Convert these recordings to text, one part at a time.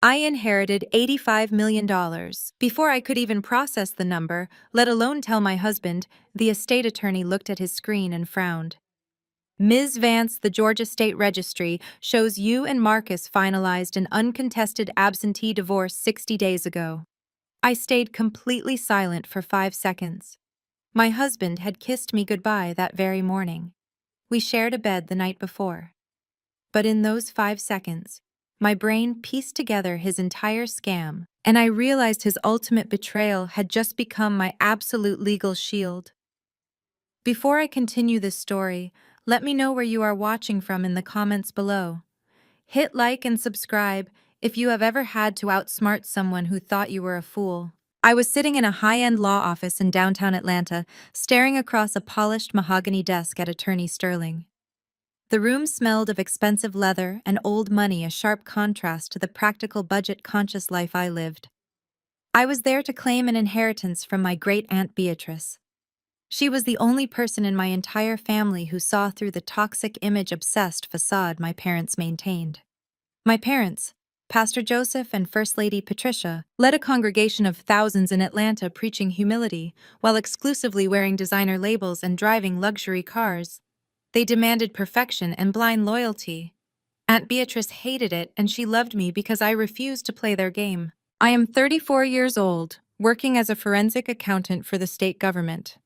I inherited $85 million. Before I could even process the number, let alone tell my husband, the estate attorney looked at his screen and frowned. Ms. Vance, the Georgia State Registry shows you and Marcus finalized an uncontested absentee divorce 60 days ago. I stayed completely silent for 5 seconds. My husband had kissed me goodbye that very morning. We shared a bed the night before. But in those 5 seconds, my brain pieced together his entire scam, and I realized his ultimate betrayal had just become my absolute legal shield. Before I continue this story, let me know where you are watching from in the comments below. Hit like and subscribe if you have ever had to outsmart someone who thought you were a fool. I was sitting in a high-end law office in downtown Atlanta, staring across a polished mahogany desk at Attorney Sterling. The room smelled of expensive leather and old money, a sharp contrast to the practical, budget-conscious life I lived. I was there to claim an inheritance from my great-aunt Beatrice. She was the only person in my entire family who saw through the toxic, image-obsessed facade my parents maintained. My parents, Pastor Joseph and First Lady Patricia, led a congregation of thousands in Atlanta preaching humility while exclusively wearing designer labels and driving luxury cars. They demanded perfection and blind loyalty. Aunt Beatrice hated it, and she loved me because I refused to play their game. I am 34 years old, working as a forensic accountant for the state government.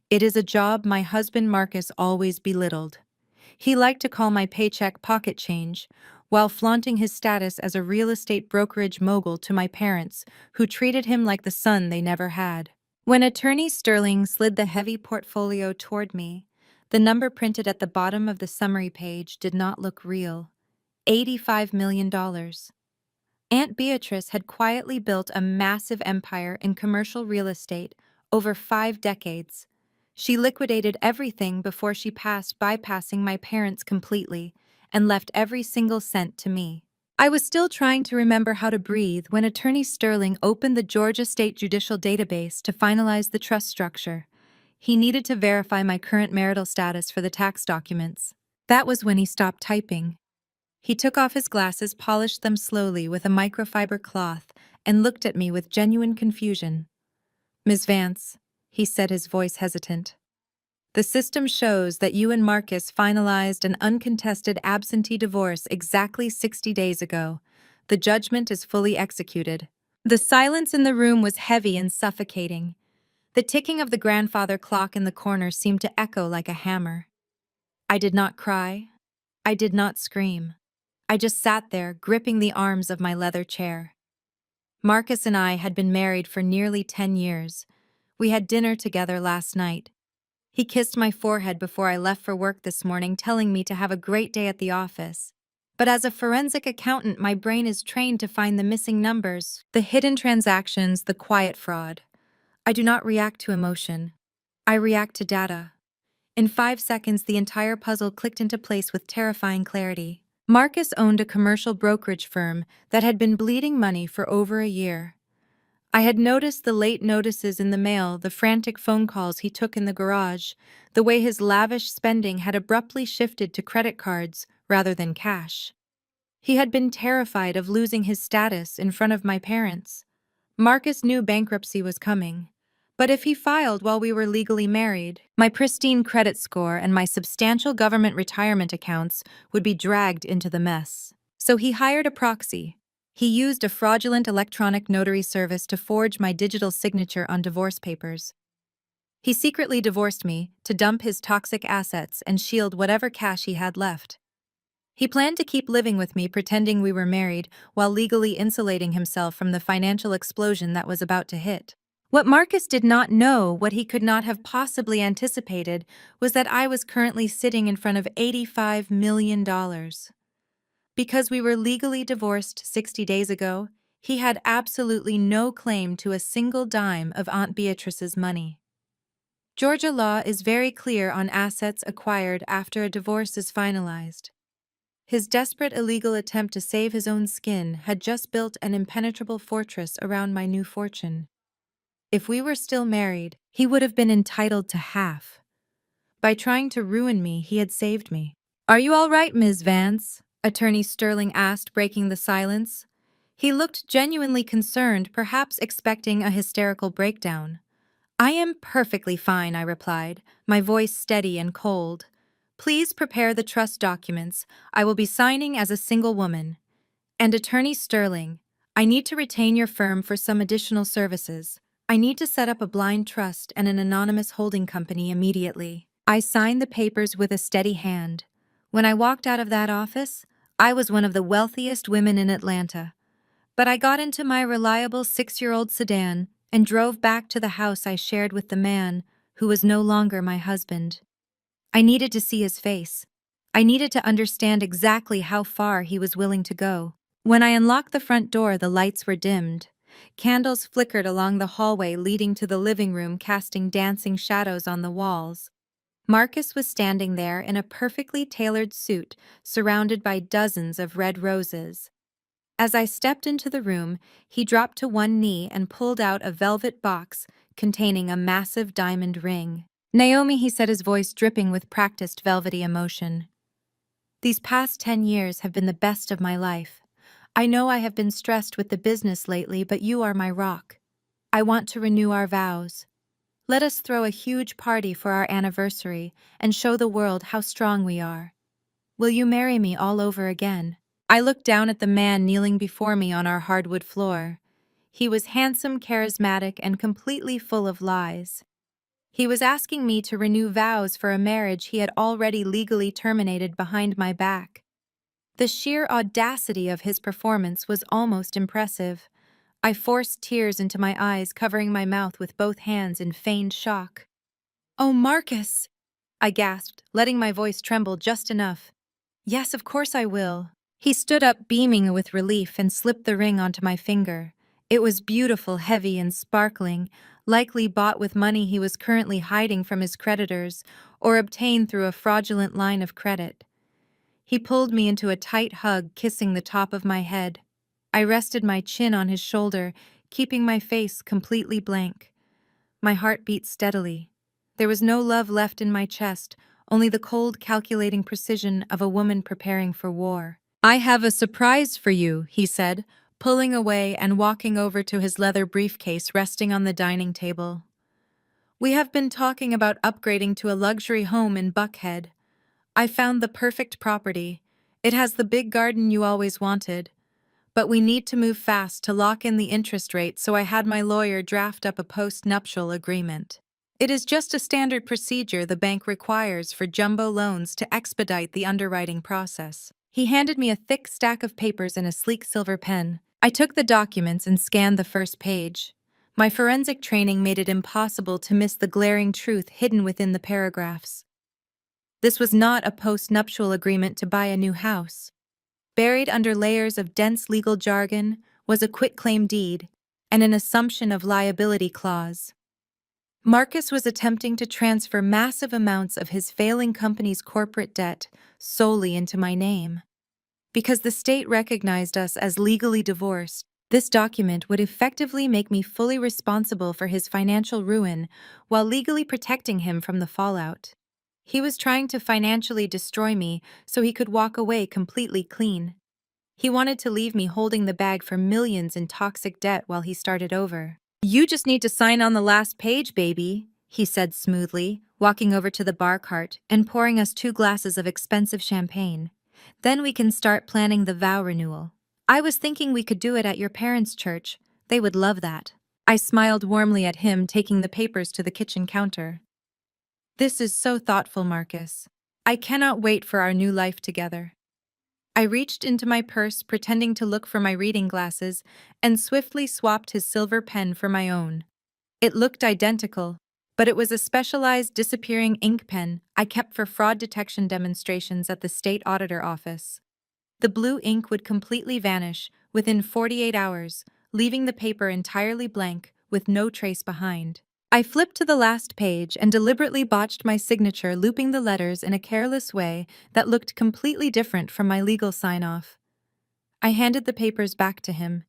It is a job my husband Marcus always belittled. He liked to call my paycheck pocket change, while flaunting his status as a real estate brokerage mogul to my parents, who treated him like the son they never had. When Attorney Sterling slid the heavy portfolio toward me, the number printed at the bottom of the summary page did not look real. $85 million. Aunt Beatrice had quietly built a massive empire in commercial real estate over 5 decades. She liquidated everything before she passed, bypassing my parents completely, and left every single cent to me. I was still trying to remember how to breathe when Attorney Sterling opened the Georgia State Judicial Database to finalize the trust structure. He needed to verify my current marital status for the tax documents. That was when he stopped typing. He took off his glasses, polished them slowly with a microfiber cloth, and looked at me with genuine confusion. "Ms. Vance," he said, his voice hesitant, "the system shows that you and Marcus finalized an uncontested absentee divorce exactly 60 days ago. The judgment is fully executed." The silence in the room was heavy and suffocating. The ticking of the grandfather clock in the corner seemed to echo like a hammer. I did not cry. I did not scream. I just sat there, gripping the arms of my leather chair. Marcus and I had been married for nearly 10 years. We had dinner together last night. He kissed my forehead before I left for work this morning, telling me to have a great day at the office. But as a forensic accountant, my brain is trained to find the missing numbers, the hidden transactions, the quiet fraud. I do not react to emotion. I react to data. In 5 seconds, the entire puzzle clicked into place with terrifying clarity. Marcus owned a commercial brokerage firm that had been bleeding money for over a year. I had noticed the late notices in the mail, the frantic phone calls he took in the garage, the way his lavish spending had abruptly shifted to credit cards rather than cash. He had been terrified of losing his status in front of my parents. Marcus knew bankruptcy was coming. But if he filed while we were legally married, my pristine credit score and my substantial government retirement accounts would be dragged into the mess. So he hired a proxy. He used a fraudulent electronic notary service to forge my digital signature on divorce papers. He secretly divorced me to dump his toxic assets and shield whatever cash he had left. He planned to keep living with me, pretending we were married, while legally insulating himself from the financial explosion that was about to hit. What Marcus did not know, what he could not have possibly anticipated, was that I was currently sitting in front of $85 million. Because we were legally divorced 60 days ago, he had absolutely no claim to a single dime of Aunt Beatrice's money. Georgia law is very clear on assets acquired after a divorce is finalized. His desperate illegal attempt to save his own skin had just built an impenetrable fortress around my new fortune. If we were still married, he would have been entitled to half. By trying to ruin me, he had saved me. "Are you all right, Ms. Vance?" Attorney Sterling asked, breaking the silence. He looked genuinely concerned, perhaps expecting a hysterical breakdown. "I am perfectly fine," I replied, my voice steady and cold. "Please prepare the trust documents. I will be signing as a single woman. And Attorney Sterling, I need to retain your firm for some additional services. I need to set up a blind trust and an anonymous holding company immediately." I signed the papers with a steady hand. When I walked out of that office, I was one of the wealthiest women in Atlanta. But I got into my reliable 6-year-old sedan and drove back to the house I shared with the man who was no longer my husband. I needed to see his face. I needed to understand exactly how far he was willing to go. When I unlocked the front door, the lights were dimmed. Candles flickered along the hallway leading to the living room, casting dancing shadows on the walls. Marcus was standing there in a perfectly tailored suit, surrounded by dozens of red roses. As I stepped into the room, he dropped to one knee and pulled out a velvet box containing a massive diamond ring. "Naomi," he said, his voice dripping with practiced velvety emotion. "These past 10 years have been the best of my life. I know I have been stressed with the business lately, but you are my rock. I want to renew our vows. Let us throw a huge party for our anniversary and show the world how strong we are. Will you marry me all over again?" I looked down at the man kneeling before me on our hardwood floor. He was handsome, charismatic, and completely full of lies. He was asking me to renew vows for a marriage he had already legally terminated behind my back. The sheer audacity of his performance was almost impressive. I forced tears into my eyes, covering my mouth with both hands in feigned shock. "Oh, Marcus!" I gasped, letting my voice tremble just enough. "Yes, of course I will." He stood up, beaming with relief, and slipped the ring onto my finger. It was beautiful, heavy, and sparkling, likely bought with money he was currently hiding from his creditors or obtained through a fraudulent line of credit. He pulled me into a tight hug, kissing the top of my head. I rested my chin on his shoulder, keeping my face completely blank. My heart beat steadily. There was no love left in my chest, only the cold, calculating precision of a woman preparing for war. "I have a surprise for you," he said, pulling away and walking over to his leather briefcase resting on the dining table. "We have been talking about upgrading to a luxury home in Buckhead. I found the perfect property. It has the big garden you always wanted. But we need to move fast to lock in the interest rate, so I had my lawyer draft up a post-nuptial agreement. It is just a standard procedure the bank requires for jumbo loans to expedite the underwriting process." He handed me a thick stack of papers and a sleek silver pen. I took the documents and scanned the first page. My forensic training made it impossible to miss the glaring truth hidden within the paragraphs. This was not a post-nuptial agreement to buy a new house. Buried under layers of dense legal jargon was a quitclaim deed and an assumption of liability clause. Marcus was attempting to transfer massive amounts of his failing company's corporate debt solely into my name. Because the state recognized us as legally divorced, this document would effectively make me fully responsible for his financial ruin while legally protecting him from the fallout. He was trying to financially destroy me so he could walk away completely clean. He wanted to leave me holding the bag for millions in toxic debt while he started over. "You just need to sign on the last page, baby," he said smoothly, walking over to the bar cart and pouring us 2 glasses of expensive champagne. "Then we can start planning the vow renewal. I was thinking we could do it at your parents' church. They would love that." I smiled warmly at him, taking the papers to the kitchen counter. "This is so thoughtful, Marcus. I cannot wait for our new life together." I reached into my purse, pretending to look for my reading glasses, and swiftly swapped his silver pen for my own. It looked identical, but it was a specialized disappearing ink pen I kept for fraud detection demonstrations at the state auditor office. The blue ink would completely vanish within 48 hours, leaving the paper entirely blank with no trace behind. I flipped to the last page and deliberately botched my signature, looping the letters in a careless way that looked completely different from my legal sign-off. I handed the papers back to him.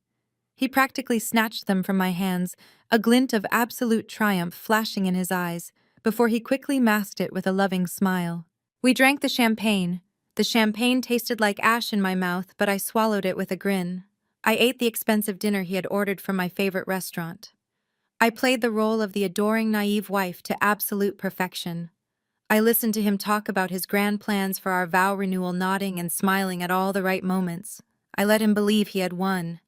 He practically snatched them from my hands, a glint of absolute triumph flashing in his eyes, before he quickly masked it with a loving smile. We drank the champagne. The champagne tasted like ash in my mouth, but I swallowed it with a grin. I ate the expensive dinner he had ordered from my favorite restaurant. I played the role of the adoring naive wife to absolute perfection. I listened to him talk about his grand plans for our vow renewal, nodding and smiling at all the right moments. I let him believe he had won.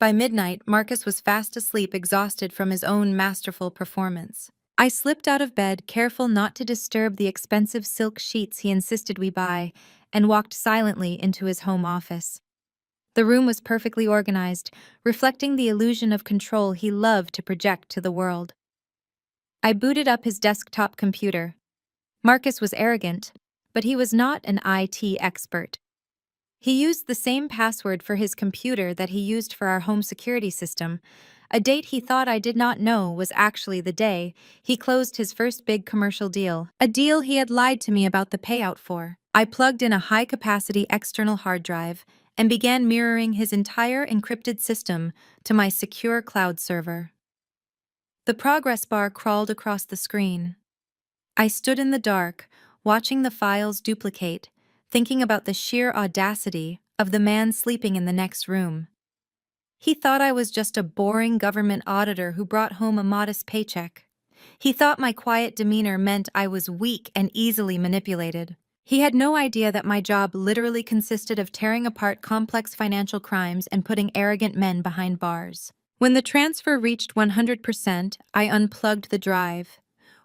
By midnight, Marcus was fast asleep, exhausted from his own masterful performance. I slipped out of bed, careful not to disturb the expensive silk sheets he insisted we buy, and walked silently into his home office. The room was perfectly organized, reflecting the illusion of control he loved to project to the world. I booted up his desktop computer. Marcus was arrogant, but he was not an IT expert. He used the same password for his computer that he used for our home security system. A date he thought I did not know was actually the day he closed his first big commercial deal, a deal he had lied to me about the payout for. I plugged in a high-capacity external hard drive and began mirroring his entire encrypted system to my secure cloud server. The progress bar crawled across the screen. I stood in the dark, watching the files duplicate, thinking about the sheer audacity of the man sleeping in the next room. He thought I was just a boring government auditor who brought home a modest paycheck. He thought my quiet demeanor meant I was weak and easily manipulated. He had no idea that my job literally consisted of tearing apart complex financial crimes and putting arrogant men behind bars. When the transfer reached 100%, I unplugged the drive,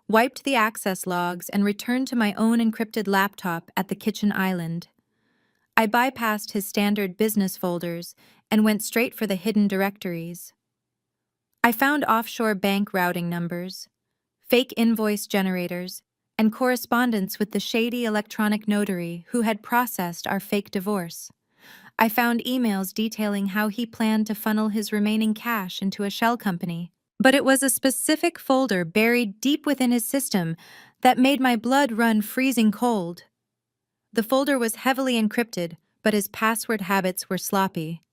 wiped the access logs, and returned to my own encrypted laptop at the kitchen island. I bypassed his standard business folders and went straight for the hidden directories. I found offshore bank routing numbers, fake invoice generators, and correspondence with the shady electronic notary who had processed our fake divorce. I found emails detailing how he planned to funnel his remaining cash into a shell company. But it was a specific folder buried deep within his system that made my blood run freezing cold. The folder was heavily encrypted, but his password habits were sloppy.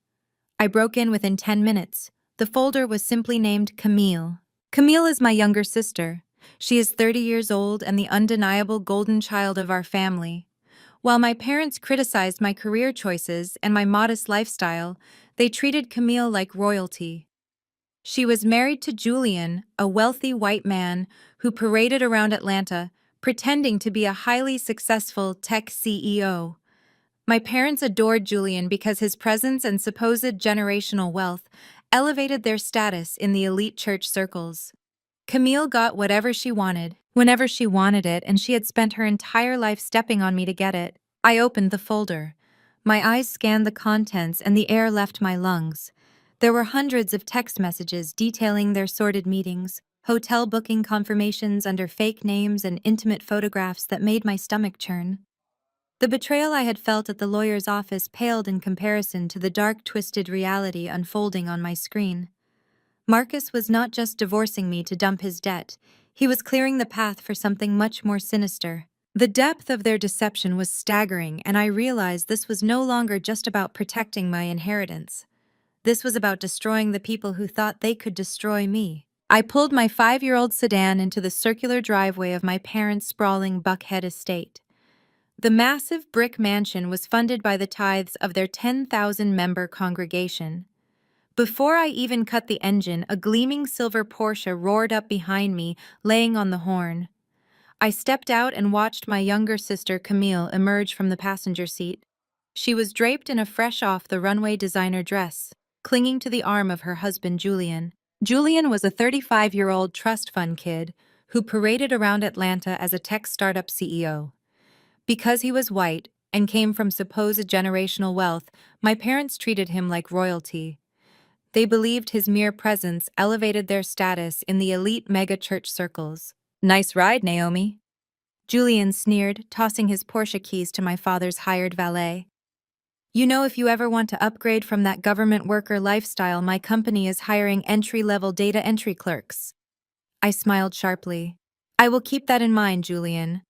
I broke in within 10 minutes. The folder was simply named Camille. Camille is my younger sister. She is 30 years old and the undeniable golden child of our family. While my parents criticized my career choices and my modest lifestyle, they treated Camille like royalty. She was married to Julian, a wealthy white man who paraded around Atlanta, pretending to be a highly successful tech CEO. My parents adored Julian because his presence and supposed generational wealth elevated their status in the elite church circles. Camille got whatever she wanted, whenever she wanted it, and she had spent her entire life stepping on me to get it. I opened the folder. My eyes scanned the contents and the air left my lungs. There were hundreds of text messages detailing their sordid meetings, hotel booking confirmations under fake names, and intimate photographs that made my stomach churn. The betrayal I had felt at the lawyer's office paled in comparison to the dark, twisted reality unfolding on my screen. Marcus was not just divorcing me to dump his debt, he was clearing the path for something much more sinister. The depth of their deception was staggering, and I realized this was no longer just about protecting my inheritance. This was about destroying the people who thought they could destroy me. I pulled my 5-year-old sedan into the circular driveway of my parents' sprawling Buckhead estate. The massive brick mansion was funded by the tithes of their 10,000-member congregation. Before I even cut the engine, a gleaming silver Porsche roared up behind me, laying on the horn. I stepped out and watched my younger sister, Camille, emerge from the passenger seat. She was draped in a fresh-off-the-runway designer dress, clinging to the arm of her husband, Julian. Julian was a 35-year-old trust fund kid who paraded around Atlanta as a tech startup CEO. Because he was white and came from supposed generational wealth, my parents treated him like royalty. They believed his mere presence elevated their status in the elite mega-church circles. "Nice ride, Naomi," Julian sneered, tossing his Porsche keys to my father's hired valet. "You know, if you ever want to upgrade from that government worker lifestyle, my company is hiring entry-level data entry clerks." I smiled sharply. "I will keep that in mind, Julian.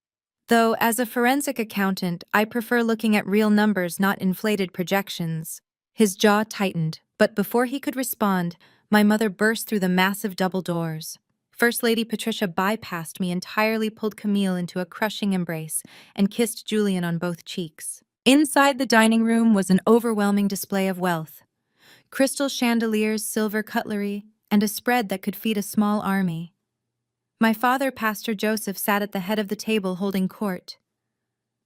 Though, as a forensic accountant, I prefer looking at real numbers, not inflated projections." His jaw tightened, but before he could respond, my mother burst through the massive double doors. First Lady Patricia bypassed me entirely, pulled Camille into a crushing embrace, and kissed Julian on both cheeks. Inside the dining room was an overwhelming display of wealth. crystal chandeliers, silver cutlery, and a spread that could feed a small army. My father, Pastor Joseph, sat at the head of the table holding court.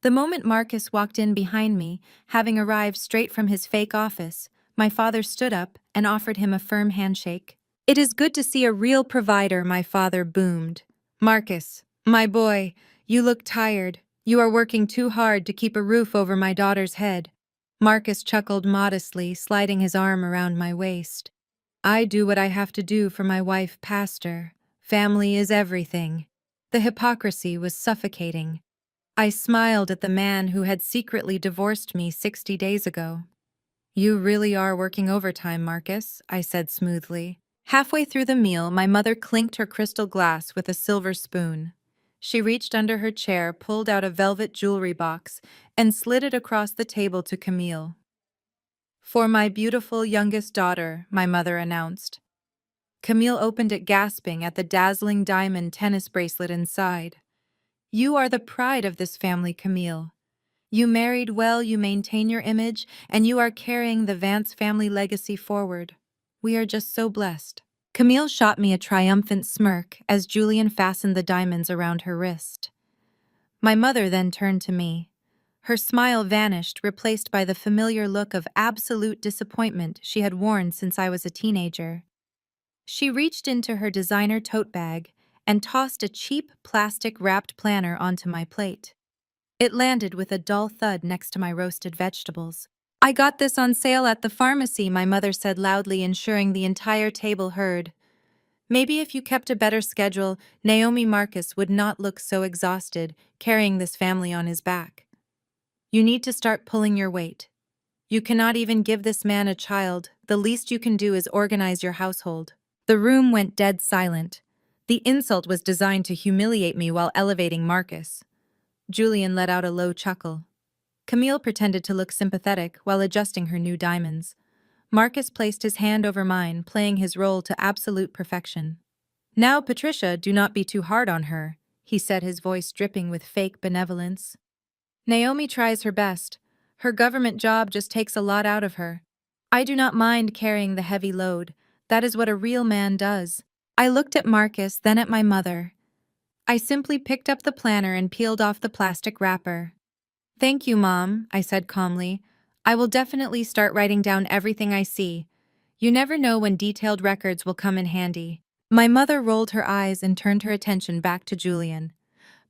The moment Marcus walked in behind me, having arrived straight from his fake office, my father stood up and offered him a firm handshake. "It is good to see a real provider," my father boomed. "Marcus, my boy, you look tired. You are working too hard to keep a roof over my daughter's head." Marcus chuckled modestly, sliding his arm around my waist. "I do what I have to do for my wife, Pastor. Family is everything." The hypocrisy was suffocating. I smiled at the man who had secretly divorced me 60 days ago. "You really are working overtime, Marcus," I said smoothly. Halfway through the meal, my mother clinked her crystal glass with a silver spoon. She reached under her chair, pulled out a velvet jewelry box, and slid it across the table to Camille. "For my beautiful youngest daughter," my mother announced. Camille opened it, gasping at the dazzling diamond tennis bracelet inside. "You are the pride of this family, Camille. You married well, you maintain your image, and you are carrying the Vance family legacy forward. We are just so blessed." Camille shot me a triumphant smirk as Julian fastened the diamonds around her wrist. My mother then turned to me. Her smile vanished, replaced by the familiar look of absolute disappointment she had worn since I was a teenager. She reached into her designer tote bag and tossed a cheap plastic-wrapped planner onto my plate. It landed with a dull thud next to my roasted vegetables. "I got this on sale at the pharmacy," my mother said loudly, ensuring the entire table heard. "Maybe if you kept a better schedule, Naomi Marcus would not look so exhausted carrying this family on his back. You need to start pulling your weight. You cannot even give this man a child. The least you can do is organize your household." The room went dead silent. The insult was designed to humiliate me while elevating Marcus. Julian let out a low chuckle. Camille pretended to look sympathetic while adjusting her new diamonds. Marcus placed his hand over mine, playing his role to absolute perfection. "Now, Patricia, do not be too hard on her," he said, his voice dripping with fake benevolence. "Naomi tries her best. Her government job just takes a lot out of her. I do not mind carrying the heavy load. That is what a real man does." I looked at Marcus, then at my mother. I simply picked up the planner and peeled off the plastic wrapper. "Thank you, Mom," I said calmly. "I will definitely start writing down everything I see. You never know when detailed records will come in handy." My mother rolled her eyes and turned her attention back to Julian.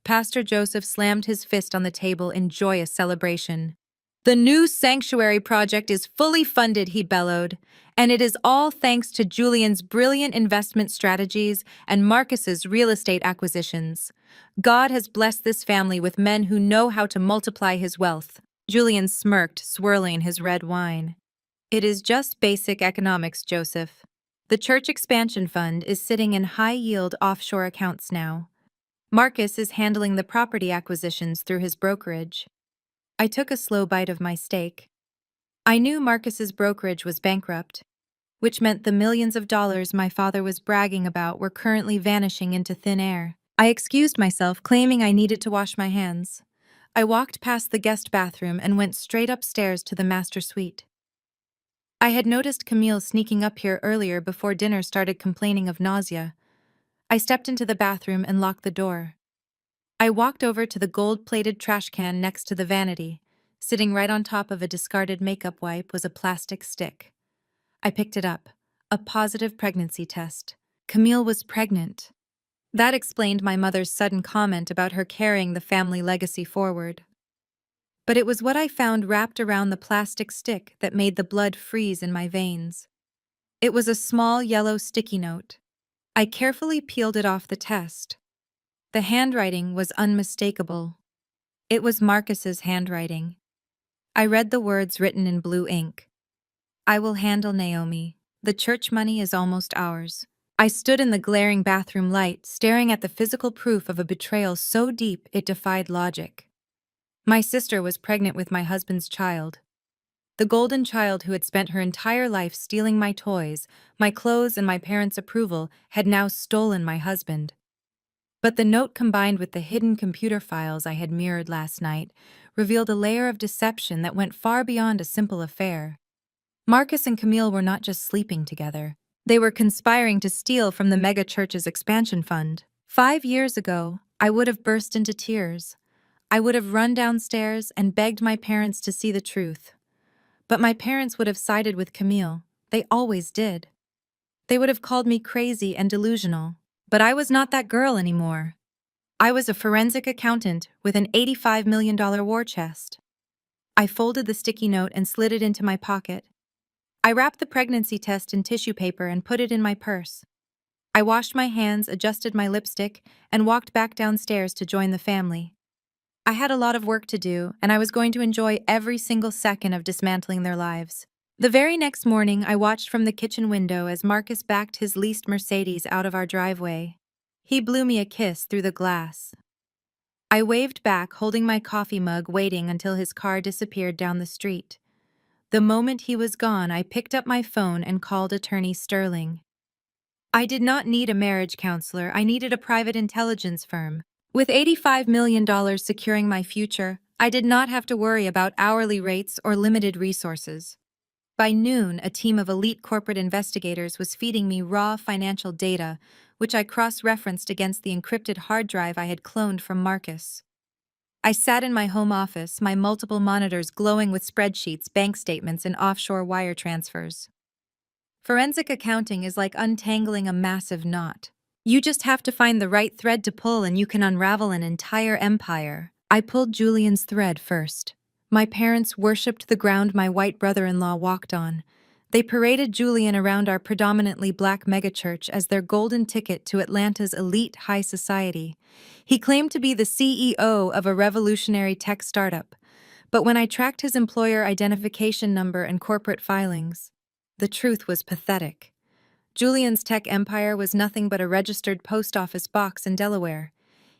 Pastor Joseph slammed his fist on the table in joyous celebration. "The new sanctuary project is fully funded," he bellowed, "and it is all thanks to Julian's brilliant investment strategies and Marcus's real estate acquisitions. God has blessed this family with men who know how to multiply his wealth." Julian smirked, swirling his red wine. "It is just basic economics, Joseph. The church expansion fund is sitting in high-yield offshore accounts now. Marcus is handling the property acquisitions through his brokerage." I took a slow bite of my steak. I knew Marcus's brokerage was bankrupt, which meant the millions of dollars my father was bragging about were currently vanishing into thin air. I excused myself, claiming I needed to wash my hands. I walked past the guest bathroom and went straight upstairs to the master suite. I had noticed Camille sneaking up here earlier before dinner started complaining of nausea. I stepped into the bathroom and locked the door. I walked over to the gold-plated trash can next to the vanity. Sitting right on top of a discarded makeup wipe was a plastic stick. I picked it up. A positive pregnancy test. Camille was pregnant. That explained my mother's sudden comment about her carrying the family legacy forward. But it was what I found wrapped around the plastic stick that made the blood freeze in my veins. It was a small yellow sticky note. I carefully peeled it off the test. The handwriting was unmistakable. It was Marcus's handwriting. I read the words written in blue ink. "I will handle Naomi. The church money is almost ours." I stood in the glaring bathroom light, staring at the physical proof of a betrayal so deep it defied logic. My sister was pregnant with my husband's child. The golden child who had spent her entire life stealing my toys, my clothes, and my parents' approval had now stolen my husband. But the note, combined with the hidden computer files I had mirrored last night, revealed a layer of deception that went far beyond a simple affair. Marcus and Camille were not just sleeping together. They were conspiring to steal from the mega church's expansion fund. 5 years ago, I would have burst into tears. I would have run downstairs and begged my parents to see the truth. But my parents would have sided with Camille. They always did. They would have called me crazy and delusional. But I was not that girl anymore. I was a forensic accountant with an $85 million war chest. I folded the sticky note and slid it into my pocket. I wrapped the pregnancy test in tissue paper and put it in my purse. I washed my hands, adjusted my lipstick, and walked back downstairs to join the family. I had a lot of work to do, and I was going to enjoy every single second of dismantling their lives. The very next morning, I watched from the kitchen window as Marcus backed his leased Mercedes out of our driveway. He blew me a kiss through the glass. I waved back, holding my coffee mug, waiting until his car disappeared down the street. The moment he was gone, I picked up my phone and called Attorney Sterling. I did not need a marriage counselor, I needed a private intelligence firm. With $85 million securing my future, I did not have to worry about hourly rates or limited resources. By noon, a team of elite corporate investigators was feeding me raw financial data, which I cross-referenced against the encrypted hard drive I had cloned from Marcus. I sat in my home office, my multiple monitors glowing with spreadsheets, bank statements, and offshore wire transfers. Forensic accounting is like untangling a massive knot. You just have to find the right thread to pull and you can unravel an entire empire. I pulled Julian's thread first. My parents worshipped the ground my white brother-in-law walked on. They paraded Julian around our predominantly black megachurch as their golden ticket to Atlanta's elite high society. He claimed to be the CEO of a revolutionary tech startup, but when I tracked his employer identification number and corporate filings, the truth was pathetic. Julian's tech empire was nothing but a registered post office box in Delaware.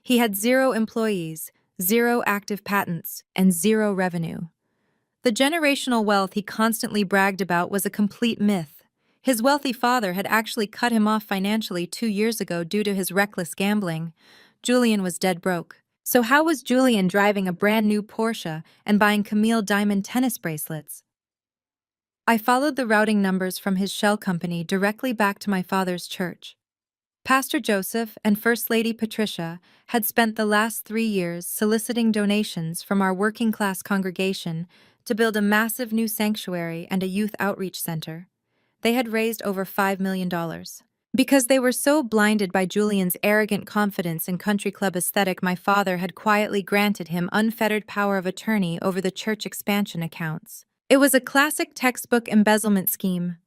He had 0 employees, 0 active patents, and 0 revenue. The generational wealth he constantly bragged about was a complete myth. His wealthy father had actually cut him off financially 2 years ago due to his reckless gambling. Julian was dead broke. So how was Julian driving a brand new Porsche and buying Camille diamond tennis bracelets? I followed the routing numbers from his shell company directly back to my father's church. Pastor Joseph and First Lady Patricia had spent the last 3 years soliciting donations from our working-class congregation to build a massive new sanctuary and a youth outreach center. They had raised over $5 million. Because they were so blinded by Julian's arrogant confidence and country club aesthetic, my father had quietly granted him unfettered power of attorney over the church expansion accounts. It was a classic textbook embezzlement scheme.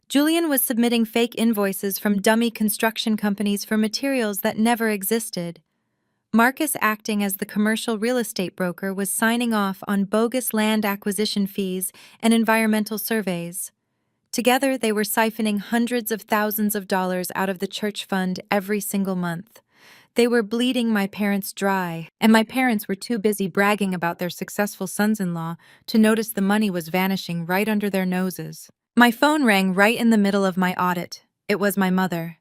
Julian was submitting fake invoices from dummy construction companies for materials that never existed. Marcus, acting as the commercial real estate broker, was signing off on bogus land acquisition fees and environmental surveys. Together, they were siphoning hundreds of thousands of dollars out of the church fund every single month. They were bleeding my parents dry, and my parents were too busy bragging about their successful sons-in-law to notice the money was vanishing right under their noses. My phone rang right in the middle of my audit. It was my mother.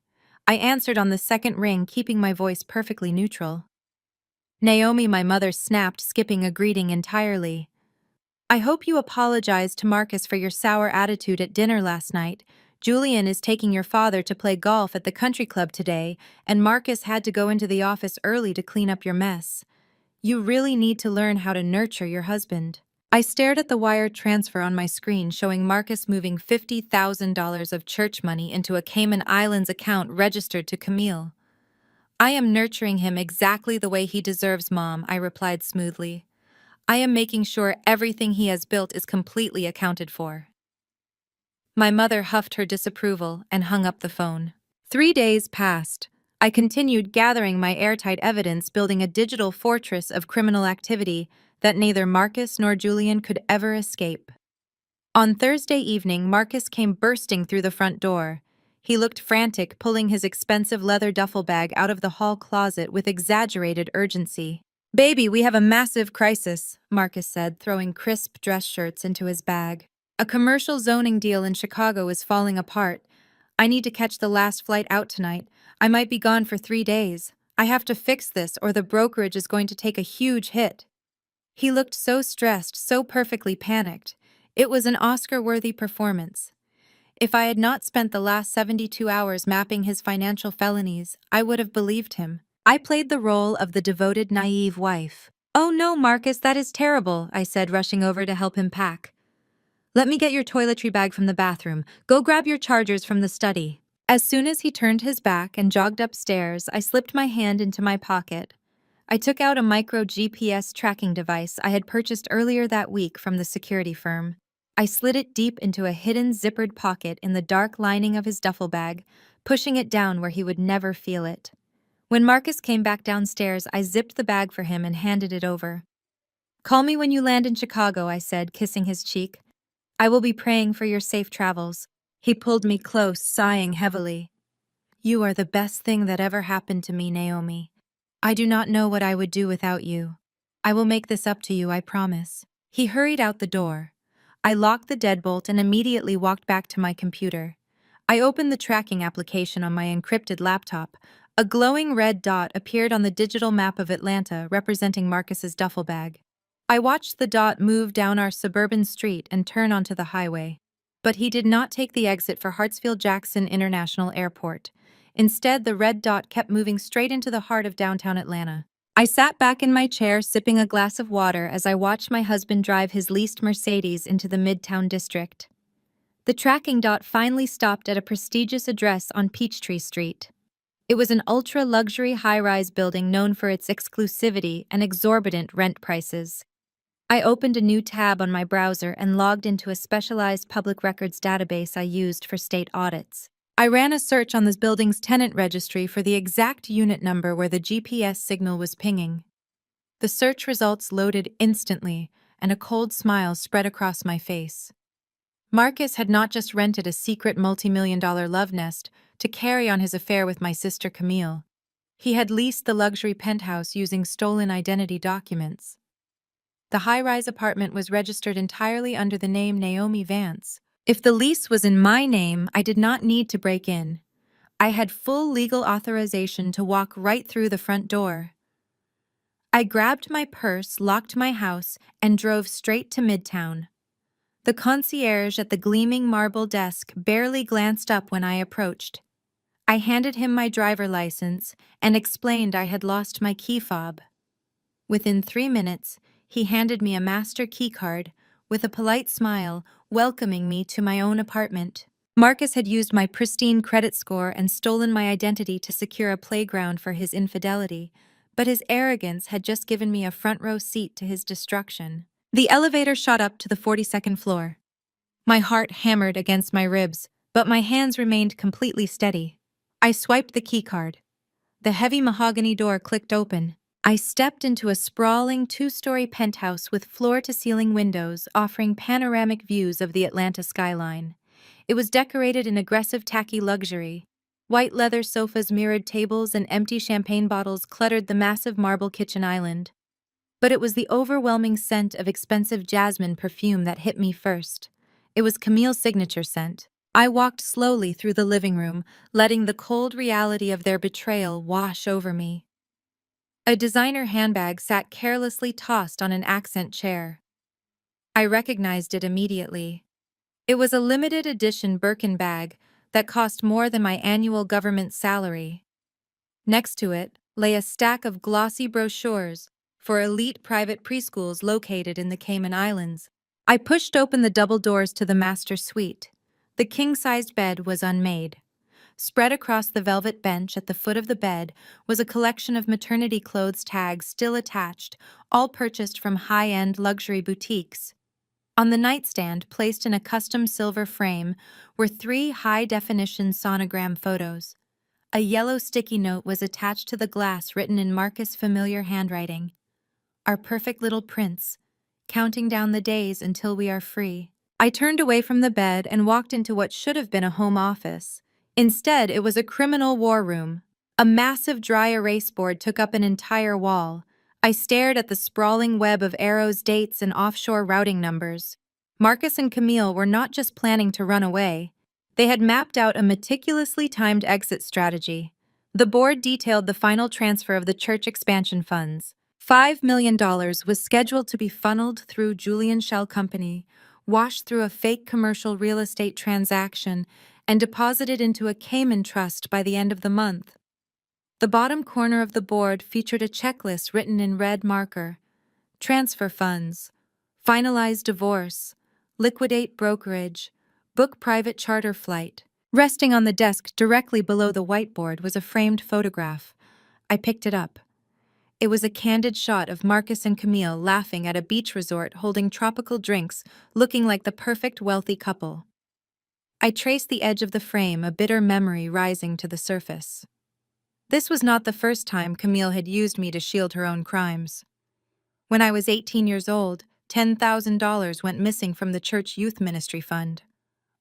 I answered on the second ring, keeping my voice perfectly neutral. Naomi, my mother snapped, skipping a greeting entirely. I hope you apologize to Marcus for your sour attitude at dinner last night. Julian is taking your father to play golf at the country club today, and Marcus had to go into the office early to clean up your mess. You really need to learn how to nurture your husband. I stared at the wire transfer on my screen showing Marcus moving $50,000 of church money into a Cayman Islands account registered to Camille. I am nurturing him exactly the way he deserves, Mom, I replied smoothly. I am making sure everything he has built is completely accounted for. My mother huffed her disapproval and hung up the phone. 3 days passed. I continued gathering my airtight evidence, building a digital fortress of criminal activity that neither Marcus nor Julian could ever escape. On Thursday evening, Marcus came bursting through the front door. He looked frantic, pulling his expensive leather duffel bag out of the hall closet with exaggerated urgency. "Baby, we have a massive crisis," Marcus said, throwing crisp dress shirts into his bag. "A commercial zoning deal in Chicago is falling apart. I need to catch the last flight out tonight. I might be gone for 3 days. I have to fix this or the brokerage is going to take a huge hit." He looked so stressed, so perfectly panicked. It was an Oscar-worthy performance. If I had not spent the last 72 hours mapping his financial felonies, I would have believed him. I played the role of the devoted, naive wife. "Oh no, Marcus, that is terrible," I said, rushing over to help him pack. "Let me get your toiletry bag from the bathroom. Go grab your chargers from the study." As soon as he turned his back and jogged upstairs, I slipped my hand into my pocket. I took out a micro GPS tracking device I had purchased earlier that week from the security firm. I slid it deep into a hidden zippered pocket in the dark lining of his duffel bag, pushing it down where he would never feel it. When Marcus came back downstairs, I zipped the bag for him and handed it over. "Call me when you land in Chicago," I said, kissing his cheek. "I will be praying for your safe travels." He pulled me close, sighing heavily. "You are the best thing that ever happened to me, Naomi. I do not know what I would do without you. I will make this up to you, I promise." He hurried out the door. I locked the deadbolt and immediately walked back to my computer. I opened the tracking application on my encrypted laptop. A glowing red dot appeared on the digital map of Atlanta, representing Marcus's duffel bag. I watched the dot move down our suburban street and turn onto the highway. But he did not take the exit for Hartsfield-Jackson International Airport. Instead, the red dot kept moving straight into the heart of downtown Atlanta. I sat back in my chair, sipping a glass of water as I watched my husband drive his leased Mercedes into the Midtown district. The tracking dot finally stopped at a prestigious address on Peachtree Street. It was an ultra-luxury high-rise building known for its exclusivity and exorbitant rent prices. I opened a new tab on my browser and logged into a specialized public records database I used for state audits. I ran a search on this building's tenant registry for the exact unit number where the GPS signal was pinging. The search results loaded instantly, and a cold smile spread across my face. Marcus had not just rented a secret multi-million-dollar love nest to carry on his affair with my sister Camille. He had leased the luxury penthouse using stolen identity documents. The high-rise apartment was registered entirely under the name Naomi Vance. If the lease was in my name, I did not need to break in. I had full legal authorization to walk right through the front door. I grabbed my purse, locked my house, and drove straight to Midtown. The concierge at the gleaming marble desk barely glanced up when I approached. I handed him my driver license and explained I had lost my key fob. Within 3 minutes, he handed me a master key card with a polite smile, welcoming me to my own apartment. Marcus had used my pristine credit score and stolen my identity to secure a playground for his infidelity, but his arrogance had just given me a front-row seat to his destruction. The elevator shot up to the 42nd floor. My heart hammered against my ribs, but my hands remained completely steady. I swiped the keycard. The heavy mahogany door clicked open. I stepped into a sprawling 2-story penthouse with floor-to-ceiling windows offering panoramic views of the Atlanta skyline. It was decorated in aggressive tacky luxury. White leather sofas, mirrored tables, and empty champagne bottles cluttered the massive marble kitchen island. But it was the overwhelming scent of expensive jasmine perfume that hit me first. It was Camille's signature scent. I walked slowly through the living room, letting the cold reality of their betrayal wash over me. A designer handbag sat carelessly tossed on an accent chair. I recognized it immediately. It was a limited edition Birkin bag that cost more than my annual government salary. Next to it lay a stack of glossy brochures for elite private preschools located in the Cayman Islands. I pushed open the double doors to the master suite. The king-sized bed was unmade. Spread across the velvet bench at the foot of the bed was a collection of maternity clothes tags still attached, all purchased from high-end luxury boutiques. On the nightstand, placed in a custom silver frame, were 3 high-definition sonogram photos. A yellow sticky note was attached to the glass, written in Marcus' familiar handwriting. "Our perfect little prince, counting down the days until we are free." I turned away from the bed and walked into what should have been a home office. Instead, it was a criminal war room. A massive dry erase board took up an entire wall. I stared at the sprawling web of arrows, dates, and offshore routing numbers. Marcus and Camille were not just planning to run away. They had mapped out a meticulously timed exit strategy. The board detailed the final transfer of the church expansion funds. $5 million was scheduled to be funneled through Julian Shell Company, wash through a fake commercial real estate transaction, and deposit it into a Cayman trust by the end of the month. The bottom corner of the board featured a checklist written in red marker: transfer funds, finalize divorce, liquidate brokerage, book private charter flight. Resting on the desk directly below the whiteboard was a framed photograph. I picked it up. It was a candid shot of Marcus and Camille laughing at a beach resort holding tropical drinks, looking like the perfect wealthy couple. I traced the edge of the frame, a bitter memory rising to the surface. This was not the first time Camille had used me to shield her own crimes. When I was 18 years old, $10,000 went missing from the church youth ministry fund.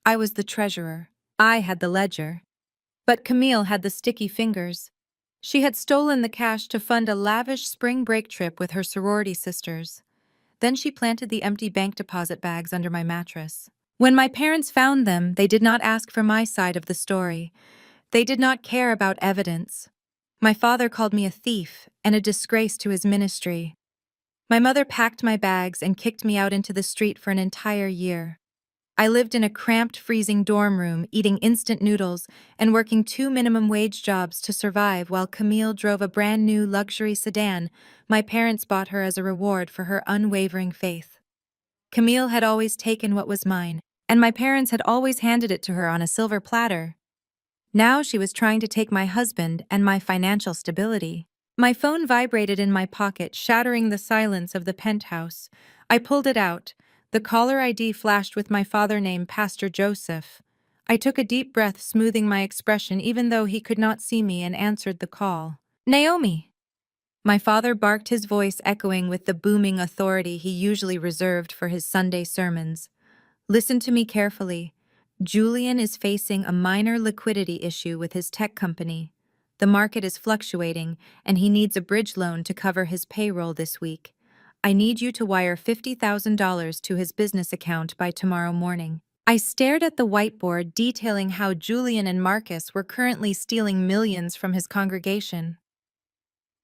I was the treasurer. I had the ledger. But Camille had the sticky fingers. She had stolen the cash to fund a lavish spring break trip with her sorority sisters. Then she planted the empty bank deposit bags under my mattress. When my parents found them, they did not ask for my side of the story. They did not care about evidence. My father called me a thief and a disgrace to his ministry. My mother packed my bags and kicked me out into the street for an entire year. I lived in a cramped, freezing dorm room, eating instant noodles and working 2 minimum wage jobs to survive while Camille drove a brand new luxury sedan my parents bought her as a reward for her unwavering faith. Camille had always taken what was mine, and my parents had always handed it to her on a silver platter. Now she was trying to take my husband and my financial stability. My phone vibrated in my pocket, shattering the silence of the penthouse. I pulled it out. The caller ID flashed with my father name, Pastor Joseph. I took a deep breath, smoothing my expression even though he could not see me, and answered the call. Naomi! My father barked, his voice echoing with the booming authority he usually reserved for his Sunday sermons. Listen to me carefully. Julian is facing a minor liquidity issue with his tech company. The market is fluctuating, and he needs a bridge loan to cover his payroll this week. I need you to wire $50,000 to his business account by tomorrow morning. I stared at the whiteboard detailing how Julian and Marcus were currently stealing millions from his congregation.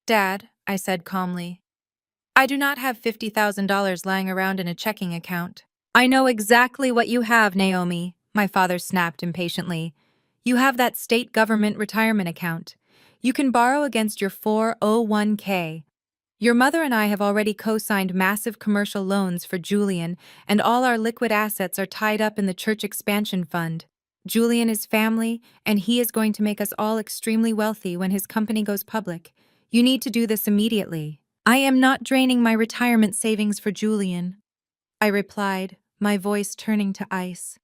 Dad, I said calmly, I do not have $50,000 lying around in a checking account. I know exactly what you have, Naomi, my father snapped impatiently. You have that state government retirement account. You can borrow against your 401k. Your mother and I have already co-signed massive commercial loans for Julian, and all our liquid assets are tied up in the church expansion fund. Julian is family, and he is going to make us all extremely wealthy when his company goes public. You need to do this immediately. I am not draining my retirement savings for Julian, I replied, my voice turning to ice.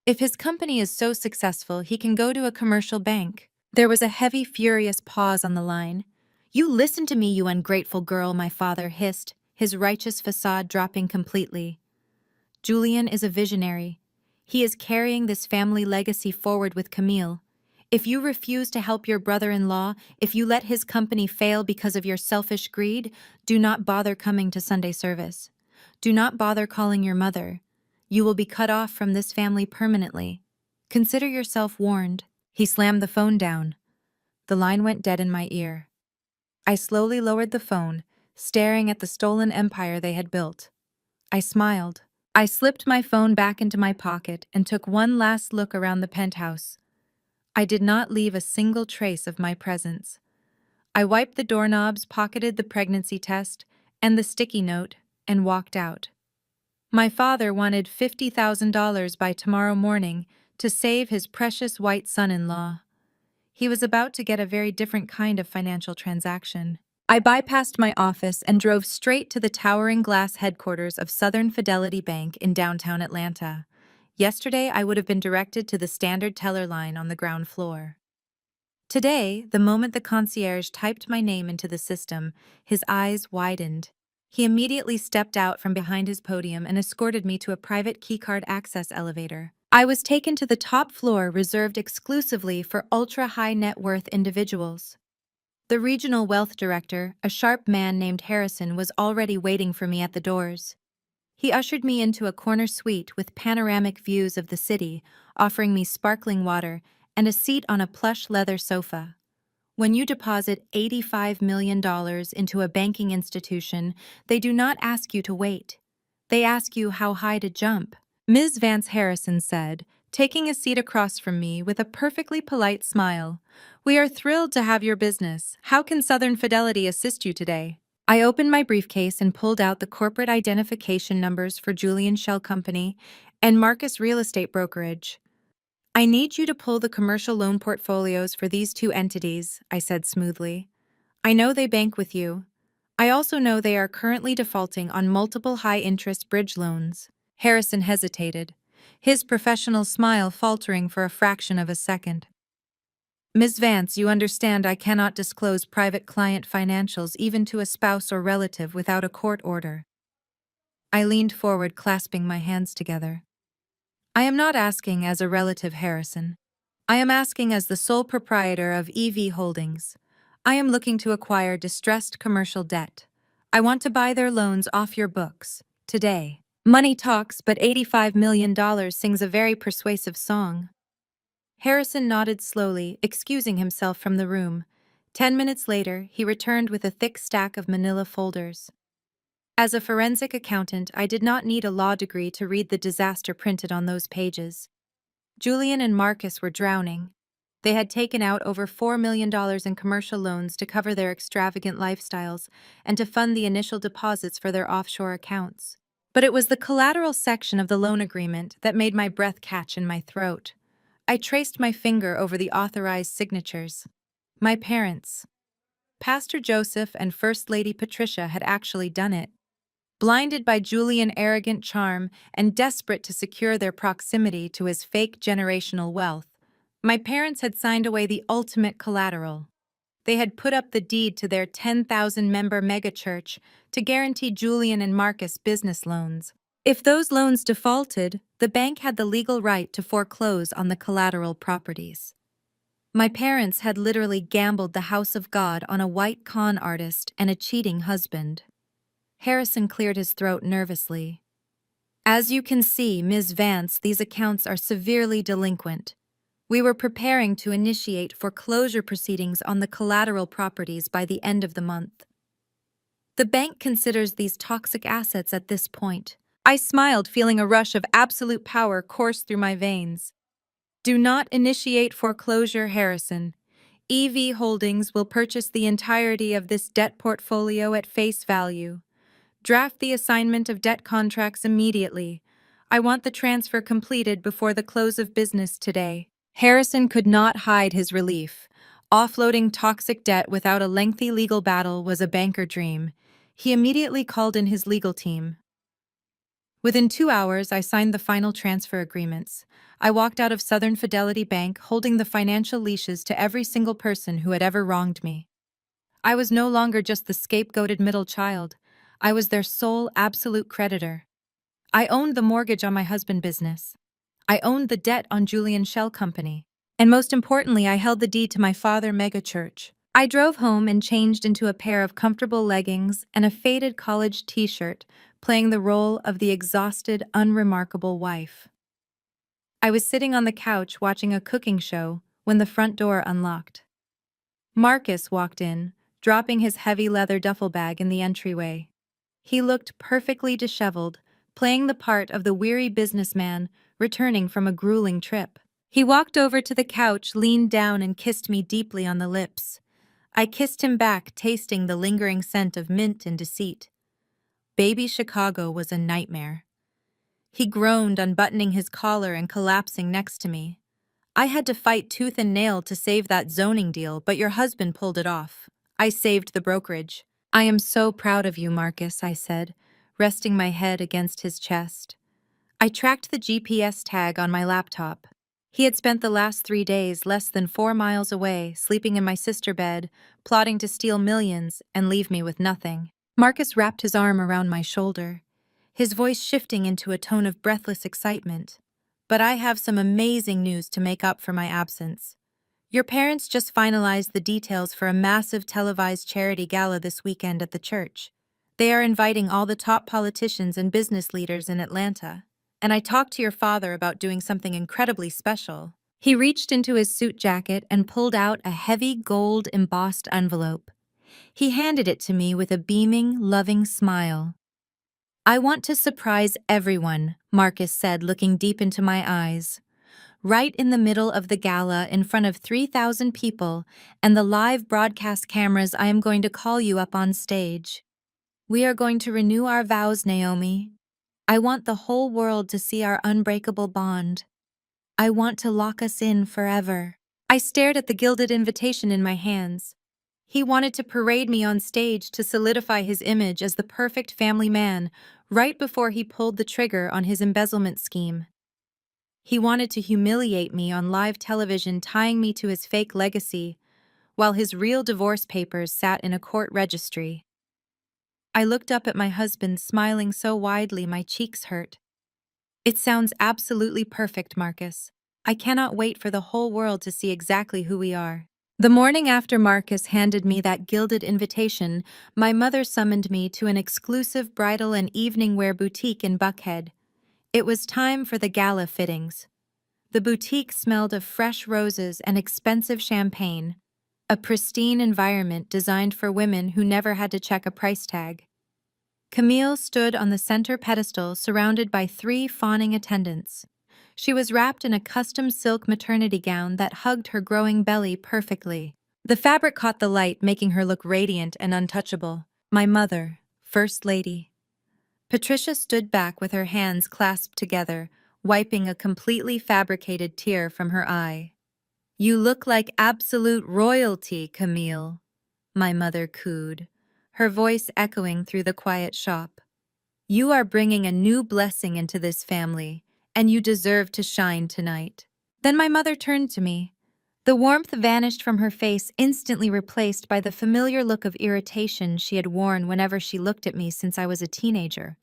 If his company is so successful, he can go to a commercial bank. There was a heavy, furious pause on the line. You listen to me, you ungrateful girl, my father hissed, his righteous facade dropping completely. Julian is a visionary. He is carrying this family legacy forward with Camille. If you refuse to help your brother-in-law, if you let his company fail because of your selfish greed, do not bother coming to Sunday service. Do not bother calling your mother. You will be cut off from this family permanently. Consider yourself warned. He slammed the phone down. The line went dead in my ear. I slowly lowered the phone, staring at the stolen empire they had built. I smiled. I slipped my phone back into my pocket and took one last look around the penthouse. I did not leave a single trace of my presence. I wiped the doorknobs, pocketed the pregnancy test and the sticky note, and walked out. My father wanted $50,000 by tomorrow morning to save his precious white son-in-law. He was about to get a very different kind of financial transaction. I bypassed my office and drove straight to the towering glass headquarters of Southern Fidelity Bank in downtown Atlanta. Yesterday, I would have been directed to the standard teller line on the ground floor. Today, the moment the concierge typed my name into the system, his eyes widened. He immediately stepped out from behind his podium and escorted me to a private keycard access elevator. I was taken to the top floor reserved exclusively for ultra-high net worth individuals. The regional wealth director, a sharp man named Harrison, was already waiting for me at the doors. He ushered me into a corner suite with panoramic views of the city, offering me sparkling water and a seat on a plush leather sofa. When you deposit $85 million into a banking institution, they do not ask you to wait. They ask you how high to jump. Ms. Vance Harrison said, taking a seat across from me with a perfectly polite smile. "We are thrilled to have your business. How can Southern Fidelity assist you today?" I opened my briefcase and pulled out the corporate identification numbers for Julian Shell Company and Marcus Real Estate Brokerage. "I need you to pull the commercial loan portfolios for these two entities," I said smoothly. "I know they bank with you. I also know they are currently defaulting on multiple high-interest bridge loans." Harrison hesitated, his professional smile faltering for a fraction of a second. "Ms. Vance, you understand I cannot disclose private client financials even to a spouse or relative without a court order." I leaned forward, clasping my hands together. "I am not asking as a relative, Harrison. I am asking as the sole proprietor of EV Holdings. I am looking to acquire distressed commercial debt. I want to buy their loans off your books, today." Money talks, but $85 million sings a very persuasive song. Harrison nodded slowly, excusing himself from the room. 10 minutes later, he returned with a thick stack of manila folders. As a forensic accountant, I did not need a law degree to read the disaster printed on those pages. Julian and Marcus were drowning. They had taken out over $4 million in commercial loans to cover their extravagant lifestyles and to fund the initial deposits for their offshore accounts. But it was the collateral section of the loan agreement that made my breath catch in my throat. I traced my finger over the authorized signatures. My parents. Pastor Joseph and First Lady Patricia had actually done it. Blinded by Julian's arrogant charm and desperate to secure their proximity to his fake generational wealth, my parents had signed away the ultimate collateral. They had put up the deed to their 10,000-member megachurch to guarantee Julian and Marcus business loans. If those loans defaulted, the bank had the legal right to foreclose on the collateral properties. My parents had literally gambled the house of God on a white con artist and a cheating husband. Harrison cleared his throat nervously. "As you can see, Ms. Vance, these accounts are severely delinquent. We were preparing to initiate foreclosure proceedings on the collateral properties by the end of the month. The bank considers these toxic assets at this point." I smiled, feeling a rush of absolute power course through my veins. "Do not initiate foreclosure, Harrison. EV Holdings will purchase the entirety of this debt portfolio at face value. Draft the assignment of debt contracts immediately. I want the transfer completed before the close of business today." Harrison could not hide his relief. Offloading toxic debt without a lengthy legal battle was a banker dream. He immediately called in his legal team. Within 2 hours, I signed the final transfer agreements. I walked out of Southern Fidelity Bank holding the financial leashes to every single person who had ever wronged me. I was no longer just the scapegoated middle child. I was their sole absolute creditor. I owned the mortgage on my husband's business. I owned the debt on Julian Shell Company. And most importantly, I held the deed to my father megachurch. I drove home and changed into a pair of comfortable leggings and a faded college t-shirt, playing the role of the exhausted, unremarkable wife. I was sitting on the couch watching a cooking show when the front door unlocked. Marcus walked in, dropping his heavy leather duffel bag in the entryway. He looked perfectly disheveled, playing the part of the weary businessman returning from a grueling trip. He walked over to the couch, leaned down, and kissed me deeply on the lips. I kissed him back, tasting the lingering scent of mint and deceit. Baby Chicago was a nightmare. He groaned, unbuttoning his collar and collapsing next to me. "I had to fight tooth and nail to save that zoning deal, but your husband pulled it off. I saved the brokerage." "I am so proud of you, Marcus," I said, resting my head against his chest. I tracked the GPS tag on my laptop. He had spent the last 3 days less than 4 miles away, sleeping in my sister bed, plotting to steal millions and leave me with nothing. Marcus wrapped his arm around my shoulder, his voice shifting into a tone of breathless excitement. "But I have some amazing news to make up for my absence. Your parents just finalized the details for a massive televised charity gala this weekend at the church. They are inviting all the top politicians and business leaders in Atlanta. And I talked to your father about doing something incredibly special." He reached into his suit jacket and pulled out a heavy gold embossed envelope. He handed it to me with a beaming, loving smile. I want to surprise everyone, Marcus said, looking deep into my eyes. Right in the middle of the gala, in front of 3,000 people and the live broadcast cameras, I am going to call you up on stage. We are going to renew our vows, Naomi. I want the whole world to see our unbreakable bond. I want to lock us in forever. I stared at the gilded invitation in my hands. He wanted to parade me on stage to solidify his image as the perfect family man right before he pulled the trigger on his embezzlement scheme. He wanted to humiliate me on live television, tying me to his fake legacy, while his real divorce papers sat in a court registry. I looked up at my husband, smiling so widely my cheeks hurt. It sounds absolutely perfect, Marcus. I cannot wait for the whole world to see exactly who we are. The morning after Marcus handed me that gilded invitation, my mother summoned me to an exclusive bridal and evening wear boutique in Buckhead. It was time for the gala fittings. The boutique smelled of fresh roses and expensive champagne, a pristine environment designed for women who never had to check a price tag. Camille stood on the center pedestal surrounded by 3 fawning attendants. She was wrapped in a custom silk maternity gown that hugged her growing belly perfectly. The fabric caught the light, making her look radiant and untouchable. My mother, First Lady. Patricia stood back with her hands clasped together, wiping a completely fabricated tear from her eye. "You look like absolute royalty, Camille," my mother cooed, her voice echoing through the quiet shop. "You are bringing a new blessing into this family, and you deserve to shine tonight." Then my mother turned to me. The warmth vanished from her face, instantly replaced by the familiar look of irritation she had worn whenever she looked at me since I was a teenager.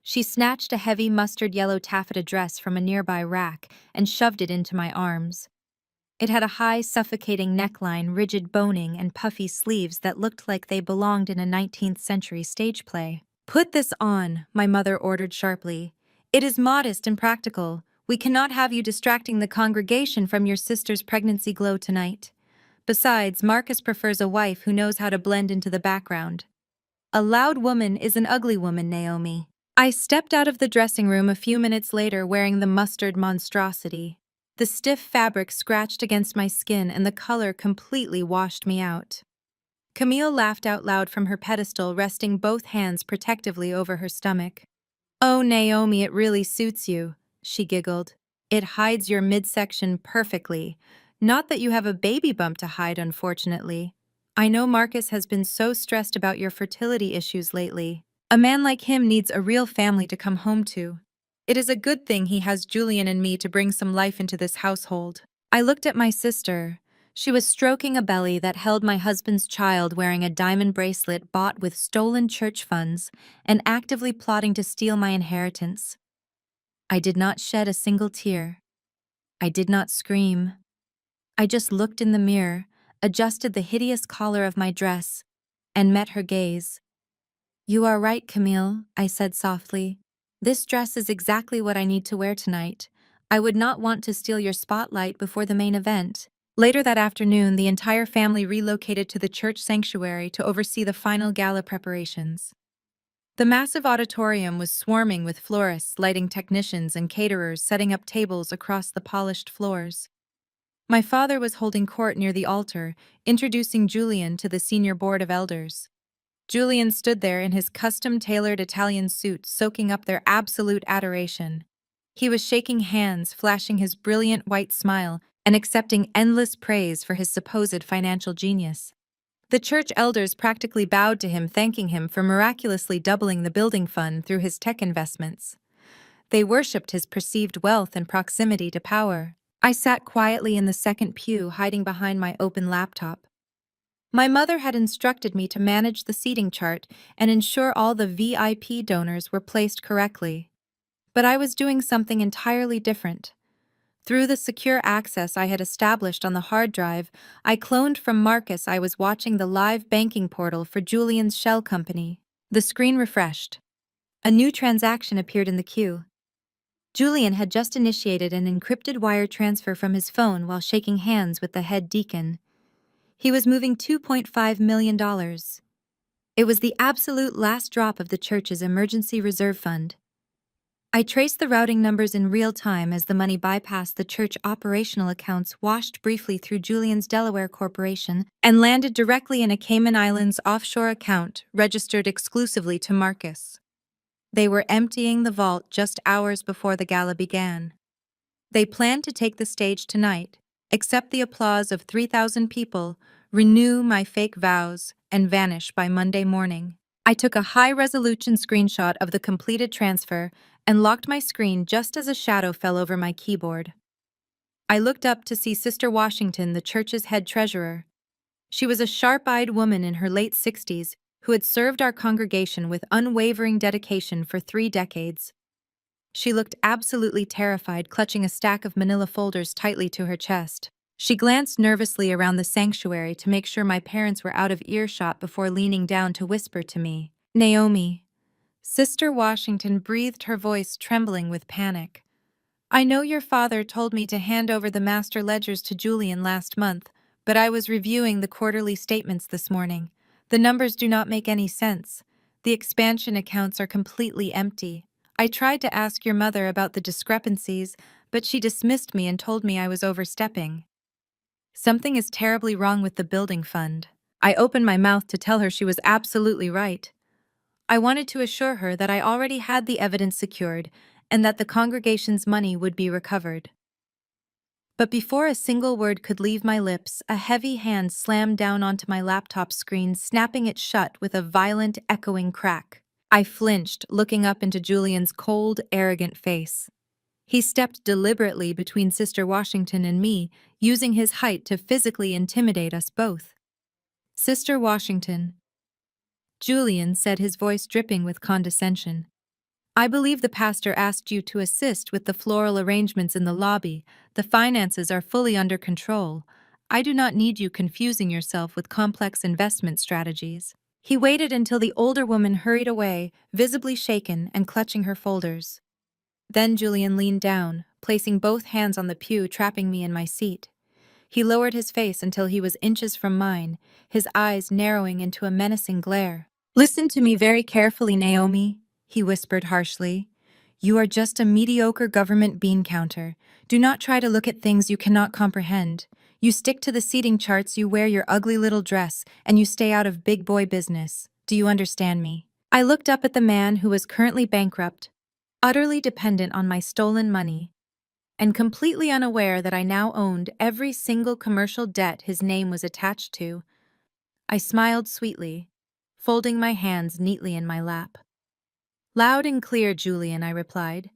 She snatched a heavy mustard yellow taffeta dress from a nearby rack and shoved it into my arms. It had a high, suffocating neckline, rigid boning, and puffy sleeves that looked like they belonged in a 19th century stage play. "Put this on," my mother ordered sharply. "It is modest and practical. We cannot have you distracting the congregation from your sister's pregnancy glow tonight. Besides, Marcus prefers a wife who knows how to blend into the background. A loud woman is an ugly woman, Naomi." I stepped out of the dressing room a few minutes later wearing the mustard monstrosity. The stiff fabric scratched against my skin and the color completely washed me out. Camille laughed out loud from her pedestal, resting both hands protectively over her stomach. "Oh, Naomi, it really suits you," she giggled. "It hides your midsection perfectly. Not that you have a baby bump to hide, unfortunately. I know Marcus has been so stressed about your fertility issues lately. A man like him needs a real family to come home to. It is a good thing he has Julian and me to bring some life into this household." I looked at my sister. She was stroking a belly that held my husband's child, wearing a diamond bracelet bought with stolen church funds and actively plotting to steal my inheritance. I did not shed a single tear. I did not scream. I just looked in the mirror, adjusted the hideous collar of my dress, and met her gaze. "You are right, Camille," I said softly. "This dress is exactly what I need to wear tonight. I would not want to steal your spotlight before the main event." Later that afternoon, the entire family relocated to the church sanctuary to oversee the final gala preparations. The massive auditorium was swarming with florists, lighting technicians, and caterers setting up tables across the polished floors. My father was holding court near the altar, introducing Julian to the senior board of elders. Julian stood there in his custom-tailored Italian suit, soaking up their absolute adoration. He was shaking hands, flashing his brilliant white smile, and accepting endless praise for his supposed financial genius. The church elders practically bowed to him, thanking him for miraculously doubling the building fund through his tech investments. They worshipped his perceived wealth and proximity to power. I sat quietly in the second pew, hiding behind my open laptop. My mother had instructed me to manage the seating chart and ensure all the VIP donors were placed correctly. But I was doing something entirely different. Through the secure access I had established on the hard drive, I cloned from Marcus. I was watching the live banking portal for Julian's shell company. The screen refreshed. A new transaction appeared in the queue. Julian had just initiated an encrypted wire transfer from his phone while shaking hands with the head deacon. He was moving $2.5 million. It was the absolute last drop of the church's emergency reserve fund. I traced the routing numbers in real time as the money bypassed the church operational accounts, washed briefly through Julian's Delaware Corporation, and landed directly in a Cayman Islands offshore account registered exclusively to Marcus. They were emptying the vault just hours before the gala began. They planned to take the stage tonight, accept the applause of 3,000 people, renew my fake vows, and vanish by Monday morning. I took a high-resolution screenshot of the completed transfer and locked my screen just as a shadow fell over my keyboard. I looked up to see Sister Washington, the church's head treasurer. She was a sharp-eyed woman in her late 60s who had served our congregation with unwavering dedication for 3 decades. She looked absolutely terrified, clutching a stack of manila folders tightly to her chest. She glanced nervously around the sanctuary to make sure my parents were out of earshot before leaning down to whisper to me, "Naomi." Sister Washington breathed, her voice trembling with panic. "I know your father told me to hand over the master ledgers to Julian last month, but I was reviewing the quarterly statements this morning. The numbers do not make any sense. The expansion accounts are completely empty. I tried to ask your mother about the discrepancies, but she dismissed me and told me I was overstepping. Something is terribly wrong with the building fund." I opened my mouth to tell her she was absolutely right. I wanted to assure her that I already had the evidence secured and that the congregation's money would be recovered. But before a single word could leave my lips, a heavy hand slammed down onto my laptop screen, snapping it shut with a violent, echoing crack. I flinched, looking up into Julian's cold, arrogant face. He stepped deliberately between Sister Washington and me, using his height to physically intimidate us both. "Sister Washington," Julian said, his voice dripping with condescension, "I believe the pastor asked you to assist with the floral arrangements in the lobby. The finances are fully under control. I do not need you confusing yourself with complex investment strategies." He waited until the older woman hurried away, visibly shaken and clutching her folders. Then Julian leaned down, placing both hands on the pew, trapping me in my seat. He lowered his face until he was inches from mine, his eyes narrowing into a menacing glare. "Listen to me very carefully, Naomi," he whispered harshly. "You are just a mediocre government bean counter. Do not try to look at things you cannot comprehend. You stick to the seating charts, you wear your ugly little dress, and you stay out of big boy business. Do you understand me?" I looked up at the man who was currently bankrupt, utterly dependent on my stolen money, and completely unaware that I now owned every single commercial debt his name was attached to. I smiled sweetly, folding my hands neatly in my lap. "Loud and clear, Julian," I replied.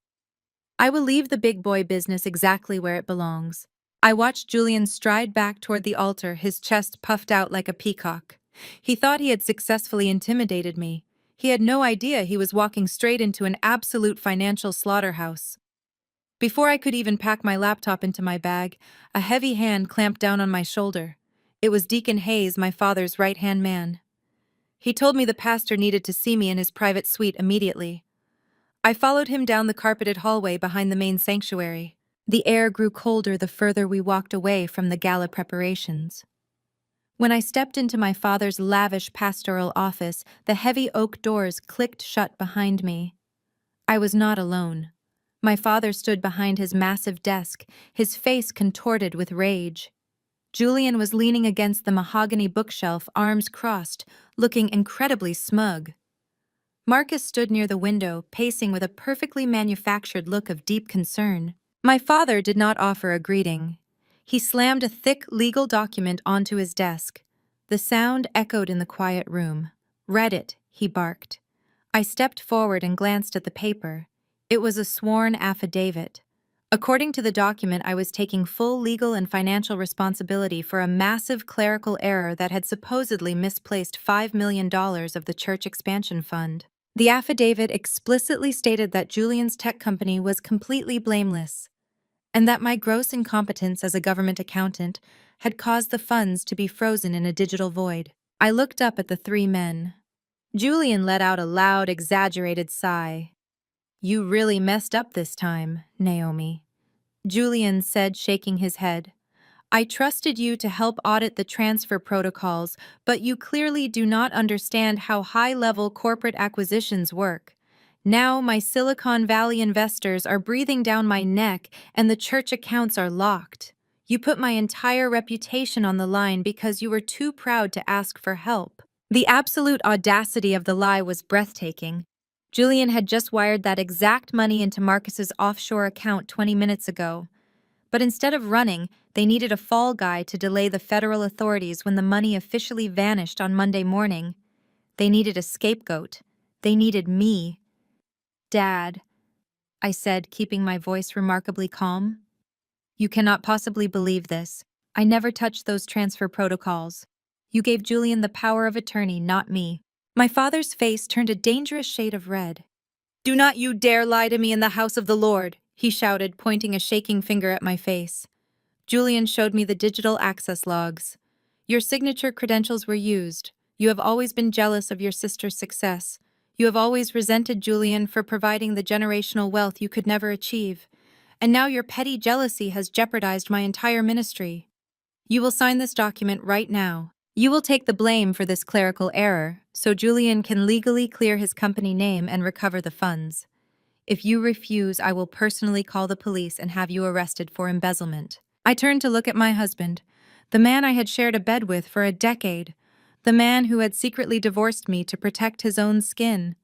"I will leave the big boy business exactly where it belongs." I watched Julian stride back toward the altar, his chest puffed out like a peacock. He thought he had successfully intimidated me. He had no idea he was walking straight into an absolute financial slaughterhouse. Before I could even pack my laptop into my bag, a heavy hand clamped down on my shoulder. It was Deacon Hayes, my father's right-hand man. He told me the pastor needed to see me in his private suite immediately. I followed him down the carpeted hallway behind the main sanctuary. The air grew colder the further we walked away from the gala preparations. When I stepped into my father's lavish pastoral office, the heavy oak doors clicked shut behind me. I was not alone. My father stood behind his massive desk, his face contorted with rage. Julian was leaning against the mahogany bookshelf, arms crossed, looking incredibly smug. Marcus stood near the window, pacing with a perfectly manufactured look of deep concern. My father did not offer a greeting. He slammed a thick legal document onto his desk. The sound echoed in the quiet room. "Read it," he barked. I stepped forward and glanced at the paper. It was a sworn affidavit. According to the document, I was taking full legal and financial responsibility for a massive clerical error that had supposedly misplaced $5 million of the church expansion fund. The affidavit explicitly stated that Julian's tech company was completely blameless, and that my gross incompetence as a government accountant had caused the funds to be frozen in a digital void. I looked up at the 3 men. Julian let out a loud, exaggerated sigh. "You really messed up this time, Naomi," Julian said, shaking his head. I trusted you to help audit the transfer protocols, but you clearly do not understand how high-level corporate acquisitions work. Now my Silicon Valley investors are breathing down my neck and the church accounts are locked. You put my entire reputation on the line because you were too proud to ask for help. The absolute audacity of the lie was breathtaking. Julian had just wired that exact money into Marcus's offshore account 20 minutes ago. But instead of running, they needed a fall guy to delay the federal authorities when the money officially vanished on Monday morning. They needed a scapegoat. They needed me. Dad, I said, keeping my voice remarkably calm. You cannot possibly believe this. I never touched those transfer protocols. You gave Julian the power of attorney, not me. My father's face turned a dangerous shade of red. Do not you dare lie to me in the house of the Lord, he shouted, pointing a shaking finger at my face. Julian showed me the digital access logs. Your signature credentials were used. You have always been jealous of your sister's success. You have always resented Julian for providing the generational wealth you could never achieve. And now your petty jealousy has jeopardized my entire ministry. You will sign this document right now. You will take the blame for this clerical error, so Julian can legally clear his company name and recover the funds. If you refuse, I will personally call the police and have you arrested for embezzlement. I turned to look at my husband, the man I had shared a bed with for a decade, the man who had secretly divorced me to protect his own skin.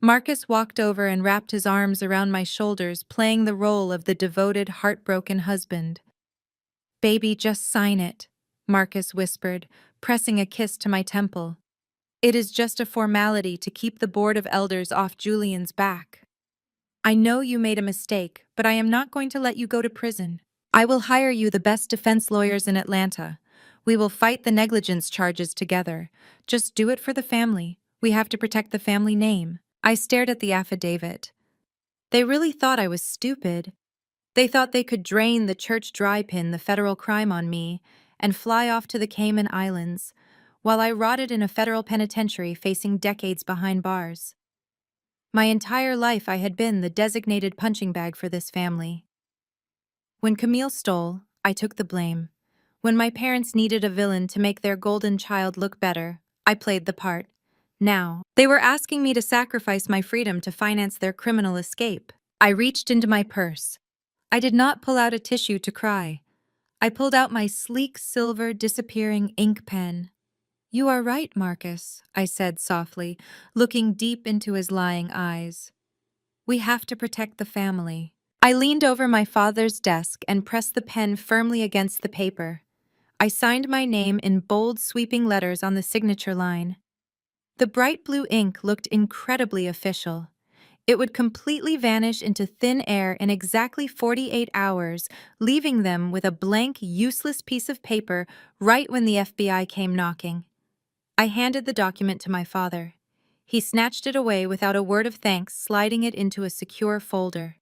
Marcus walked over and wrapped his arms around my shoulders, playing the role of the devoted, heartbroken husband. Baby, just sign it, Marcus whispered, pressing a kiss to my temple. It is just a formality to keep the board of elders off Julian's back. I know you made a mistake, but I am not going to let you go to prison. I will hire you the best defense lawyers in Atlanta. We will fight the negligence charges together. Just do it for the family. We have to protect the family name. I stared at the affidavit. They really thought I was stupid. They thought they could drain the church dry pin the federal crime on me and fly off to the Cayman Islands, while I rotted in a federal penitentiary facing decades behind bars. My entire life I had been the designated punching bag for this family. When Camille stole, I took the blame. When my parents needed a villain to make their golden child look better, I played the part. Now, they were asking me to sacrifice my freedom to finance their criminal escape. I reached into my purse. I did not pull out a tissue to cry. I pulled out my sleek silver disappearing ink pen. You are right, Marcus, I said softly, looking deep into his lying eyes. We have to protect the family. I leaned over my father's desk and pressed the pen firmly against the paper. I signed my name in bold, sweeping letters on the signature line. The bright blue ink looked incredibly official. It would completely vanish into thin air in exactly 48 hours, leaving them with a blank, useless piece of paper right when the FBI came knocking. I handed the document to my father. He snatched it away without a word of thanks, sliding it into a secure folder.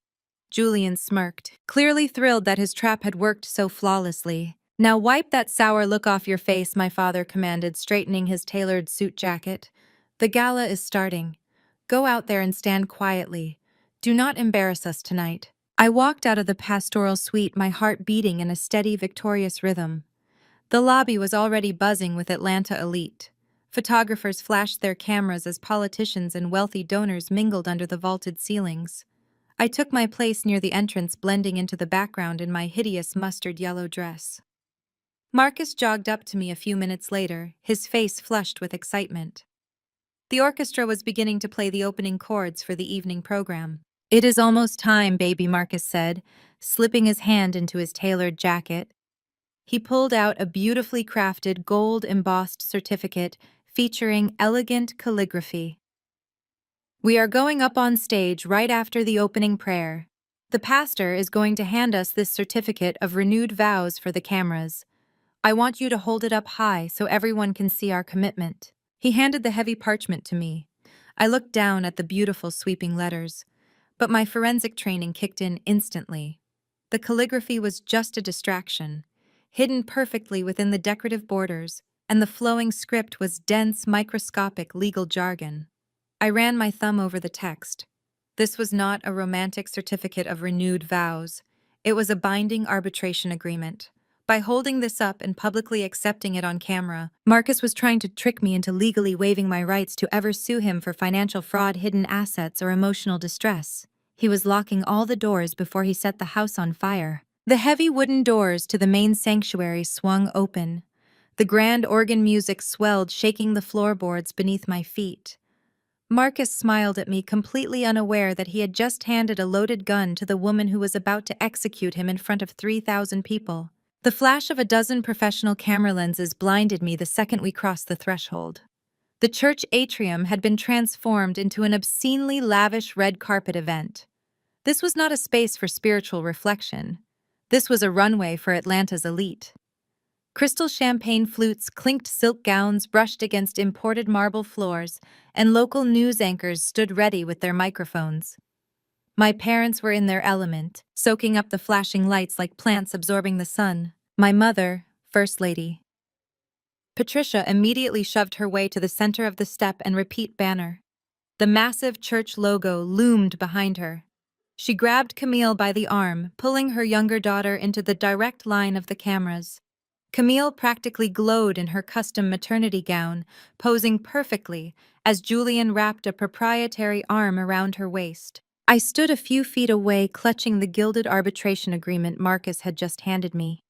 Julian smirked, clearly thrilled that his trap had worked so flawlessly. Now wipe that sour look off your face, my father commanded, straightening his tailored suit jacket. The gala is starting. Go out there and stand quietly. Do not embarrass us tonight. I walked out of the pastoral suite, my heart beating in a steady, victorious rhythm. The lobby was already buzzing with Atlanta elite. Photographers flashed their cameras as politicians and wealthy donors mingled under the vaulted ceilings. I took my place near the entrance, blending into the background in my hideous mustard yellow dress. Marcus jogged up to me a few minutes later, his face flushed with excitement. The orchestra was beginning to play the opening chords for the evening program. It is almost time, baby, Marcus said, slipping his hand into his tailored jacket. He pulled out a beautifully crafted gold-embossed certificate featuring elegant calligraphy. We are going up on stage right after the opening prayer. The pastor is going to hand us this certificate of renewed vows for the cameras. I want you to hold it up high so everyone can see our commitment. He handed the heavy parchment to me. I looked down at the beautiful sweeping letters, but my forensic training kicked in instantly. The calligraphy was just a distraction, hidden perfectly within the decorative borders, and the flowing script was dense, microscopic legal jargon. I ran my thumb over the text. This was not a romantic certificate of renewed vows. It was a binding arbitration agreement. By holding this up and publicly accepting it on camera, Marcus was trying to trick me into legally waiving my rights to ever sue him for financial fraud, hidden assets, or emotional distress. He was locking all the doors before he set the house on fire. The heavy wooden doors to the main sanctuary swung open. The grand organ music swelled, shaking the floorboards beneath my feet. Marcus smiled at me, completely unaware that he had just handed a loaded gun to the woman who was about to execute him in front of 3,000 people. The flash of a dozen professional camera lenses blinded me the second we crossed the threshold. The church atrium had been transformed into an obscenely lavish red carpet event. This was not a space for spiritual reflection. This was a runway for Atlanta's elite. Crystal champagne flutes, clinked silk gowns brushed against imported marble floors, and local news anchors stood ready with their microphones. My parents were in their element, soaking up the flashing lights like plants absorbing the sun. My mother, First Lady. Patricia immediately shoved her way to the center of the step and repeat banner. The massive church logo loomed behind her. She grabbed Camille by the arm, pulling her younger daughter into the direct line of the cameras. Camille practically glowed in her custom maternity gown, posing perfectly as Julian wrapped a proprietary arm around her waist. I stood a few feet away, clutching the gilded arbitration agreement Marcus had just handed me.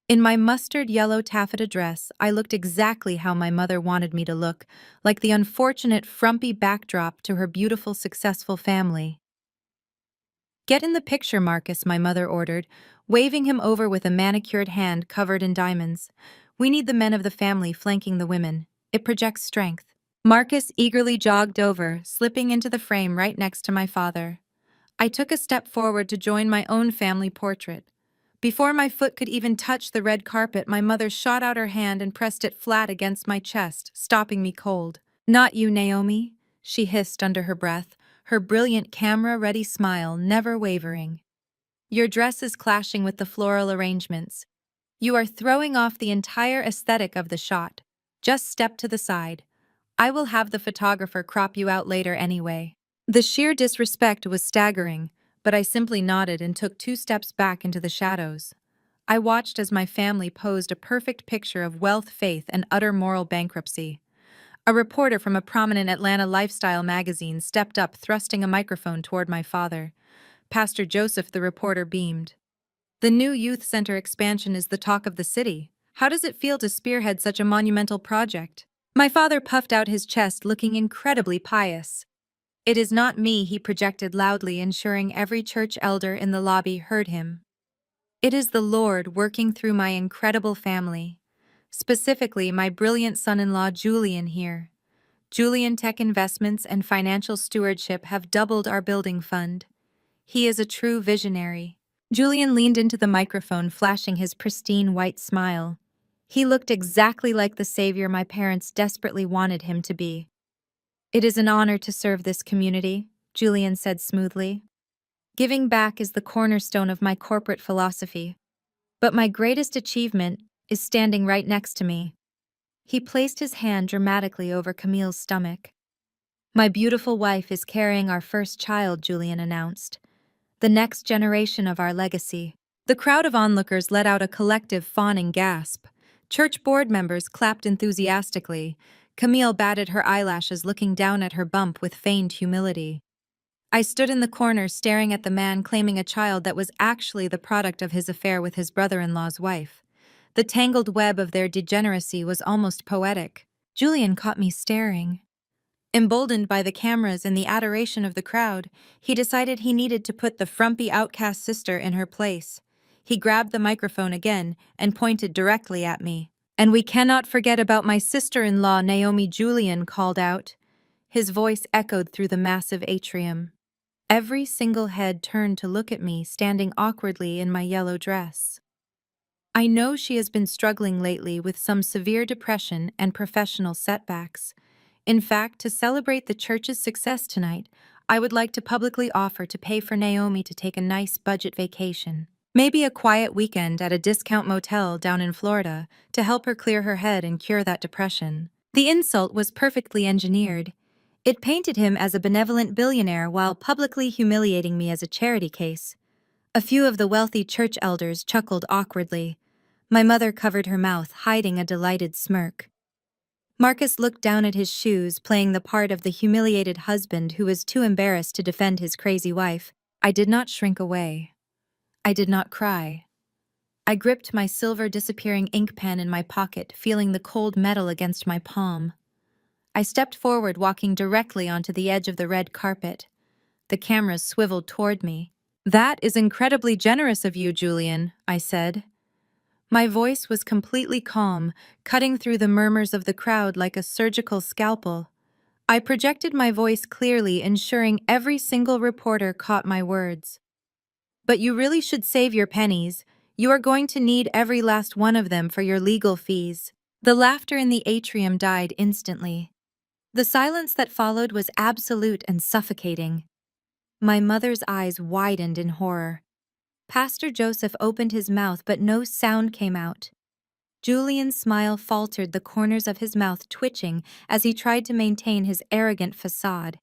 In my mustard yellow taffeta dress, I looked exactly how my mother wanted me to look, like the unfortunate frumpy backdrop to her beautiful, successful family. "Get in the picture, Marcus," my mother ordered, waving him over with a manicured hand covered in diamonds. "We need the men of the family flanking the women. It projects strength." Marcus eagerly jogged over, slipping into the frame right next to my father. I took a step forward to join my own family portrait. Before my foot could even touch the red carpet, my mother shot out her hand and pressed it flat against my chest, stopping me cold. "Not you, Naomi," she hissed under her breath, her brilliant camera-ready smile never wavering. "Your dress is clashing with the floral arrangements. You are throwing off the entire aesthetic of the shot. Just step to the side. I will have the photographer crop you out later anyway." The sheer disrespect was staggering, but I simply nodded and took 2 steps back into the shadows. I watched as my family posed a perfect picture of wealth, faith, and utter moral bankruptcy. A reporter from a prominent Atlanta lifestyle magazine stepped up, thrusting a microphone toward my father. Pastor Joseph, the reporter, beamed. "The new youth center expansion is the talk of the city. How does it feel to spearhead such a monumental project?" My father puffed out his chest, looking incredibly pious. "It is not me," he projected loudly, ensuring every church elder in the lobby heard him. "It is the Lord working through my incredible family. Specifically, my brilliant son-in-law Julian here. Julian Tech Investments and Financial Stewardship have doubled our building fund. He is a true visionary." Julian leaned into the microphone, flashing his pristine white smile. He looked exactly like the savior my parents desperately wanted him to be. "It is an honor to serve this community," Julian said smoothly. "Giving back is the cornerstone of my corporate philosophy. But my greatest achievement is standing right next to me." He placed his hand dramatically over Camille's stomach. "My beautiful wife is carrying our first child," Julian announced. "The next generation of our legacy." The crowd of onlookers let out a collective fawning gasp. Church board members clapped enthusiastically. Camille batted her eyelashes, looking down at her bump with feigned humility. I stood in the corner staring at the man claiming a child that was actually the product of his affair with his brother-in-law's wife. The tangled web of their degeneracy was almost poetic. Julian caught me staring. Emboldened by the cameras and the adoration of the crowd, he decided he needed to put the frumpy outcast sister in her place. He grabbed the microphone again and pointed directly at me. "And we cannot forget about my sister-in-law," Naomi, Julian called out. His voice echoed through the massive atrium. Every single head turned to look at me, standing awkwardly in my yellow dress. "I know she has been struggling lately with some severe depression and professional setbacks. In fact, to celebrate the church's success tonight, I would like to publicly offer to pay for Naomi to take a nice budget vacation. Maybe a quiet weekend at a discount motel down in Florida to help her clear her head and cure that depression." The insult was perfectly engineered. It painted him as a benevolent billionaire while publicly humiliating me as a charity case. A few of the wealthy church elders chuckled awkwardly. My mother covered her mouth, hiding a delighted smirk. Marcus looked down at his shoes, playing the part of the humiliated husband who was too embarrassed to defend his crazy wife. I did not shrink away. I did not cry. I gripped my silver disappearing ink pen in my pocket, feeling the cold metal against my palm. I stepped forward, walking directly onto the edge of the red carpet. The cameras swiveled toward me. "That is incredibly generous of you, Julian," I said. My voice was completely calm, cutting through the murmurs of the crowd like a surgical scalpel. I projected my voice clearly, ensuring every single reporter caught my words. "But you really should save your pennies. You are going to need every last one of them for your legal fees." The laughter in the atrium died instantly. The silence that followed was absolute and suffocating. My mother's eyes widened in horror. Pastor Joseph opened his mouth, but no sound came out. Julian's smile faltered, the corners of his mouth twitching as he tried to maintain his arrogant facade.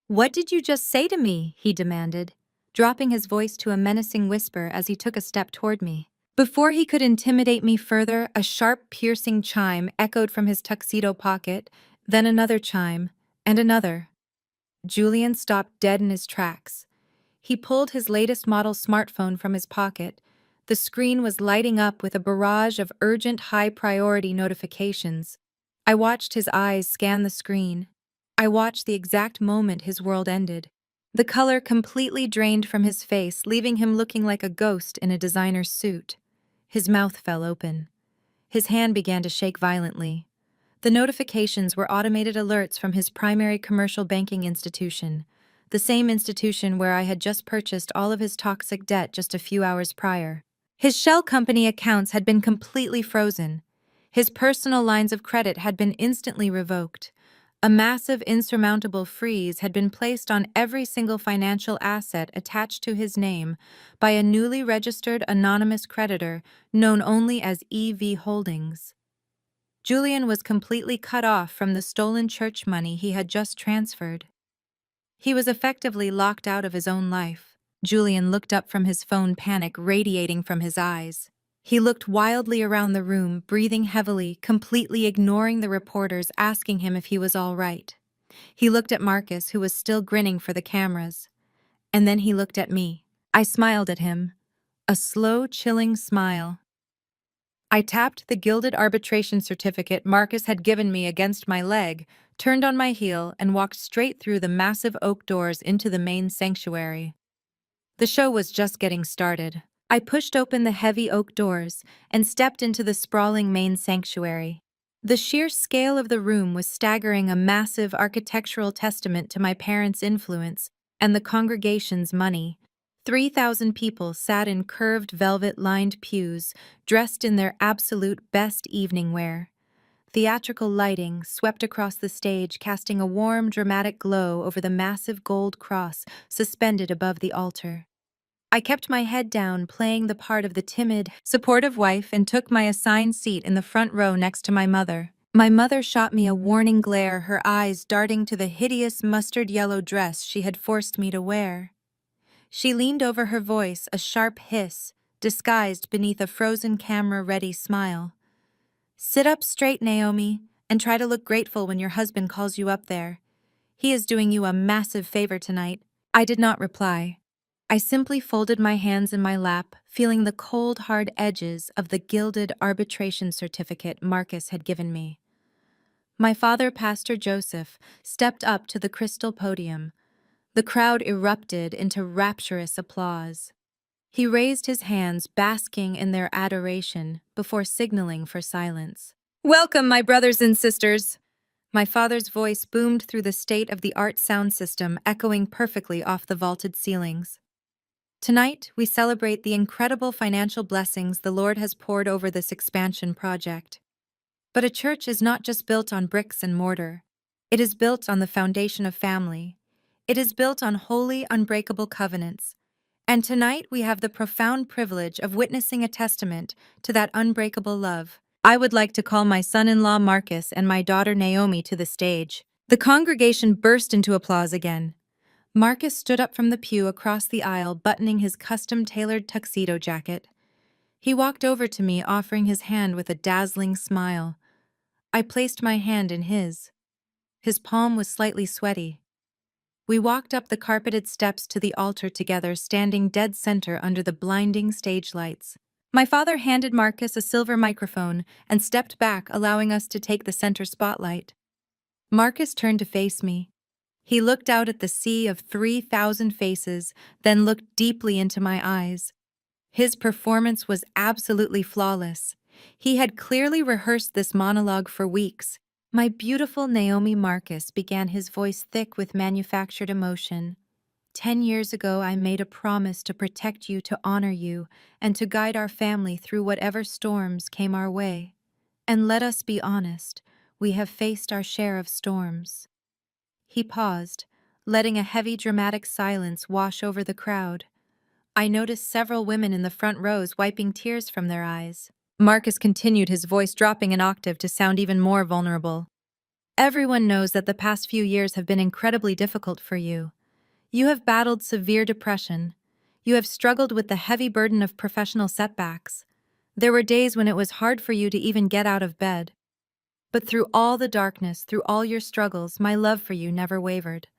"What did you just say to me?" he demanded, dropping his voice to a menacing whisper as he took a step toward me. Before he could intimidate me further, a sharp, piercing chime echoed from his tuxedo pocket, then another chime, and another. Julian stopped dead in his tracks. He pulled his latest model smartphone from his pocket. The screen was lighting up with a barrage of urgent, high-priority notifications. I watched his eyes scan the screen. I watched the exact moment his world ended. The color completely drained from his face, leaving him looking like a ghost in a designer's suit. His mouth fell open. His hand began to shake violently. The notifications were automated alerts from his primary commercial banking institution, the same institution where I had just purchased all of his toxic debt just a few hours prior. His shell company accounts had been completely frozen. His personal lines of credit had been instantly revoked. A massive, insurmountable freeze had been placed on every single financial asset attached to his name by a newly registered anonymous creditor known only as EV Holdings. Julian was completely cut off from the stolen church money he had just transferred. He was effectively locked out of his own life. Julian looked up from his phone, panic radiating from his eyes. He looked wildly around the room, breathing heavily, completely ignoring the reporters asking him if he was all right. He looked at Marcus, who was still grinning for the cameras. And then he looked at me. I smiled at him. A slow, chilling smile. I tapped the gilded arbitration certificate Marcus had given me against my leg, turned on my heel, and walked straight through the massive oak doors into the main sanctuary. The show was just getting started. I pushed open the heavy oak doors and stepped into the sprawling main sanctuary. The sheer scale of the room was staggering, a massive architectural testament to my parents' influence and the congregation's money. 3,000 people sat in curved velvet-lined pews, dressed in their absolute best evening wear. Theatrical lighting swept across the stage, casting a warm, dramatic glow over the massive gold cross suspended above the altar. I kept my head down, playing the part of the timid, supportive wife, and took my assigned seat in the front row next to my mother. My mother shot me a warning glare, her eyes darting to the hideous mustard-yellow dress she had forced me to wear. She leaned over, her voice a sharp hiss, disguised beneath a frozen camera-ready smile. "Sit up straight, Naomi, and try to look grateful when your husband calls you up there. He is doing you a massive favor tonight." I did not reply. I simply folded my hands in my lap, feeling the cold, hard edges of the gilded arbitration certificate Marcus had given me. My father, Pastor Joseph, stepped up to the crystal podium. The crowd erupted into rapturous applause. He raised his hands, basking in their adoration, before signaling for silence. "Welcome, my brothers and sisters!" My father's voice boomed through the state-of-the-art sound system, echoing perfectly off the vaulted ceilings. "Tonight, we celebrate the incredible financial blessings the Lord has poured over this expansion project. But a church is not just built on bricks and mortar. It is built on the foundation of family. It is built on holy, unbreakable covenants. And tonight we have the profound privilege of witnessing a testament to that unbreakable love. I would like to call my son-in-law Marcus and my daughter Naomi to the stage." The congregation burst into applause again. Marcus stood up from the pew across the aisle, buttoning his custom-tailored tuxedo jacket. He walked over to me, offering his hand with a dazzling smile. I placed my hand in his. His palm was slightly sweaty. We walked up the carpeted steps to the altar together, standing dead center under the blinding stage lights. My father handed Marcus a silver microphone and stepped back, allowing us to take the center spotlight. Marcus turned to face me. He looked out at the sea of 3,000 faces, then looked deeply into my eyes. His performance was absolutely flawless. He had clearly rehearsed this monologue for weeks. My beautiful Naomi, Marcus began, his voice thick with manufactured emotion. 10 years ago, I made a promise to protect you, to honor you, and to guide our family through whatever storms came our way. And let us be honest, we have faced our share of storms. He paused, letting a heavy, dramatic silence wash over the crowd. I noticed several women in the front rows wiping tears from their eyes. Marcus continued, his voice dropping an octave to sound even more vulnerable. Everyone knows that the past few years have been incredibly difficult for you. You have battled severe depression. You have struggled with the heavy burden of professional setbacks. There were days when it was hard for you to even get out of bed. But through all the darkness, through all your struggles, my love for you never wavered.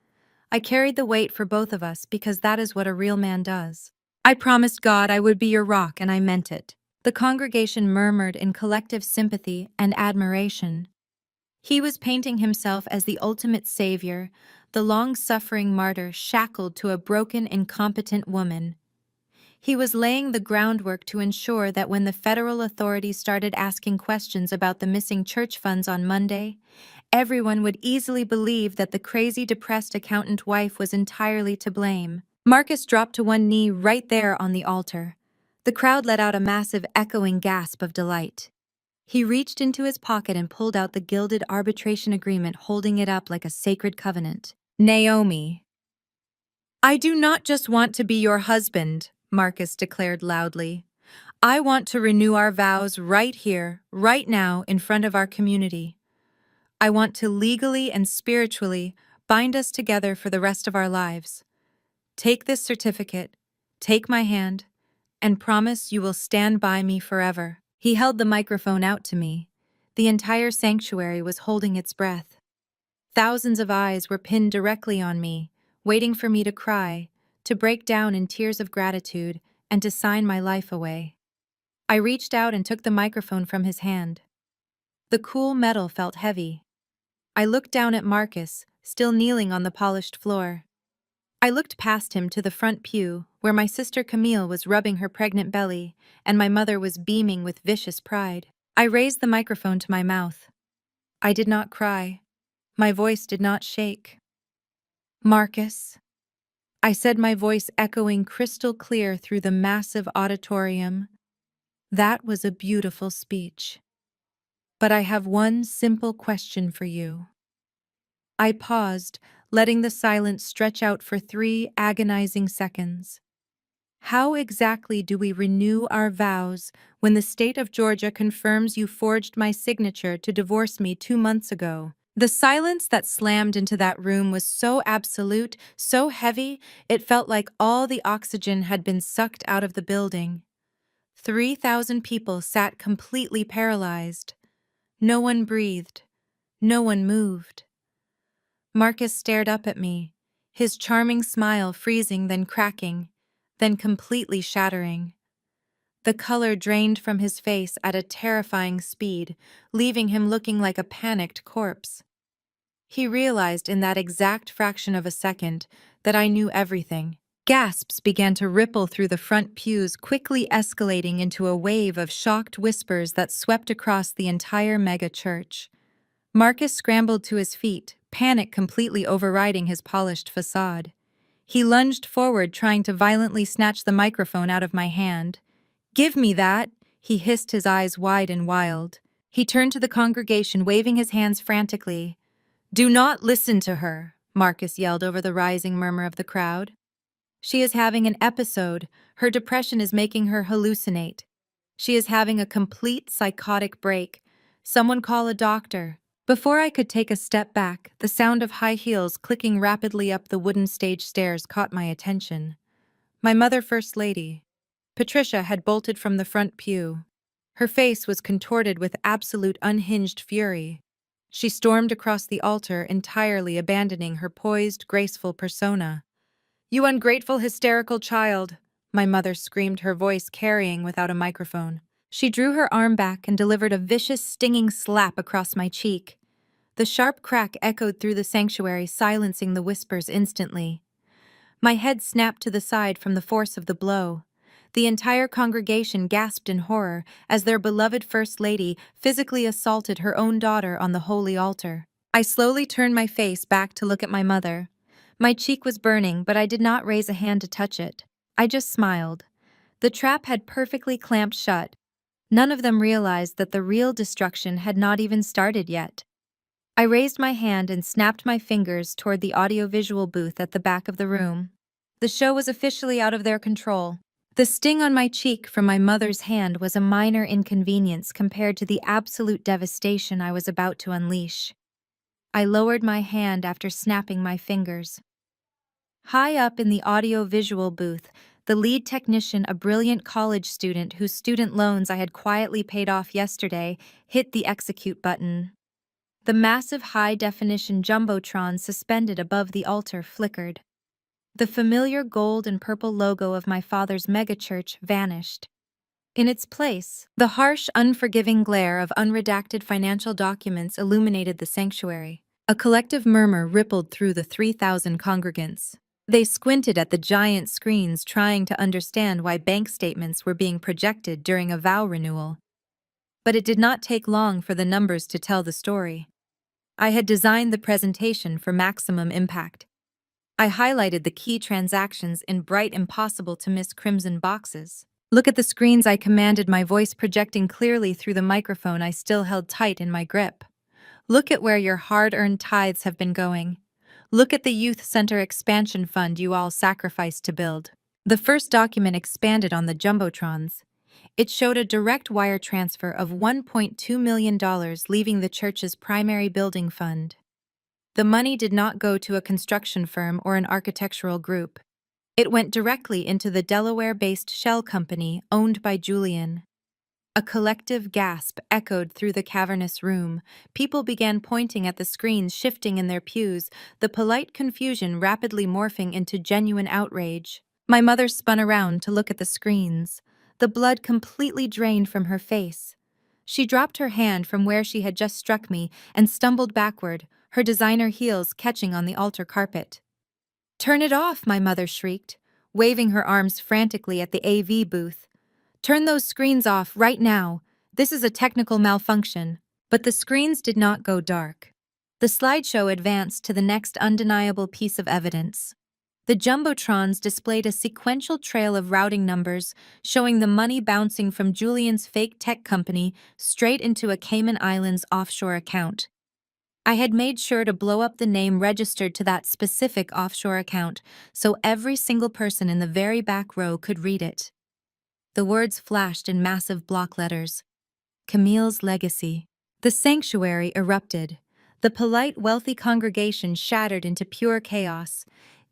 I carried the weight for both of us because that is what a real man does. I promised God I would be your rock, and I meant it. The congregation murmured in collective sympathy and admiration. He was painting himself as the ultimate savior, the long-suffering martyr shackled to a broken, incompetent woman. He was laying the groundwork to ensure that when the federal authorities started asking questions about the missing church funds on Monday, everyone would easily believe that the crazy, depressed accountant wife was entirely to blame. Marcus dropped to one knee right there on the altar. The crowd let out a massive, echoing gasp of delight. He reached into his pocket and pulled out the gilded arbitration agreement, holding it up like a sacred covenant. Naomi, I do not just want to be your husband, Marcus declared loudly. I want to renew our vows right here, right now, in front of our community. I want to legally and spiritually bind us together for the rest of our lives. Take this certificate, take my hand, and promise you will stand by me forever. He held the microphone out to me. The entire sanctuary was holding its breath. Thousands of eyes were pinned directly on me, waiting for me to cry, to break down in tears of gratitude, and to sign my life away. I reached out and took the microphone from his hand. The cool metal felt heavy. I looked down at Marcus, still kneeling on the polished floor. I looked past him to the front pew, where my sister Camille was rubbing her pregnant belly, and my mother was beaming with vicious pride. I raised the microphone to my mouth. I did not cry. My voice did not shake. Marcus, I said, my voice echoing crystal clear through the massive auditorium. That was a beautiful speech. But I have one simple question for you. I paused, letting the silence stretch out for 3 agonizing seconds. How exactly do we renew our vows when the state of Georgia confirms you forged my signature to divorce me 2 months ago? The silence that slammed into that room was so absolute, so heavy, it felt like all the oxygen had been sucked out of the building. 3,000 people sat completely paralyzed. No one breathed. No one moved. Marcus stared up at me, his charming smile freezing, then cracking, then completely shattering. The color drained from his face at a terrifying speed, leaving him looking like a panicked corpse. He realized in that exact fraction of a second that I knew everything. Gasps began to ripple through the front pews, quickly escalating into a wave of shocked whispers that swept across the entire mega church. Marcus scrambled to his feet, panic completely overriding his polished facade. He lunged forward, trying to violently snatch the microphone out of my hand. "Give me that!" he hissed, his eyes wide and wild. He turned to the congregation, waving his hands frantically. "Do not listen to her," Marcus yelled over the rising murmur of the crowd. "She is having an episode. Her depression is making her hallucinate. She is having a complete psychotic break. Someone call a doctor." Before I could take a step back, the sound of high heels clicking rapidly up the wooden stage stairs caught my attention. My mother, First Lady. Patricia had bolted from the front pew. Her face was contorted with absolute unhinged fury. She stormed across the altar, entirely abandoning her poised, graceful persona. "You ungrateful, hysterical child!" my mother screamed, her voice carrying without a microphone. She drew her arm back and delivered a vicious, stinging slap across my cheek. The sharp crack echoed through the sanctuary, silencing the whispers instantly. My head snapped to the side from the force of the blow. The entire congregation gasped in horror as their beloved First Lady physically assaulted her own daughter on the holy altar. I slowly turned my face back to look at my mother. My cheek was burning, but I did not raise a hand to touch it. I just smiled. The trap had perfectly clamped shut. None of them realized that the real destruction had not even started yet. I raised my hand and snapped my fingers toward the audiovisual booth at the back of the room. The show was officially out of their control. The sting on my cheek from my mother's hand was a minor inconvenience compared to the absolute devastation I was about to unleash. I lowered my hand after snapping my fingers. High up in the audio-visual booth, the lead technician, a brilliant college student whose student loans I had quietly paid off yesterday, hit the execute button. The massive high-definition jumbotron suspended above the altar flickered. The familiar gold and purple logo of my father's megachurch vanished. In its place, the harsh, unforgiving glare of unredacted financial documents illuminated the sanctuary. A collective murmur rippled through the 3,000 congregants. They squinted at the giant screens, trying to understand why bank statements were being projected during a vow renewal. But it did not take long for the numbers to tell the story. I had designed the presentation for maximum impact. I highlighted the key transactions in bright, impossible-to-miss crimson boxes. "Look at the screens," I commanded, my voice projecting clearly through the microphone I still held tight in my grip. "Look at where your hard-earned tithes have been going. Look at the youth center expansion fund you all sacrificed to build." The first document expanded on the jumbotrons. It showed a direct wire transfer of $1.2 million leaving the church's primary building fund. The money did not go to a construction firm or an architectural group. It went directly into the Delaware-based shell company owned by Julian. A collective gasp echoed through the cavernous room. People began pointing at the screens, shifting in their pews, the polite confusion rapidly morphing into genuine outrage. My mother spun around to look at the screens. The blood completely drained from her face. She dropped her hand from where she had just struck me and stumbled backward, her designer heels catching on the altar carpet. "Turn it off," my mother shrieked, waving her arms frantically at the AV booth. "Turn those screens off right now. This is a technical malfunction." But the screens did not go dark. The slideshow advanced to the next undeniable piece of evidence. The jumbotrons displayed a sequential trail of routing numbers, showing the money bouncing from Julian's fake tech company straight into a Cayman Islands offshore account. I had made sure to blow up the name registered to that specific offshore account, so every single person in the very back row could read it. The words flashed in massive block letters. "Camille's legacy." The sanctuary erupted. The polite, wealthy congregation shattered into pure chaos.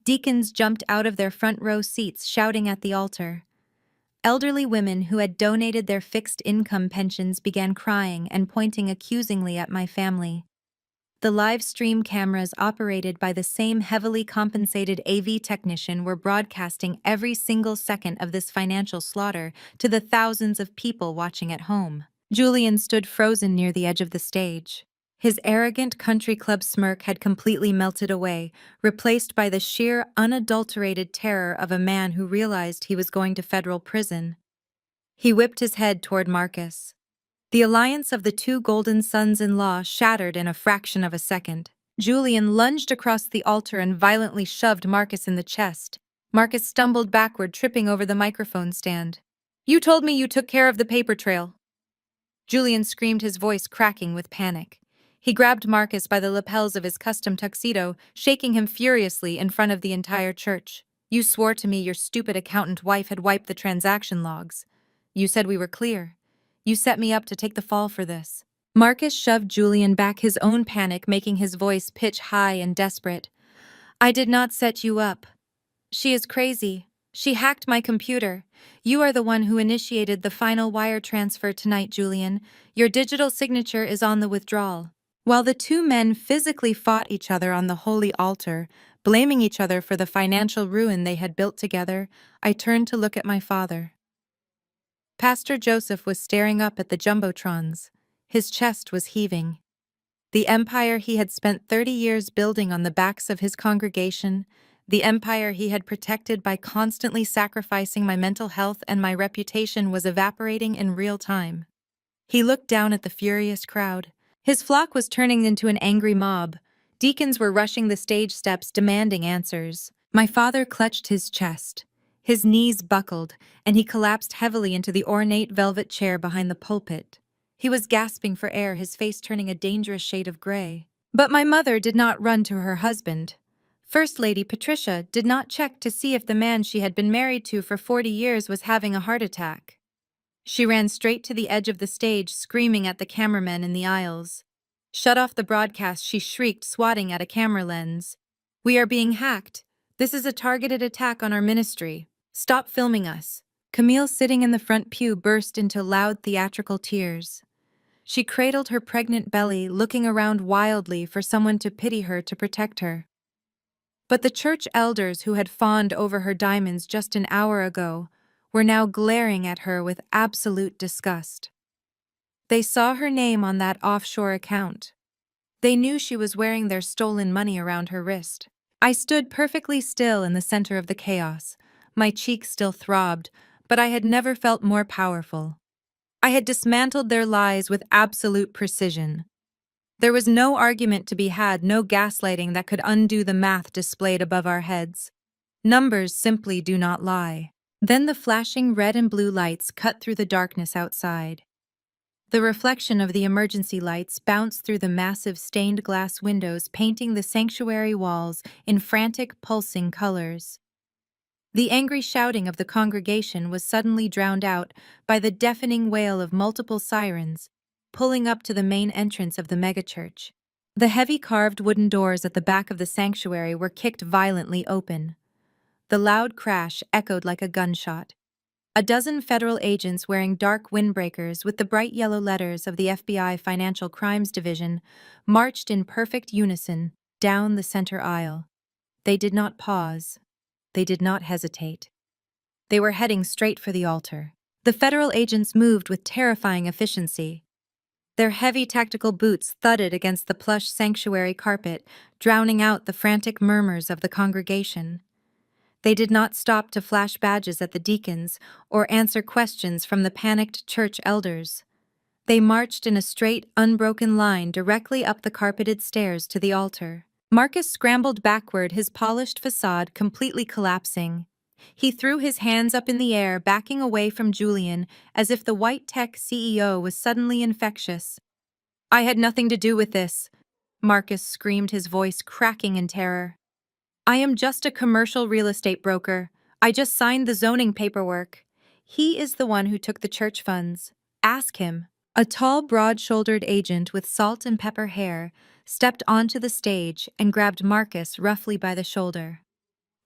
Deacons jumped out of their front row seats, shouting at the altar. Elderly women who had donated their fixed income pensions began crying and pointing accusingly at my family. The live stream cameras operated by the same heavily compensated AV technician were broadcasting every single second of this financial slaughter to the thousands of people watching at home. Julian stood frozen near the edge of the stage. His arrogant country club smirk had completely melted away, replaced by the sheer, unadulterated terror of a man who realized he was going to federal prison. He whipped his head toward Marcus. The alliance of the two golden sons-in-law shattered in a fraction of a second. Julian lunged across the altar and violently shoved Marcus in the chest. Marcus stumbled backward, tripping over the microphone stand. "You told me you took care of the paper trail." Julian screamed, his voice cracking with panic. He grabbed Marcus by the lapels of his custom tuxedo, shaking him furiously in front of the entire church. "You swore to me your stupid accountant wife had wiped the transaction logs. You said we were clear. You set me up to take the fall for this." Marcus shoved Julian back, his own panic making his voice pitch high and desperate. "I did not set you up. She is crazy. She hacked my computer. You are the one who initiated the final wire transfer tonight, Julian. Your digital signature is on the withdrawal. While the two men physically fought each other on the holy altar, blaming each other for the financial ruin they had built together, I turned to look at my father. Pastor Joseph was staring up at the jumbotrons. His chest was heaving. The empire he had spent 30 years building on the backs of his congregation, the empire he had protected by constantly sacrificing my mental health and my reputation, was evaporating in real time. He looked down at the furious crowd. His flock was turning into an angry mob. Deacons were rushing the stage steps demanding answers. My father clutched his chest. His knees buckled, and he collapsed heavily into the ornate velvet chair behind the pulpit. He was gasping for air, his face turning a dangerous shade of gray. But my mother did not run to her husband. First Lady Patricia did not check to see if the man she had been married to for 40 years was having a heart attack. She ran straight to the edge of the stage, screaming at the cameramen in the aisles. "Shut off the broadcast," she shrieked, swatting at a camera lens. "We are being hacked. This is a targeted attack on our ministry. Stop filming us." Camille, sitting in the front pew, burst into loud theatrical tears. She cradled her pregnant belly, looking around wildly for someone to pity her, to protect her. But the church elders who had fawned over her diamonds just an hour ago were now glaring at her with absolute disgust. They saw her name on that offshore account. They knew she was wearing their stolen money around her wrist. I stood perfectly still in the center of the chaos. My cheeks still throbbed, but I had never felt more powerful. I had dismantled their lies with absolute precision. There was no argument to be had, no gaslighting that could undo the math displayed above our heads. Numbers simply do not lie. Then the flashing red and blue lights cut through the darkness outside. The reflection of the emergency lights bounced through the massive stained glass windows, painting the sanctuary walls in frantic, pulsing colors. The angry shouting of the congregation was suddenly drowned out by the deafening wail of multiple sirens, pulling up to the main entrance of the megachurch. The heavy carved wooden doors at the back of the sanctuary were kicked violently open. The loud crash echoed like a gunshot. A dozen federal agents wearing dark windbreakers with the bright yellow letters of the FBI Financial Crimes Division marched in perfect unison down the center aisle. They did not pause. They did not hesitate. They were heading straight for the altar. The federal agents moved with terrifying efficiency. Their heavy tactical boots thudded against the plush sanctuary carpet, drowning out the frantic murmurs of the congregation. They did not stop to flash badges at the deacons or answer questions from the panicked church elders. They marched in a straight, unbroken line directly up the carpeted stairs to the altar. Marcus scrambled backward, his polished facade completely collapsing. He threw his hands up in the air, backing away from Julian, as if the white tech CEO was suddenly infectious. "I had nothing to do with this," Marcus screamed, his voice cracking in terror. "I am just a commercial real estate broker. I just signed the zoning paperwork." "He is the one who took the church funds. Ask him." A tall, broad-shouldered agent with salt and pepper hair stepped onto the stage and grabbed Marcus roughly by the shoulder.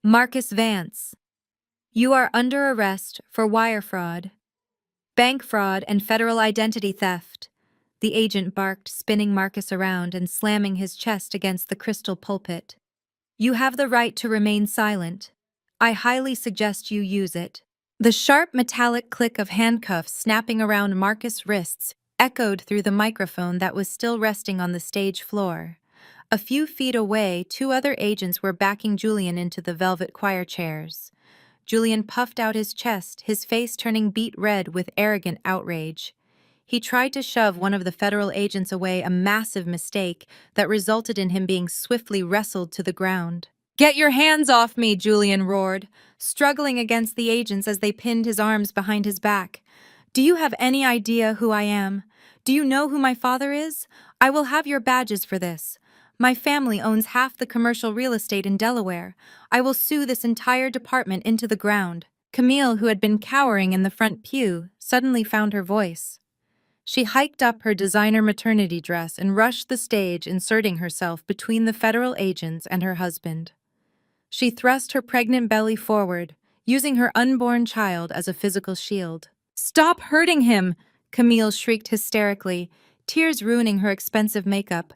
"Marcus Vance, you are under arrest for wire fraud, bank fraud, and federal identity theft," the agent barked, spinning Marcus around and slamming his chest against the crystal pulpit. "You have the right to remain silent. I highly suggest you use it." The sharp metallic click of handcuffs snapping around Marcus' wrists echoed through the microphone that was still resting on the stage floor. A few feet away, two other agents were backing Julian into the velvet choir chairs. Julian puffed out his chest, his face turning beet red with arrogant outrage. He tried to shove one of the federal agents away, a massive mistake that resulted in him being swiftly wrestled to the ground. "Get your hands off me!" Julian roared, struggling against the agents as they pinned his arms behind his back. "Do you have any idea who I am? Do you know who my father is? I will have your badges for this. My family owns half the commercial real estate in Delaware. I will sue this entire department into the ground." Camille, who had been cowering in the front pew, suddenly found her voice. She hiked up her designer maternity dress and rushed the stage, inserting herself between the federal agents and her husband. She thrust her pregnant belly forward. using her unborn child as a physical shield. "Stop hurting him!" Camille shrieked hysterically, tears ruining her expensive makeup.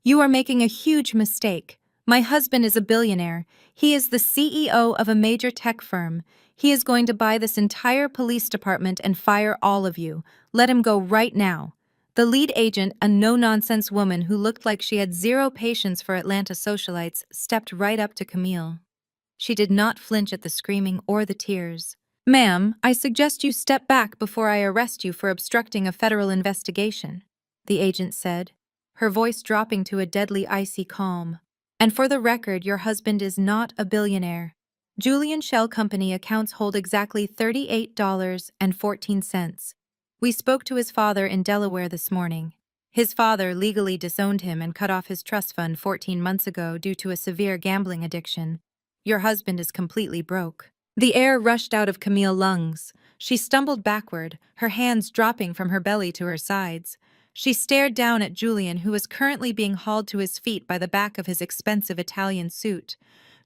"You are making a huge mistake. My husband is a billionaire. He is the CEO of a major tech firm. He is going to buy this entire police department and fire all of you. Let him go right now." The lead agent, a no-nonsense woman who looked like she had zero patience for Atlanta socialites, stepped right up to Camille. She did not flinch at the screaming or the tears. "Ma'am, I suggest you step back before I arrest you for obstructing a federal investigation," the agent said, her voice dropping to a deadly icy calm. "And for the record, your husband is not a billionaire. Julian Shell Company accounts hold exactly $38.14. We spoke to his father in Delaware this morning. His father legally disowned him and cut off his trust fund 14 months ago due to a severe gambling addiction. Your husband is completely broke." The air rushed out of Camille's lungs. She stumbled backward, her hands dropping from her belly to her sides. She stared down at Julian, who was currently being hauled to his feet by the back of his expensive Italian suit.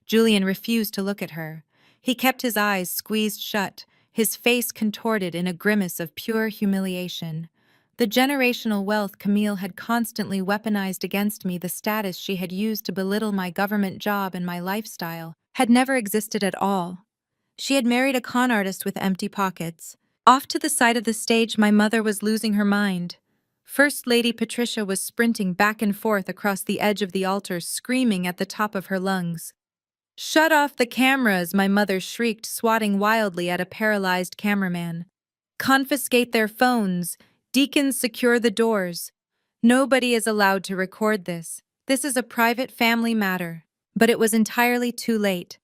Julian refused to look at her. He kept his eyes squeezed shut, his face contorted in a grimace of pure humiliation. The generational wealth Camille had constantly weaponized against me, the status she had used to belittle my government job and my lifestyle, had never existed at all. She had married a con artist with empty pockets. Off to the side of the stage, my mother was losing her mind. First Lady Patricia was sprinting back and forth across the edge of the altar, screaming at the top of her lungs. "Shut off the cameras," my mother shrieked, swatting wildly at a paralyzed cameraman. "Confiscate their phones. Deacons, secure the doors. Nobody is allowed to record this. This is a private family matter." But it was entirely too late.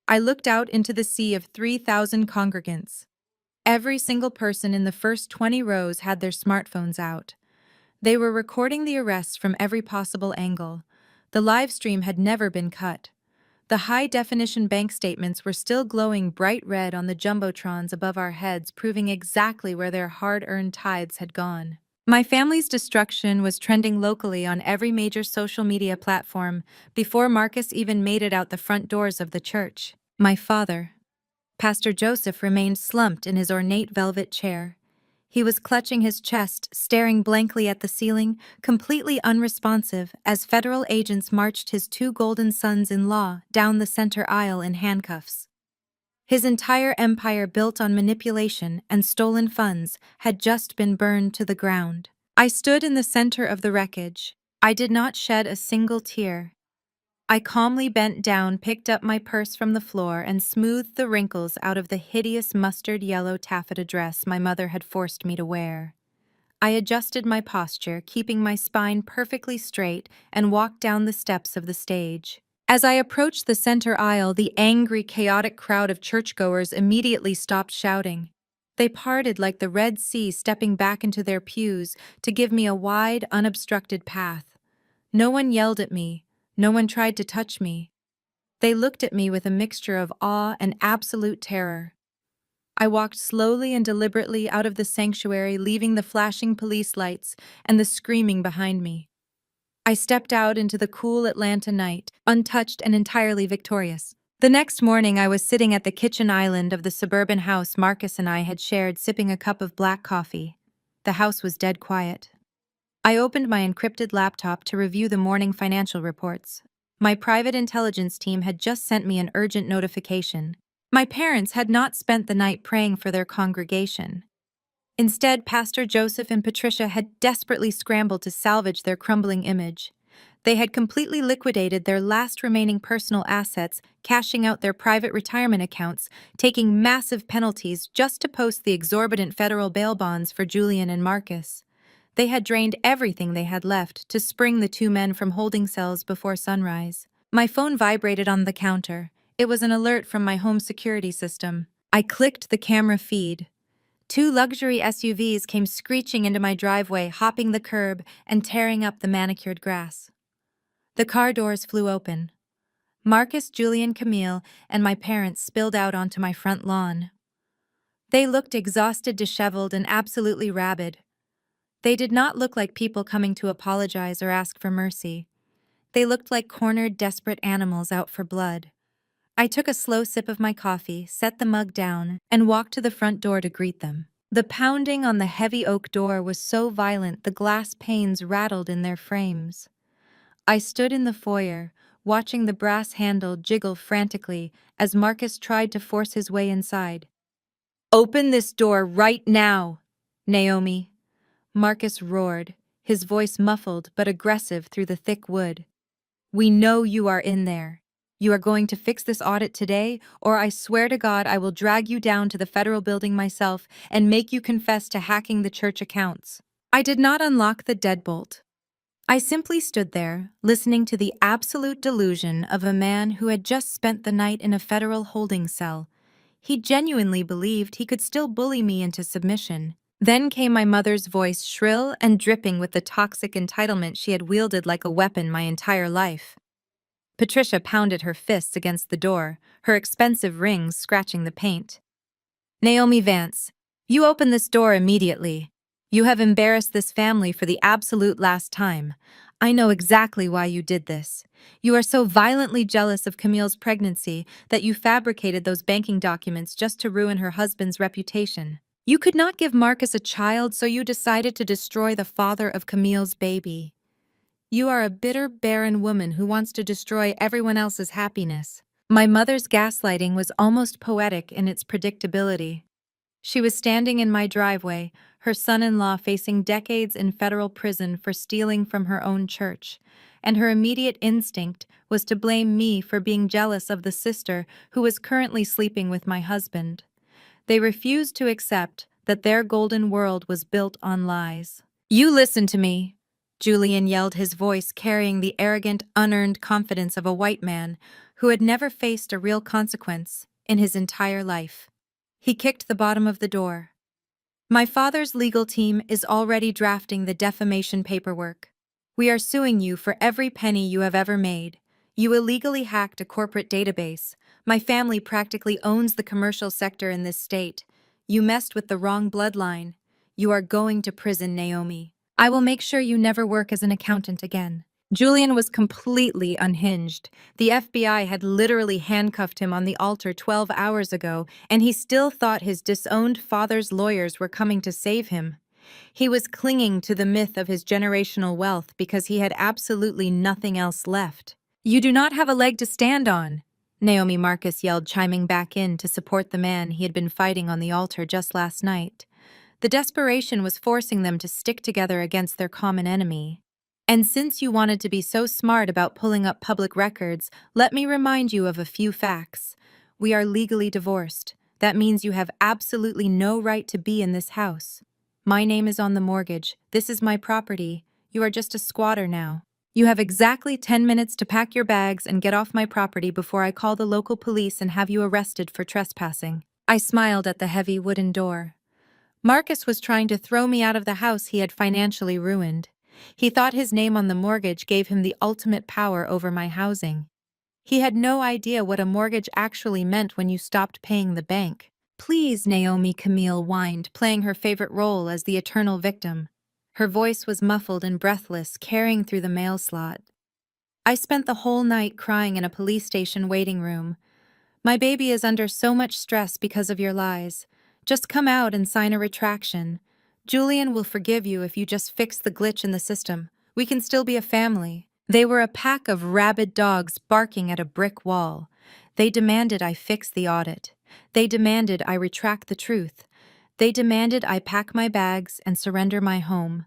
I looked out into the sea of 3,000 congregants. Every single person in the first 20 rows had their smartphones out. They were recording the arrests from every possible angle. The live stream had never been cut. The high-definition bank statements were still glowing bright red on the jumbotrons above our heads, proving exactly where their hard-earned tithes had gone. My family's destruction was trending locally on every major social media platform before Marcus even made it out the front doors of the church. My father, Pastor Joseph, remained slumped in his ornate velvet chair. He was clutching his chest, staring blankly at the ceiling, completely unresponsive as federal agents marched his two golden sons-in-law down the center aisle in handcuffs. His entire empire, built on manipulation and stolen funds, had just been burned to the ground. I stood in the center of the wreckage. I did not shed a single tear. I calmly bent down, picked up my purse from the floor, and smoothed the wrinkles out of the hideous mustard-yellow taffeta dress my mother had forced me to wear. I adjusted my posture, keeping my spine perfectly straight, and walked down the steps of the stage. As I approached the center aisle, the angry, chaotic crowd of churchgoers immediately stopped shouting. They parted like the Red Sea, stepping back into their pews to give me a wide, unobstructed path. No one yelled at me. No one tried to touch me. They looked at me with a mixture of awe and absolute terror. I walked slowly and deliberately out of the sanctuary, leaving the flashing police lights and the screaming behind me. I stepped out into the cool Atlanta night, untouched and entirely victorious. The next morning, I was sitting at the kitchen island of the suburban house Marcus and I had shared, sipping a cup of black coffee. The house was dead quiet. I opened my encrypted laptop to review the morning financial reports. My private intelligence team had just sent me an urgent notification. My parents had not spent the night praying for their congregation. Instead, Pastor Joseph and Patricia had desperately scrambled to salvage their crumbling image. They had completely liquidated their last remaining personal assets, cashing out their private retirement accounts, taking massive penalties just to post the exorbitant federal bail bonds for Julian and Marcus. They had drained everything they had left to spring the two men from holding cells before sunrise. My phone vibrated on the counter. It was an alert from my home security system. I clicked the camera feed. Two luxury SUVs came screeching into my driveway, hopping the curb and tearing up the manicured grass. The car doors flew open. Marcus, Julian, Camille, and my parents spilled out onto my front lawn. They looked exhausted, disheveled, and absolutely rabid. They did not look like people coming to apologize or ask for mercy. They looked like cornered, desperate animals out for blood. I took a slow sip of my coffee, set the mug down, and walked to the front door to greet them. The pounding on the heavy oak door was so violent the glass panes rattled in their frames. I stood in the foyer, watching the brass handle jiggle frantically as Marcus tried to force his way inside. "Open this door right now, Naomi," Marcus roared, his voice muffled but aggressive through the thick wood. "We know you are in there. You are going to fix this audit today, or I swear to God I will drag you down to the federal building myself and make you confess to hacking the church accounts." I did not unlock the deadbolt. I simply stood there, listening to the absolute delusion of a man who had just spent the night in a federal holding cell. He genuinely believed he could still bully me into submission. Then came my mother's voice, shrill and dripping with the toxic entitlement she had wielded like a weapon my entire life. Patricia pounded her fists against the door, her expensive rings scratching the paint. "Naomi Vance, you open this door immediately. You have embarrassed this family for the absolute last time. I know exactly why you did this. You are so violently jealous of Camille's pregnancy that you fabricated those banking documents just to ruin her husband's reputation. You could not give Marcus a child, so you decided to destroy the father of Camille's baby. You are a bitter, barren woman who wants to destroy everyone else's happiness." My mother's gaslighting was almost poetic in its predictability. She was standing in my driveway, her son-in-law facing decades in federal prison for stealing from her own church, and her immediate instinct was to blame me for being jealous of the sister who was currently sleeping with my husband. They refused to accept that their golden world was built on lies. "You listen to me," Julian yelled, his voice carrying the arrogant, unearned confidence of a white man who had never faced a real consequence in his entire life. He kicked the bottom of the door. "My father's legal team is already drafting the defamation paperwork. We are suing you for every penny you have ever made. You illegally hacked a corporate database. My family practically owns the commercial sector in this state. You messed with the wrong bloodline. You are going to prison, Naomi. I will make sure you never work as an accountant again." Julian was completely unhinged. The FBI had literally handcuffed him on the altar 12 hours ago, and he still thought his disowned father's lawyers were coming to save him. He was clinging to the myth of his generational wealth because he had absolutely nothing else left. "You do not have a leg to stand on," Naomi Marcus yelled, chiming back in to support the man he had been fighting on the altar just last night. The desperation was forcing them to stick together against their common enemy. "And since you wanted to be so smart about pulling up public records, let me remind you of a few facts. We are legally divorced. That means you have absolutely no right to be in this house. My name is on the mortgage. This is my property. You are just a squatter now. You have exactly 10 minutes to pack your bags and get off my property before I call the local police and have you arrested for trespassing." I smiled at the heavy wooden door. Marcus was trying to throw me out of the house he had financially ruined. He thought his name on the mortgage gave him the ultimate power over my housing. He had no idea what a mortgage actually meant when you stopped paying the bank. "Please," Naomi Camille whined, playing her favorite role as the eternal victim. Her voice was muffled and breathless, carrying through the mail slot. "I spent the whole night crying in a police station waiting room. My baby is under so much stress because of your lies. Just come out and sign a retraction. Julian will forgive you if you just fix the glitch in the system. We can still be a family." They were a pack of rabid dogs barking at a brick wall. They demanded I fix the audit. They demanded I retract the truth. They demanded I pack my bags and surrender my home.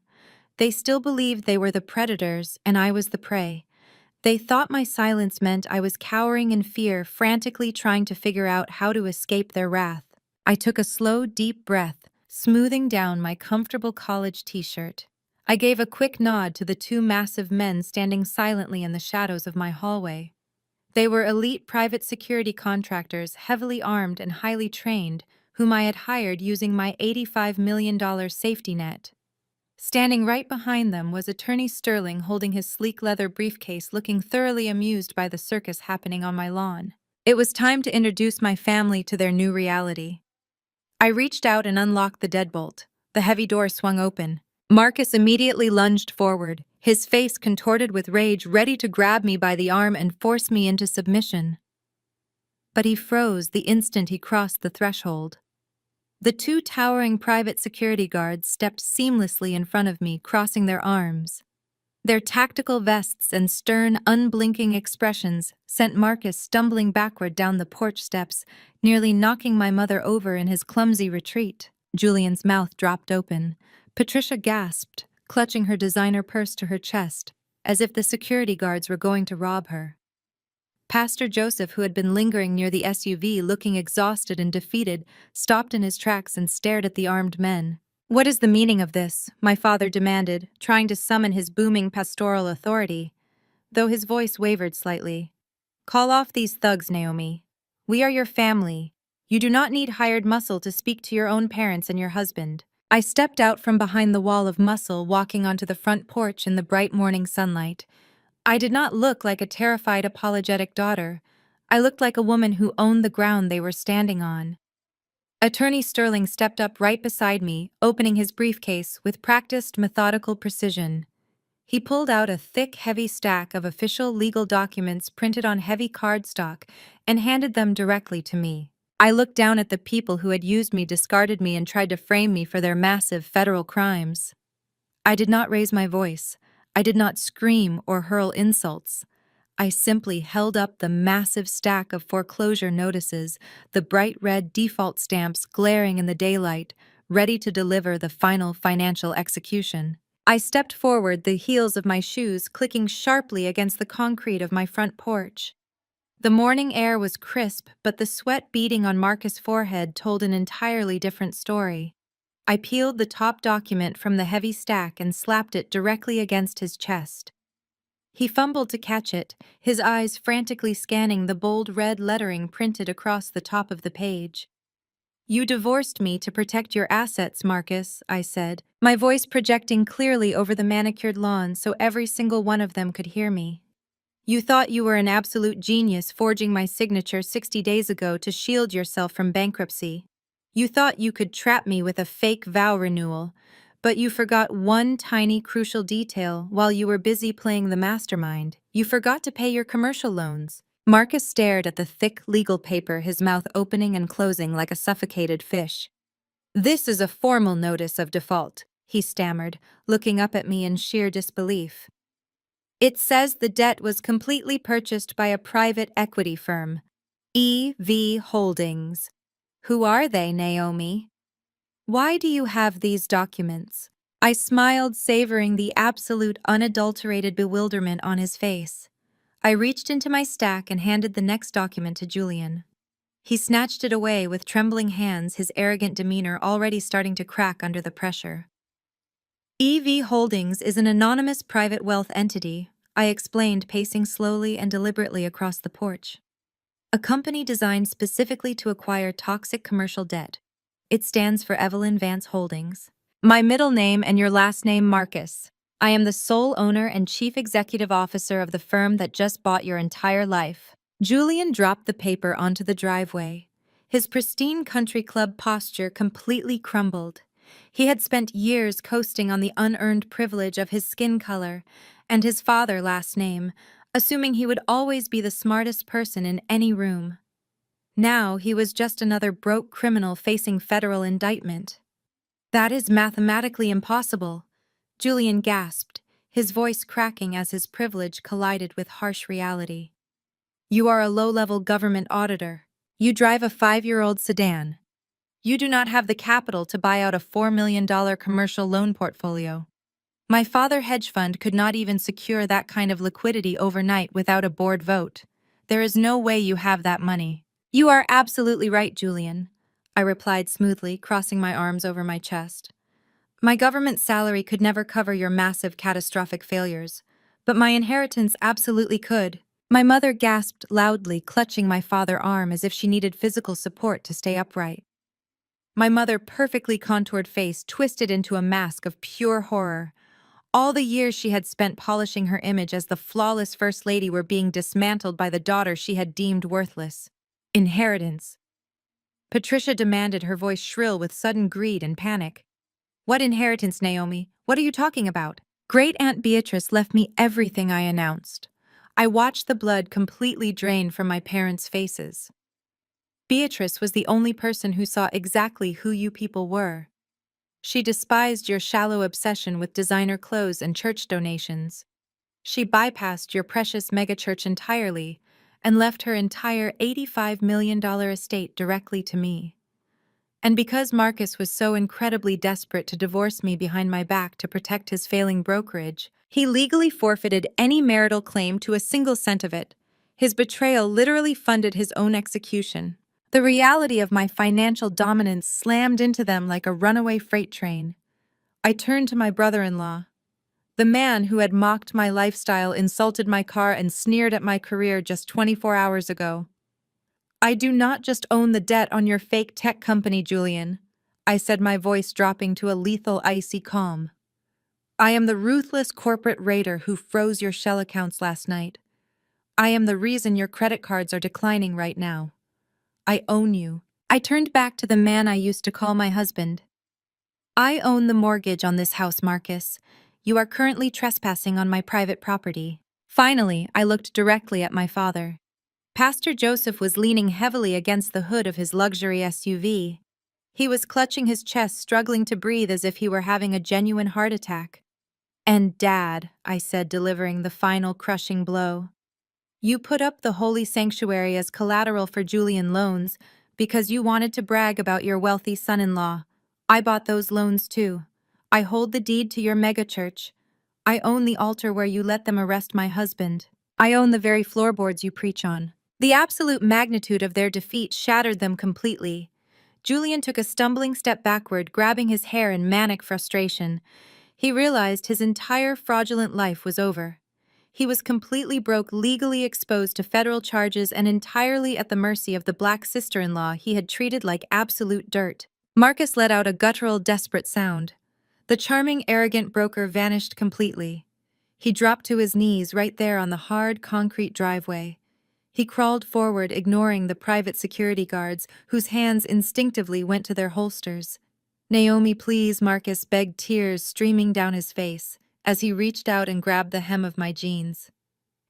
They still believed they were the predators and I was the prey. They thought my silence meant I was cowering in fear, frantically trying to figure out how to escape their wrath. I took a slow, deep breath, smoothing down my comfortable college t-shirt. I gave a quick nod to the two massive men standing silently in the shadows of my hallway. They were elite private security contractors, heavily armed and highly trained, whom I had hired using my $85 million safety net. Standing right behind them was Attorney Sterling, holding his sleek leather briefcase, looking thoroughly amused by the circus happening on my lawn. It was time to introduce my family to their new reality. I reached out and unlocked the deadbolt. The heavy door swung open. Marcus immediately lunged forward, his face contorted with rage, ready to grab me by the arm and force me into submission. but he froze the instant he crossed the threshold. The two towering private security guards stepped seamlessly in front of me, crossing their arms. Their tactical vests and stern, unblinking expressions sent Marcus stumbling backward down the porch steps, nearly knocking my mother over in his clumsy retreat. Julian's mouth dropped open. Patricia gasped, clutching her designer purse to her chest, as if the security guards were going to rob her. Pastor Joseph, who had been lingering near the SUV looking exhausted and defeated, stopped in his tracks and stared at the armed men. "What is the meaning of this?" my father demanded, trying to summon his booming pastoral authority, though his voice wavered slightly. "Call off these thugs, Naomi. We are your family. You do not need hired muscle to speak to your own parents and your husband." I stepped out from behind the wall of muscle, walking onto the front porch in the bright morning sunlight. I did not look like a terrified, apologetic daughter. I looked like a woman who owned the ground they were standing on. Attorney Sterling stepped up right beside me, opening his briefcase with practiced, methodical precision. He pulled out a thick, heavy stack of official legal documents printed on heavy cardstock and handed them directly to me. I looked down at the people who had used me, discarded me, and tried to frame me for their massive federal crimes. I did not raise my voice. I did not scream or hurl insults. I simply held up the massive stack of foreclosure notices, the bright red default stamps glaring in the daylight, ready to deliver the final financial execution. I stepped forward, the heels of my shoes clicking sharply against the concrete of my front porch. The morning air was crisp, but the sweat beading on Marcus' forehead told an entirely different story. I peeled the top document from the heavy stack and slapped it directly against his chest. He fumbled to catch it, his eyes frantically scanning the bold red lettering printed across the top of the page. "You divorced me to protect your assets, Marcus," I said, my voice projecting clearly over the manicured lawn so every single one of them could hear me. "You thought you were an absolute genius forging my signature 60 days ago to shield yourself from bankruptcy. You thought you could trap me with a fake vow renewal, but you forgot one tiny crucial detail while you were busy playing the mastermind. You forgot to pay your commercial loans." Marcus stared at the thick legal paper, his mouth opening and closing like a suffocated fish. "This is a formal notice of default," he stammered, looking up at me in sheer disbelief. "It says the debt was completely purchased by a private equity firm, EV Holdings. Who are they, Naomi? Why do you have these documents?" I smiled, savoring the absolute unadulterated bewilderment on his face. I reached into my stack and handed the next document to Julian. He snatched it away with trembling hands, his arrogant demeanor already starting to crack under the pressure. "EV Holdings is an anonymous private wealth entity," I explained, pacing slowly and deliberately across the porch. "A company designed specifically to acquire toxic commercial debt. It stands for Evelyn Vance Holdings. My middle name and your last name, Marcus. I am the sole owner and chief executive officer of the firm that just bought your entire life." Julian dropped the paper onto the driveway. His pristine country club posture completely crumbled. He had spent years coasting on the unearned privilege of his skin color and his father's last name, assuming he would always be the smartest person in any room. Now he was just another broke criminal facing federal indictment. "That is mathematically impossible," Julian gasped, his voice cracking as his privilege collided with harsh reality. "You are a low-level government auditor. You drive a 5-year-old sedan. You do not have the capital to buy out a $4 million commercial loan portfolio. My father's hedge fund could not even secure that kind of liquidity overnight without a board vote. There is no way you have that money." "You are absolutely right, Julian," I replied smoothly, crossing my arms over my chest. "My government salary could never cover your massive catastrophic failures, but my inheritance absolutely could." My mother gasped loudly, clutching my father's arm as if she needed physical support to stay upright. My mother's perfectly contoured face twisted into a mask of pure horror. All the years she had spent polishing her image as the flawless first lady were being dismantled by the daughter she had deemed worthless. "Inheritance," Patricia demanded, her voice shrill with sudden greed and panic. "What inheritance, Naomi? What are you talking about?" "Great Aunt Beatrice left me everything," I announced. I watched the blood completely drain from my parents' faces. Beatrice was the only person who saw exactly who you people were. She despised your shallow obsession with designer clothes and church donations. She bypassed your precious megachurch entirely and left her entire $85 million estate directly to me. And because Marcus was so incredibly desperate to divorce me behind my back to protect his failing brokerage, he legally forfeited any marital claim to a single cent of it. His betrayal literally funded his own execution. The reality of my financial dominance slammed into them like a runaway freight train. I turned to my brother-in-law. The man who had mocked my lifestyle, insulted my car, and sneered at my career just 24 hours ago. I do not just own the debt on your fake tech company, Julian, I said, my voice dropping to a lethal, icy calm. I am the ruthless corporate raider who froze your shell accounts last night. I am the reason your credit cards are declining right now. I own you. I turned back to the man I used to call my husband. I own the mortgage on this house, Marcus. You are currently trespassing on my private property. Finally, I looked directly at my father. Pastor Joseph was leaning heavily against the hood of his luxury SUV. He was clutching his chest, struggling to breathe as if he were having a genuine heart attack. And Dad, I said, delivering the final crushing blow. You put up the holy sanctuary as collateral for Julian loans because you wanted to brag about your wealthy son-in-law. I bought those loans too. I hold the deed to your megachurch. I own the altar where you let them arrest my husband. I own the very floorboards you preach on. The absolute magnitude of their defeat shattered them completely. Julian took a stumbling step backward, grabbing his hair in manic frustration. He realized his entire fraudulent life was over. He was completely broke, legally exposed to federal charges, and entirely at the mercy of the black sister-in-law he had treated like absolute dirt. Marcus let out a guttural, desperate sound. The charming, arrogant broker vanished completely. He dropped to his knees right there on the hard, concrete driveway. He crawled forward, ignoring the private security guards, whose hands instinctively went to their holsters. "Naomi, please," Marcus begged, tears streaming down his face, as he reached out and grabbed the hem of my jeans.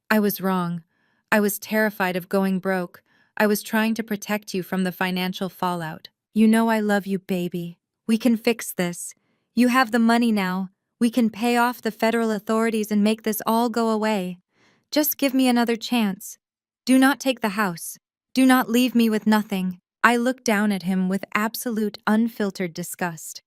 I was wrong. I was terrified of going broke. I was trying to protect you from the financial fallout. You know I love you, baby. We can fix this. You have the money now. We can pay off the federal authorities and make this all go away. Just give me another chance. Do not take the house. Do not leave me with nothing. I looked down at him with absolute, unfiltered disgust.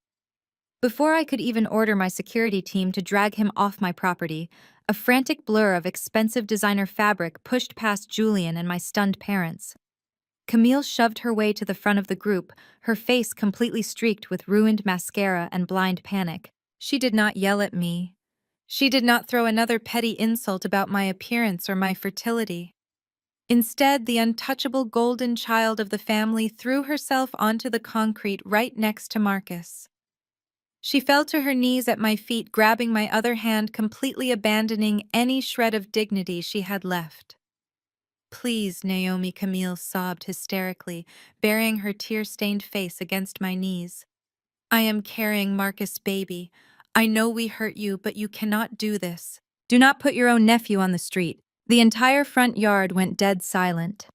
Before I could even order my security team to drag him off my property, a frantic blur of expensive designer fabric pushed past Julian and my stunned parents. Camille shoved her way to the front of the group, her face completely streaked with ruined mascara and blind panic. She did not yell at me. She did not throw another petty insult about my appearance or my fertility. Instead, the untouchable golden child of the family threw herself onto the concrete right next to Marcus. She fell to her knees at my feet, grabbing my other hand, completely abandoning any shred of dignity she had left. "Please, Naomi," Camille sobbed hysterically, burying her tear-stained face against my knees. "I am carrying Marcus' baby. I know we hurt you, but you cannot do this. Do not put your own nephew on the street." The entire front yard went dead silent.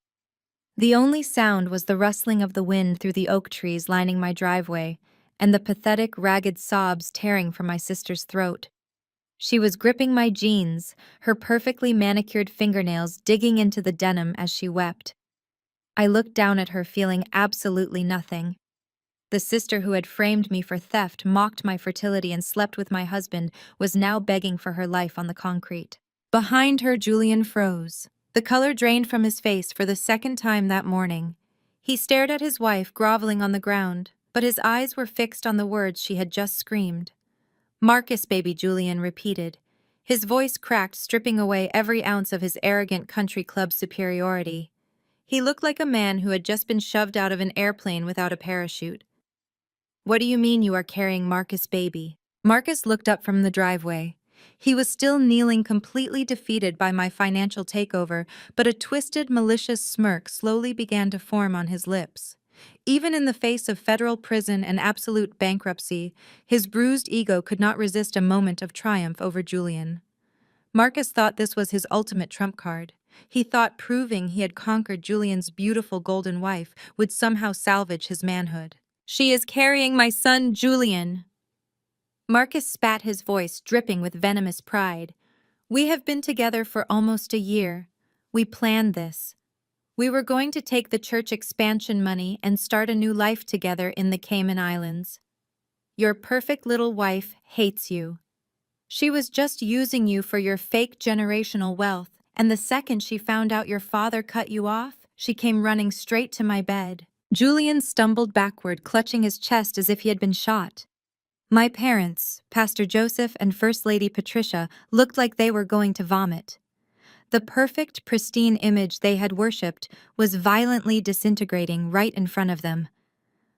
The only sound was the rustling of the wind through the oak trees lining my driveway, and the pathetic, ragged sobs tearing from my sister's throat. She was gripping my jeans, her perfectly manicured fingernails digging into the denim as she wept. I looked down at her, feeling absolutely nothing. The sister who had framed me for theft, mocked my fertility, and slept with my husband was now begging for her life on the concrete. Behind her, Julian froze. The color drained from his face for the second time that morning. He stared at his wife groveling on the ground, but his eyes were fixed on the words she had just screamed. "Marcus, baby," Julian repeated. His voice cracked, stripping away every ounce of his arrogant country club superiority. He looked like a man who had just been shoved out of an airplane without a parachute. "What do you mean you are carrying Marcus' baby?" Marcus looked up from the driveway. He was still kneeling, completely defeated by my financial takeover, but a twisted, malicious smirk slowly began to form on his lips. Even in the face of federal prison and absolute bankruptcy, his bruised ego could not resist a moment of triumph over Julian. Marcus thought this was his ultimate trump card. He thought proving he had conquered Julian's beautiful golden wife would somehow salvage his manhood. "She is carrying my son, Julian." Marcus spat, his voice dripping with venomous pride. "We have been together for almost a year. We planned this. We were going to take the church expansion money and start a new life together in the Cayman Islands. Your perfect little wife hates you. She was just using you for your fake generational wealth, and the second she found out your father cut you off, she came running straight to my bed." Julian stumbled backward, clutching his chest as if he had been shot. My parents, Pastor Joseph and First Lady Patricia, looked like they were going to vomit. The perfect, pristine image they had worshipped was violently disintegrating right in front of them.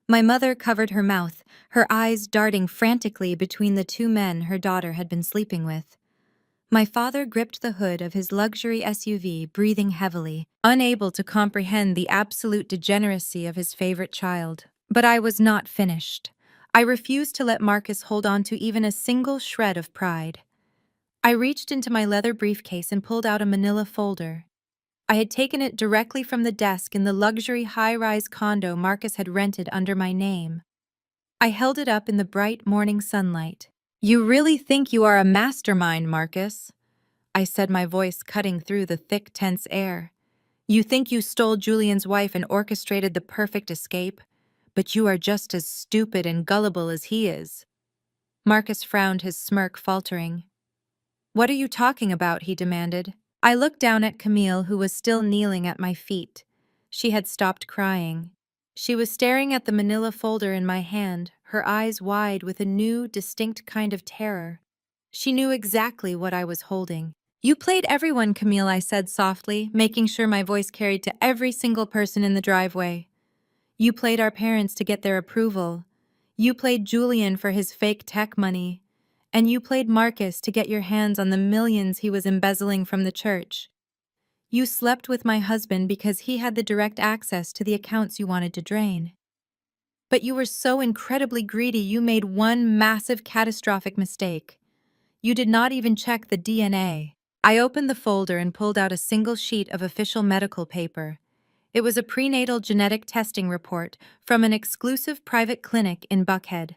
My mother covered her mouth, her eyes darting frantically between the two men her daughter had been sleeping with. My father gripped the hood of his luxury SUV, breathing heavily, unable to comprehend the absolute degeneracy of his favorite child. But I was not finished. I refused to let Marcus hold on to even a single shred of pride. I reached into my leather briefcase and pulled out a manila folder. I had taken it directly from the desk in the luxury high-rise condo Marcus had rented under my name. I held it up in the bright morning sunlight. "You really think you are a mastermind, Marcus?" I said, my voice cutting through the thick, tense air. "You think you stole Julian's wife and orchestrated the perfect escape? But you are just as stupid and gullible as he is." Marcus frowned, his smirk faltering. "What are you talking about?" he demanded. I looked down at Camille, who was still kneeling at my feet. She had stopped crying. She was staring at the manila folder in my hand, her eyes wide with a new, distinct kind of terror. She knew exactly what I was holding. "You played everyone, Camille," I said softly, making sure my voice carried to every single person in the driveway. "You played our parents to get their approval. You played Julian for his fake tech money. And you played Marcus to get your hands on the millions he was embezzling from the church. You slept with my husband because he had the direct access to the accounts you wanted to drain. But you were so incredibly greedy you made one massive catastrophic mistake. You did not even check the DNA." I opened the folder and pulled out a single sheet of official medical paper. It was a prenatal genetic testing report from an exclusive private clinic in Buckhead.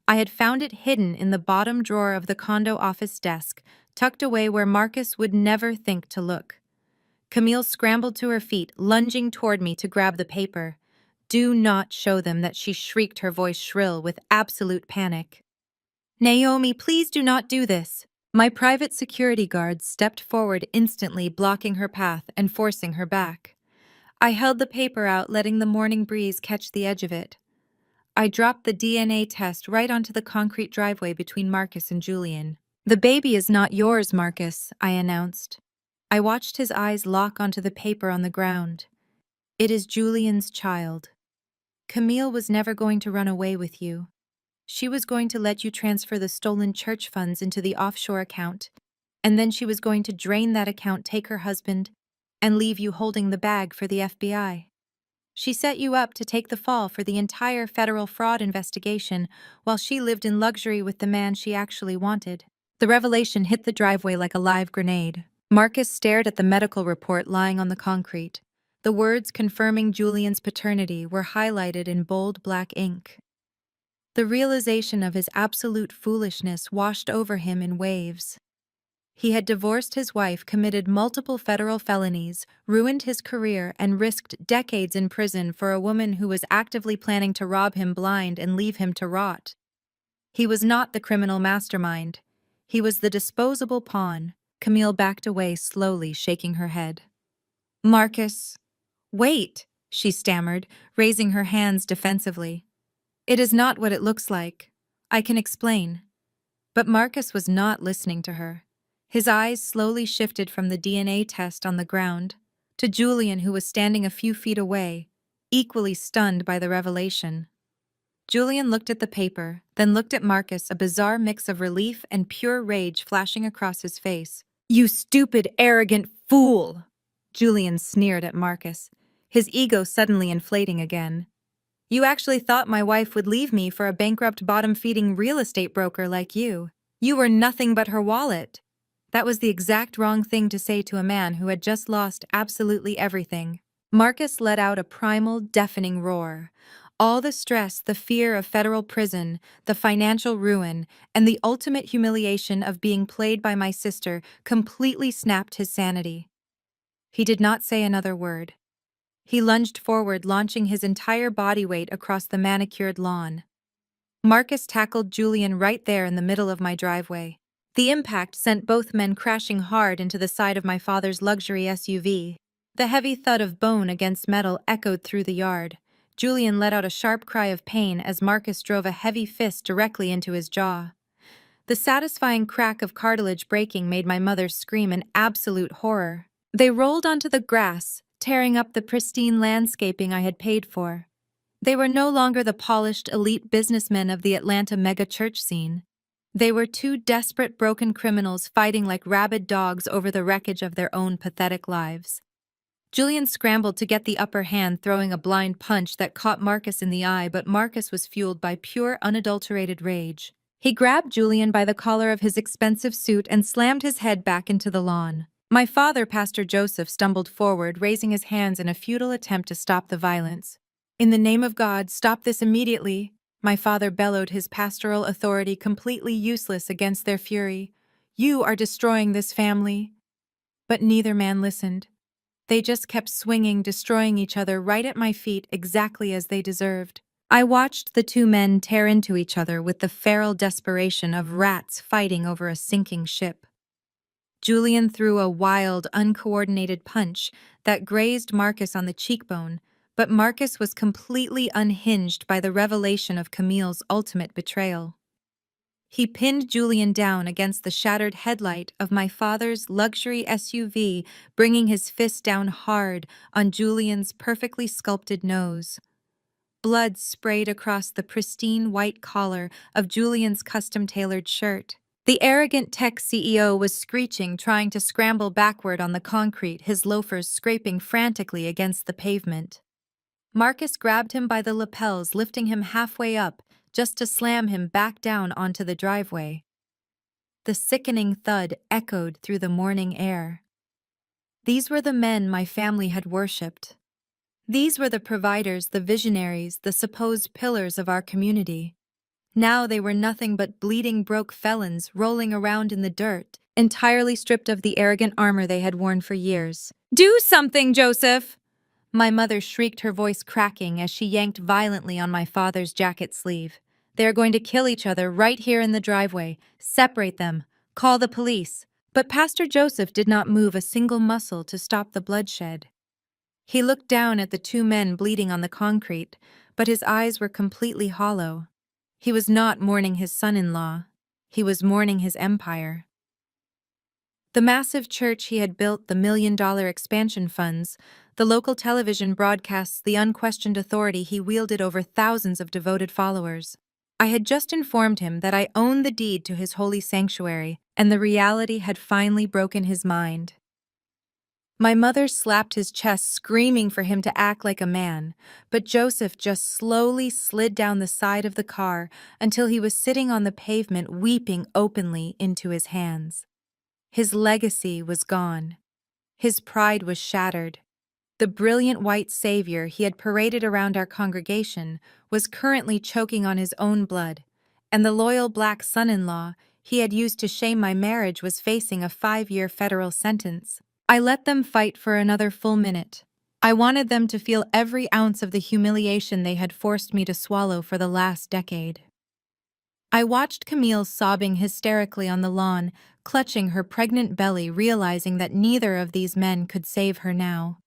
I had found it hidden in the bottom drawer of the condo office desk, tucked away where Marcus would never think to look. Camille scrambled to her feet, lunging toward me to grab the paper. "Do not show them that," she shrieked, her voice shrill with absolute panic. "Naomi, please do not do this." My private security guard stepped forward instantly, blocking her path and forcing her back. I held the paper out, letting the morning breeze catch the edge of it. I dropped the DNA test right onto the concrete driveway between Marcus and Julian. "The baby is not yours, Marcus," I announced. I watched his eyes lock onto the paper on the ground. "It is Julian's child. Camille was never going to run away with you. She was going to let you transfer the stolen church funds into the offshore account, and then she was going to drain that account, take her husband, and leave you holding the bag for the FBI. She set you up to take the fall for the entire federal fraud investigation while she lived in luxury with the man she actually wanted." The revelation hit the driveway like a live grenade. Marcus stared at the medical report lying on the concrete. The words confirming Julian's paternity were highlighted in bold black ink. The realization of his absolute foolishness washed over him in waves. He had divorced his wife, committed multiple federal felonies, ruined his career, and risked decades in prison for a woman who was actively planning to rob him blind and leave him to rot. He was not the criminal mastermind. He was the disposable pawn. Camille backed away slowly, shaking her head. "Marcus, wait," she stammered, raising her hands defensively. "It is not what it looks like. I can explain." But Marcus was not listening to her. His eyes slowly shifted from the DNA test on the ground to Julian, who was standing a few feet away, equally stunned by the revelation. Julian looked at the paper, then looked at Marcus, a bizarre mix of relief and pure rage flashing across his face. "You stupid, arrogant fool!" Julian sneered at Marcus, his ego suddenly inflating again. "You actually thought my wife would leave me for a bankrupt, bottom-feeding real estate broker like you. You were nothing but her wallet. That was the exact wrong thing to say to a man who had just lost absolutely everything. Marcus let out a primal, deafening roar. All the stress, the fear of federal prison, the financial ruin, and the ultimate humiliation of being played by my sister completely snapped his sanity. He did not say another word. He lunged forward, launching his entire body weight across the manicured lawn. Marcus tackled Julian right there in the middle of my driveway. The impact sent both men crashing hard into the side of my father's luxury SUV. The heavy thud of bone against metal echoed through the yard. Julian let out a sharp cry of pain as Marcus drove a heavy fist directly into his jaw. The satisfying crack of cartilage breaking made my mother scream in absolute horror. They rolled onto the grass, tearing up the pristine landscaping I had paid for. They were no longer the polished, elite businessmen of the Atlanta mega-church scene. They were two desperate, broken criminals fighting like rabid dogs over the wreckage of their own pathetic lives. Julian scrambled to get the upper hand, throwing a blind punch that caught Marcus in the eye, but Marcus was fueled by pure, unadulterated rage. He grabbed Julian by the collar of his expensive suit and slammed his head back into the lawn. My father, Pastor Joseph, stumbled forward, raising his hands in a futile attempt to stop the violence. "In the name of God, stop this immediately," my father bellowed, his pastoral authority completely useless against their fury. "You are destroying this family." But neither man listened. They just kept swinging, destroying each other right at my feet, exactly as they deserved. I watched the two men tear into each other with the feral desperation of rats fighting over a sinking ship. Julian threw a wild, uncoordinated punch that grazed Marcus on the cheekbone, but Marcus was completely unhinged by the revelation of Camille's ultimate betrayal. He pinned Julian down against the shattered headlight of my father's luxury SUV, bringing his fist down hard on Julian's perfectly sculpted nose. Blood sprayed across the pristine white collar of Julian's custom-tailored shirt. The arrogant tech CEO was screeching, trying to scramble backward on the concrete, his loafers scraping frantically against the pavement. Marcus grabbed him by the lapels, lifting him halfway up, just to slam him back down onto the driveway. The sickening thud echoed through the morning air. These were the men my family had worshipped. These were the providers, the visionaries, the supposed pillars of our community. Now they were nothing but bleeding broke felons rolling around in the dirt, entirely stripped of the arrogant armor they had worn for years. "Do something, Joseph!" My mother shrieked, her voice cracking as she yanked violently on my father's jacket sleeve. "They are going to kill each other right here in the driveway. Separate them. Call the police." But Pastor Joseph did not move a single muscle to stop the bloodshed. He looked down at the two men bleeding on the concrete, but his eyes were completely hollow. He was not mourning his son-in-law. He was mourning his empire. The massive church he had built, the million-dollar expansion funds, the local television broadcasts, the unquestioned authority he wielded over thousands of devoted followers. I had just informed him that I owned the deed to his holy sanctuary, and the reality had finally broken his mind. My mother slapped his chest, screaming for him to act like a man, but Joseph just slowly slid down the side of the car until he was sitting on the pavement, weeping openly into his hands. His legacy was gone. His pride was shattered. The brilliant white savior he had paraded around our congregation was currently choking on his own blood, and the loyal black son-in-law he had used to shame my marriage was facing a 5-year federal sentence. I let them fight for another full minute. I wanted them to feel every ounce of the humiliation they had forced me to swallow for the last decade. I watched Camille sobbing hysterically on the lawn, clutching her pregnant belly, realizing that neither of these men could save her now.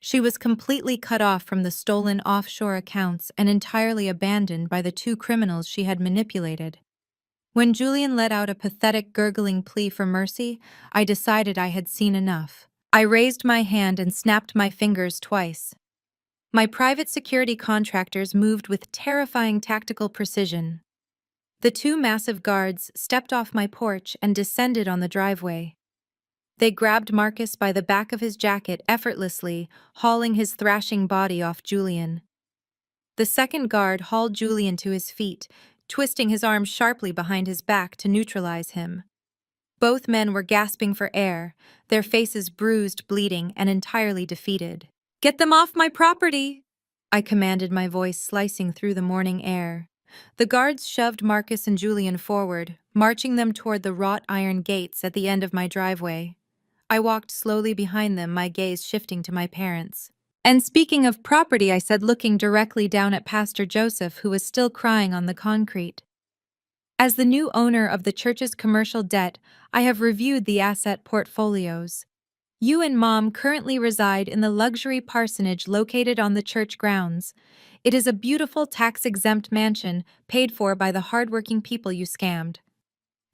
She was completely cut off from the stolen offshore accounts and entirely abandoned by the two criminals she had manipulated. When Julian let out a pathetic, gurgling plea for mercy, I decided I had seen enough. I raised my hand and snapped my fingers twice. My private security contractors moved with terrifying tactical precision. The two massive guards stepped off my porch and descended on the driveway. They grabbed Marcus by the back of his jacket effortlessly, hauling his thrashing body off Julian. The second guard hauled Julian to his feet, twisting his arm sharply behind his back to neutralize him. Both men were gasping for air, their faces bruised, bleeding, and entirely defeated. "Get them off my property!" I commanded, my voice slicing through the morning air. The guards shoved Marcus and Julian forward, marching them toward the wrought iron gates at the end of my driveway. I walked slowly behind them, my gaze shifting to my parents. "And speaking of property," I said, looking directly down at Pastor Joseph, who was still crying on the concrete. "As the new owner of the church's commercial debt, I have reviewed the asset portfolios. You and Mom currently reside in the luxury parsonage located on the church grounds. It is a beautiful tax-exempt mansion paid for by the hardworking people you scammed.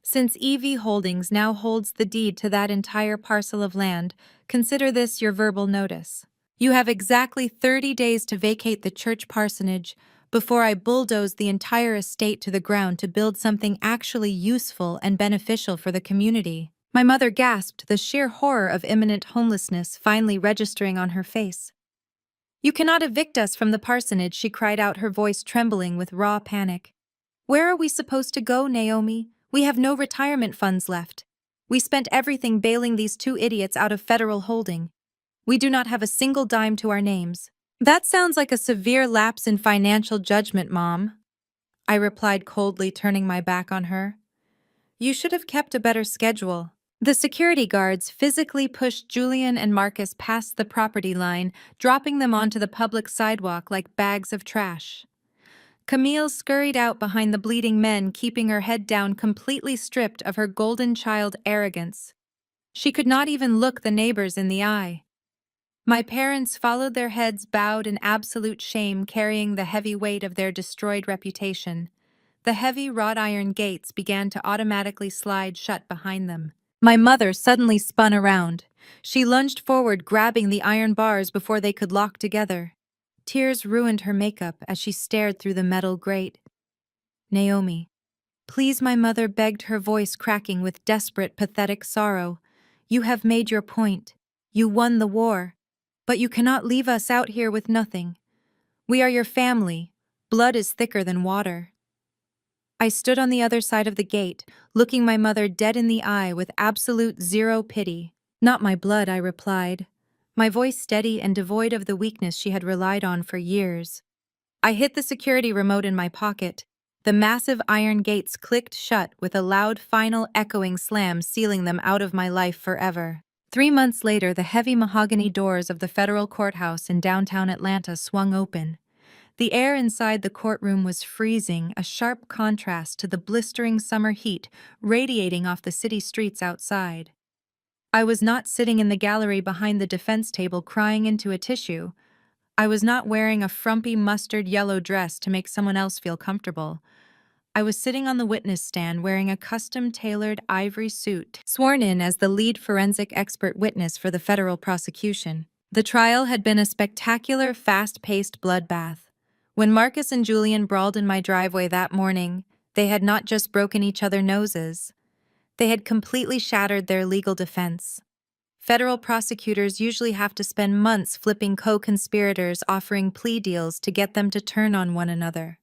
Since EV Holdings now holds the deed to that entire parcel of land, consider this your verbal notice. You have exactly 30 days to vacate the church parsonage before I bulldoze the entire estate to the ground to build something actually useful and beneficial for the community." My mother gasped, the sheer horror of imminent homelessness finally registering on her face. "You cannot evict us from the parsonage," she cried out, her voice trembling with raw panic. "Where are we supposed to go, Naomi? We have no retirement funds left. We spent everything bailing these two idiots out of federal holding. We do not have a single dime to our names." "That sounds like a severe lapse in financial judgment, Mom," I replied coldly, turning my back on her. "You should have kept a better schedule." The security guards physically pushed Julian and Marcus past the property line, dropping them onto the public sidewalk like bags of trash. Camille scurried out behind the bleeding men, keeping her head down, completely stripped of her golden child arrogance. She could not even look the neighbors in the eye. My parents followed, their heads bowed in absolute shame, carrying the heavy weight of their destroyed reputation. The heavy wrought iron gates began to automatically slide shut behind them. My mother suddenly spun around. She lunged forward, grabbing the iron bars before they could lock together. Tears ruined her makeup as she stared through the metal grate. "Naomi, please," my mother begged, her voice cracking with desperate, pathetic sorrow. "You have made your point. You won the war. But you cannot leave us out here with nothing. We are your family. Blood is thicker than water." I stood on the other side of the gate, looking my mother dead in the eye with absolute zero pity. "Not my blood," I replied, my voice steady and devoid of the weakness she had relied on for years. I hit the security remote in my pocket. The massive iron gates clicked shut with a loud final echoing slam, sealing them out of my life forever. 3 months later, the heavy mahogany doors of the federal courthouse in downtown Atlanta swung open. The air inside the courtroom was freezing, a sharp contrast to the blistering summer heat radiating off the city streets outside. I was not sitting in the gallery behind the defense table crying into a tissue. I was not wearing a frumpy mustard yellow dress to make someone else feel comfortable. I was sitting on the witness stand wearing a custom-tailored ivory suit, sworn in as the lead forensic expert witness for the federal prosecution. The trial had been a spectacular, fast-paced bloodbath. When Marcus and Julian brawled in my driveway that morning, they had not just broken each other's noses. They had completely shattered their legal defense. Federal prosecutors usually have to spend months flipping co-conspirators, offering plea deals to get them to turn on one another.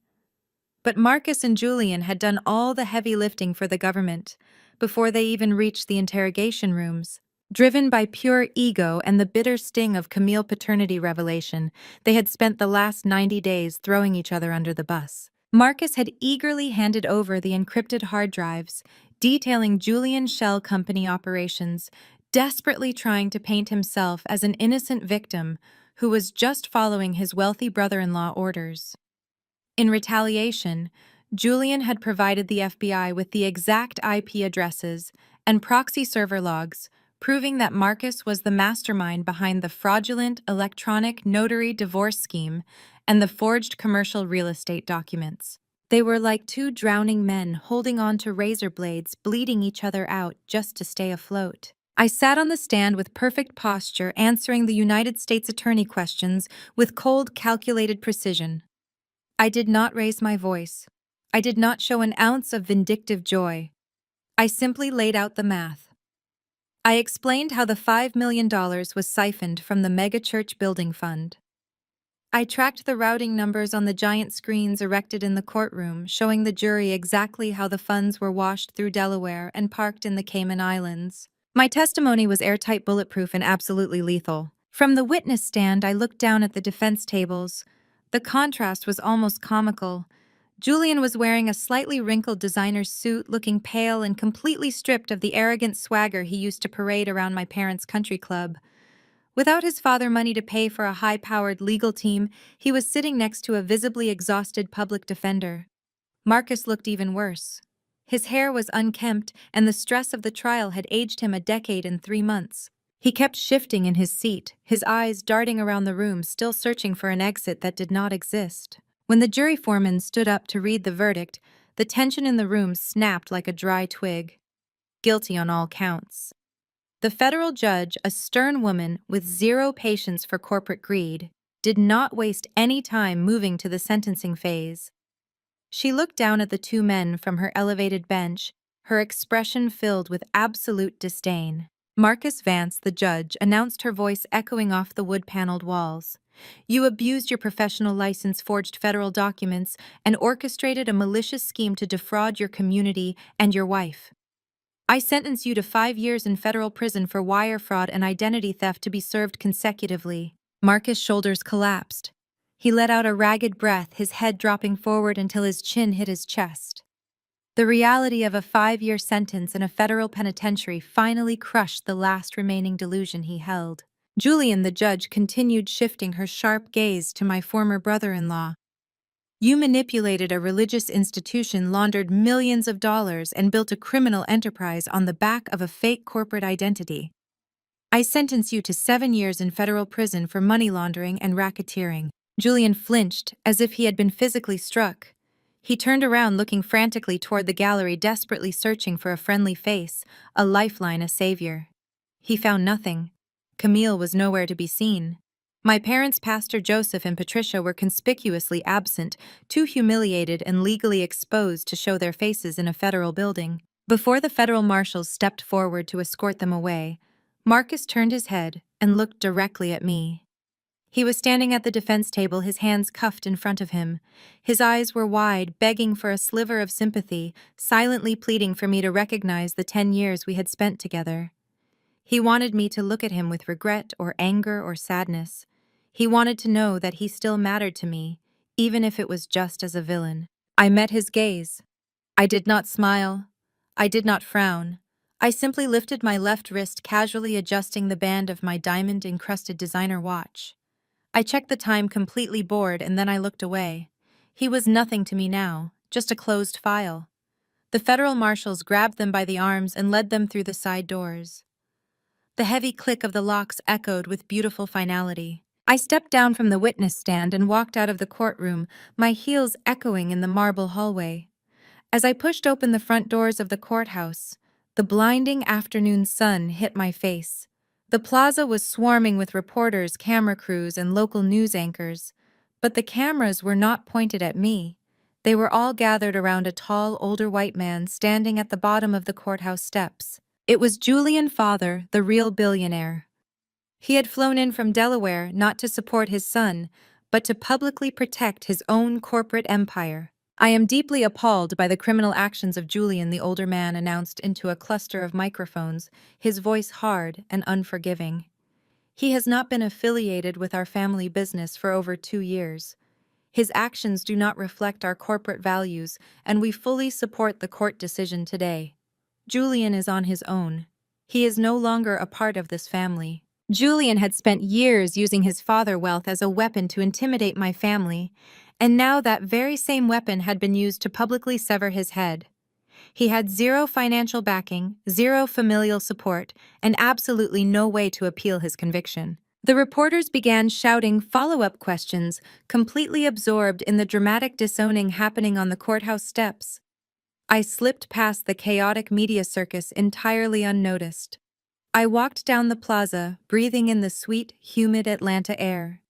But Marcus and Julian had done all the heavy lifting for the government before they even reached the interrogation rooms. Driven by pure ego and the bitter sting of Camille paternity revelation, they had spent the last 90 days throwing each other under the bus. Marcus had eagerly handed over the encrypted hard drives, detailing Julian's shell company operations, desperately trying to paint himself as an innocent victim who was just following his wealthy brother-in-law orders. In retaliation, Julian had provided the FBI with the exact IP addresses and proxy server logs, proving that Marcus was the mastermind behind the fraudulent electronic notary divorce scheme and the forged commercial real estate documents. They were like two drowning men holding on to razor blades, bleeding each other out just to stay afloat. I sat on the stand with perfect posture, answering the United States Attorney questions with cold, calculated precision. I did not raise my voice. I did not show an ounce of vindictive joy. I simply laid out the math. I explained how the $5 million was siphoned from the megachurch building fund. I tracked the routing numbers on the giant screens erected in the courtroom, showing the jury exactly how the funds were washed through Delaware and parked in the Cayman Islands. My testimony was airtight, bulletproof, and absolutely lethal. From the witness stand, I looked down at the defense tables. The contrast was almost comical. Julian was wearing a slightly wrinkled designer suit, looking pale and completely stripped of the arrogant swagger he used to parade around my parents' country club. Without his father money to pay for a high-powered legal team, he was sitting next to a visibly exhausted public defender. Marcus looked even worse. His hair was unkempt, and the stress of the trial had aged him a decade in 3 months. He kept shifting in his seat, his eyes darting around the room, still searching for an exit that did not exist. When the jury foreman stood up to read the verdict, the tension in the room snapped like a dry twig. Guilty on all counts. The federal judge, a stern woman with zero patience for corporate greed, did not waste any time moving to the sentencing phase. She looked down at the two men from her elevated bench, her expression filled with absolute disdain. Marcus Vance, the judge, announced, her voice echoing off the wood-paneled walls. You abused your professional license, forged federal documents, and orchestrated a malicious scheme to defraud your community and your wife. I sentence you to 5 years in federal prison for wire fraud and identity theft, to be served consecutively. Marcus' shoulders collapsed. He let out a ragged breath, his head dropping forward until his chin hit his chest. The reality of a 5-year sentence in a federal penitentiary finally crushed the last remaining delusion he held. Julian, the judge, continued, shifting her sharp gaze to my former brother-in-law. You manipulated a religious institution, laundered millions of dollars, and built a criminal enterprise on the back of a fake corporate identity. I sentence you to 7 years in federal prison for money laundering and racketeering. Julian flinched, as if he had been physically struck. He turned around, looking frantically toward the gallery, desperately searching for a friendly face, a lifeline, a savior. He found nothing. Camille was nowhere to be seen. My parents, Pastor Joseph and Patricia, were conspicuously absent, too humiliated and legally exposed to show their faces in a federal building. Before the federal marshals stepped forward to escort them away, Marcus turned his head and looked directly at me. He was standing at the defense table, his hands cuffed in front of him. His eyes were wide, begging for a sliver of sympathy, silently pleading for me to recognize the 10 years we had spent together. He wanted me to look at him with regret or anger or sadness. He wanted to know that he still mattered to me, even if it was just as a villain. I met his gaze. I did not smile. I did not frown. I simply lifted my left wrist, casually adjusting the band of my diamond-encrusted designer watch. I checked the time, completely bored, and then I looked away. He was nothing to me now, just a closed file. The federal marshals grabbed them by the arms and led them through the side doors. The heavy click of the locks echoed with beautiful finality. I stepped down from the witness stand and walked out of the courtroom, my heels echoing in the marble hallway. As I pushed open the front doors of the courthouse, the blinding afternoon sun hit my face. The plaza was swarming with reporters, camera crews, and local news anchors. But the cameras were not pointed at me. They were all gathered around a tall, older white man standing at the bottom of the courthouse steps. It was Julian Father, the real billionaire. He had flown in from Delaware not to support his son, but to publicly protect his own corporate empire. I am deeply appalled by the criminal actions of Julian, the older man announced into a cluster of microphones, his voice hard and unforgiving. He has not been affiliated with our family business for over 2 years. His actions do not reflect our corporate values, and we fully support the court decision today. Julian is on his own. He is no longer a part of this family. Julian had spent years using his father's wealth as a weapon to intimidate my family, and now that very same weapon had been used to publicly sever his head. He had zero financial backing, zero familial support, and absolutely no way to appeal his conviction. The reporters began shouting follow-up questions, completely absorbed in the dramatic disowning happening on the courthouse steps. I slipped past the chaotic media circus entirely unnoticed. I walked down the plaza, breathing in the sweet, humid Atlanta air.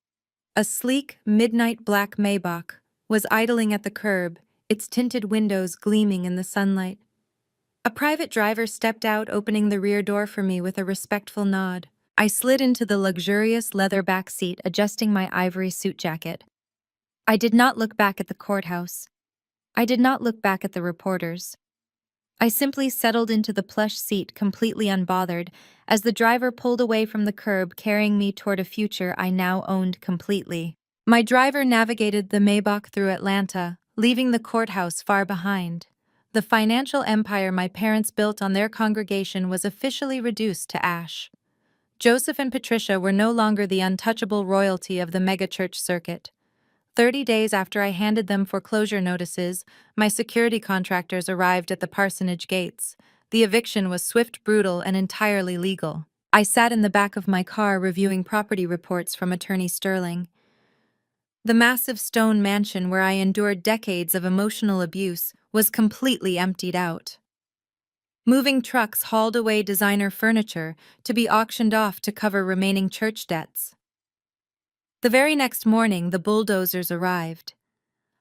A sleek, midnight black Maybach was idling at the curb, its tinted windows gleaming in the sunlight. A private driver stepped out, opening the rear door for me with a respectful nod. I slid into the luxurious leather back seat, adjusting my ivory suit jacket. I did not look back at the courthouse. I did not look back at the reporters. I simply settled into the plush seat, completely unbothered, as the driver pulled away from the curb, carrying me toward a future I now owned completely. My driver navigated the Maybach through Atlanta, leaving the courthouse far behind. The financial empire my parents built on their congregation was officially reduced to ash. Joseph and Patricia were no longer the untouchable royalty of the megachurch circuit. 30 days after I handed them foreclosure notices, my security contractors arrived at the parsonage gates. The eviction was swift, brutal, and entirely legal. I sat in the back of my car reviewing property reports from Attorney Sterling. The massive stone mansion where I endured decades of emotional abuse was completely emptied out. Moving trucks hauled away designer furniture to be auctioned off to cover remaining church debts. The very next morning, the bulldozers arrived.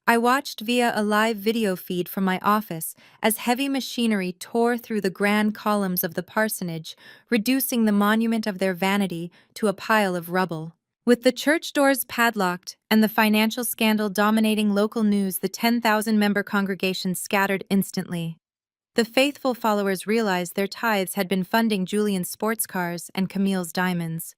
I watched via a live video feed from my office as heavy machinery tore through the grand columns of the parsonage, reducing the monument of their vanity to a pile of rubble. With the church doors padlocked and the financial scandal dominating local news, the 10,000-member congregation scattered instantly. The faithful followers realized their tithes had been funding Julian's sports cars and Camille's diamonds.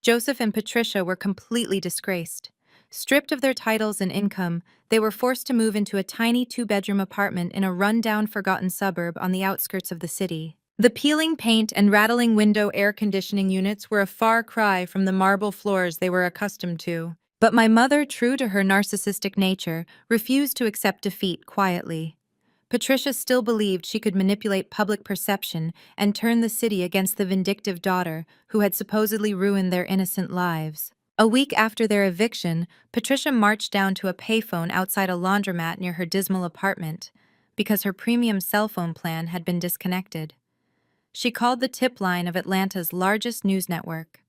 Joseph and Patricia were completely disgraced. Stripped of their titles and income, they were forced to move into a tiny two-bedroom apartment in a run-down, forgotten suburb on the outskirts of the city. The peeling paint and rattling window air conditioning units were a far cry from the marble floors they were accustomed to. But my mother, true to her narcissistic nature, refused to accept defeat quietly. Patricia still believed she could manipulate public perception and turn the city against the vindictive daughter who had supposedly ruined their innocent lives. A week after their eviction, Patricia marched down to a payphone outside a laundromat near her dismal apartment because her premium cell phone plan had been disconnected. She called the tip line of Atlanta's largest news network.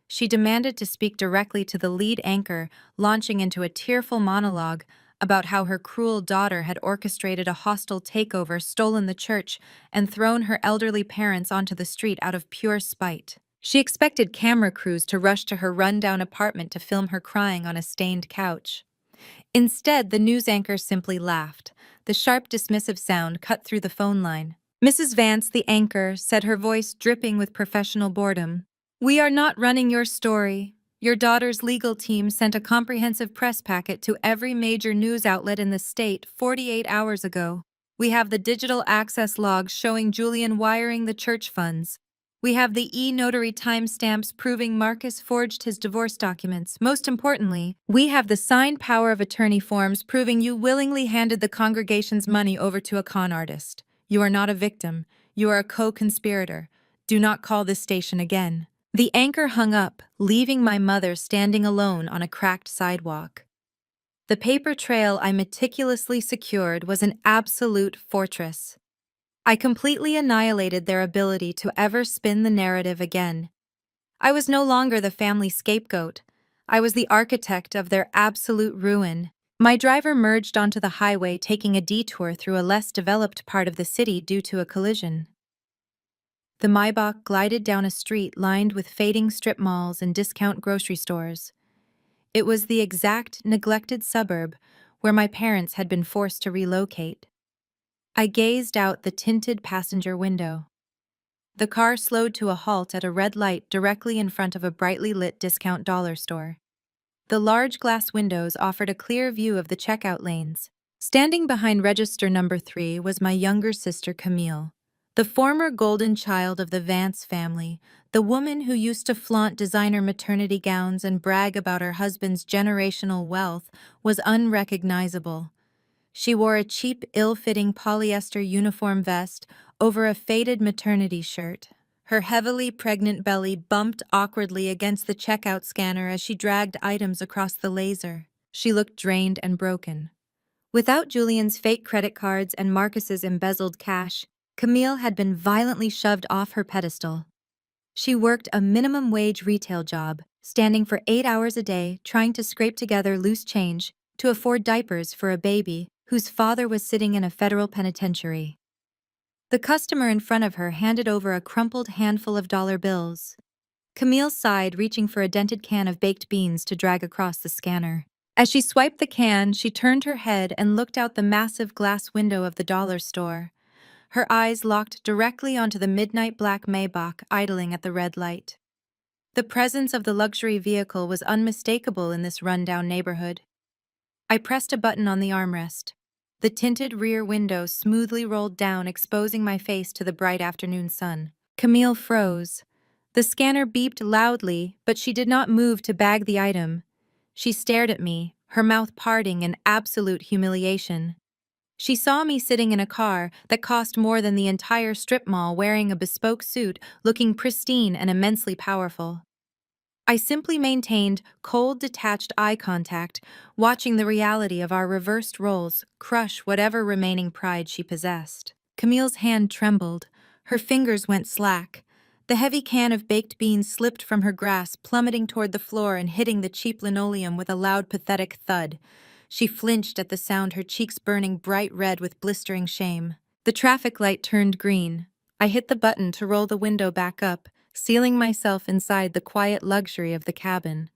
She demanded to speak directly to the lead anchor, launching into a tearful monologue about how her cruel daughter had orchestrated a hostile takeover, stolen the church, and thrown her elderly parents onto the street out of pure spite. She expected camera crews to rush to her run-down apartment to film her crying on a stained couch. Instead, the news anchor simply laughed. The sharp, dismissive sound cut through the phone line. Mrs. Vance, the anchor, said, her voice dripping with professional boredom, "We are not running your story. Your daughter's legal team sent a comprehensive press packet to every major news outlet in the state 48 hours ago. We have the digital access logs showing Julian wiring the church funds. We have the e-notary timestamps proving Marcus forged his divorce documents. Most importantly, we have the signed power of attorney forms proving you willingly handed the congregation's money over to a con artist. You are not a victim. You are a co-conspirator. Do not call this station again." The anchor hung up, leaving my mother standing alone on a cracked sidewalk. The paper trail I meticulously secured was an absolute fortress. I completely annihilated their ability to ever spin the narrative again. I was no longer the family scapegoat. I was the architect of their absolute ruin. My driver merged onto the highway, taking a detour through a less developed part of the city due to a collision. The Maybach glided down a street lined with fading strip malls and discount grocery stores. It was the exact neglected suburb where my parents had been forced to relocate. I gazed out the tinted passenger window. The car slowed to a halt at a red light directly in front of a brightly lit discount dollar store. The large glass windows offered a clear view of the checkout lanes. Standing behind register number 3 was my younger sister Camille. The former golden child of the Vance family, the woman who used to flaunt designer maternity gowns and brag about her husband's generational wealth, was unrecognizable. She wore a cheap, ill-fitting polyester uniform vest over a faded maternity shirt. Her heavily pregnant belly bumped awkwardly against the checkout scanner as she dragged items across the laser. She looked drained and broken. Without Julian's fake credit cards and Marcus's embezzled cash, Camille had been violently shoved off her pedestal. She worked a minimum-wage retail job, standing for 8 hours a day trying to scrape together loose change to afford diapers for a baby whose father was sitting in a federal penitentiary. The customer in front of her handed over a crumpled handful of dollar bills. Camille sighed, reaching for a dented can of baked beans to drag across the scanner. As she swiped the can, she turned her head and looked out the massive glass window of the dollar store. Her eyes locked directly onto the midnight black Maybach idling at the red light. The presence of the luxury vehicle was unmistakable in this rundown neighborhood. I pressed a button on the armrest. The tinted rear window smoothly rolled down, exposing my face to the bright afternoon sun. Camille froze. The scanner beeped loudly, but she did not move to bag the item. She stared at me, her mouth parting in absolute humiliation. She saw me sitting in a car that cost more than the entire strip mall, wearing a bespoke suit, looking pristine and immensely powerful. I simply maintained cold, detached eye contact, watching the reality of our reversed roles crush whatever remaining pride she possessed. Camille's hand trembled. Her fingers went slack. The heavy can of baked beans slipped from her grasp, plummeting toward the floor and hitting the cheap linoleum with a loud, pathetic thud. She flinched at the sound, her cheeks burning bright red with blistering shame. The traffic light turned green. I hit the button to roll the window back up, sealing myself inside the quiet luxury of the cabin.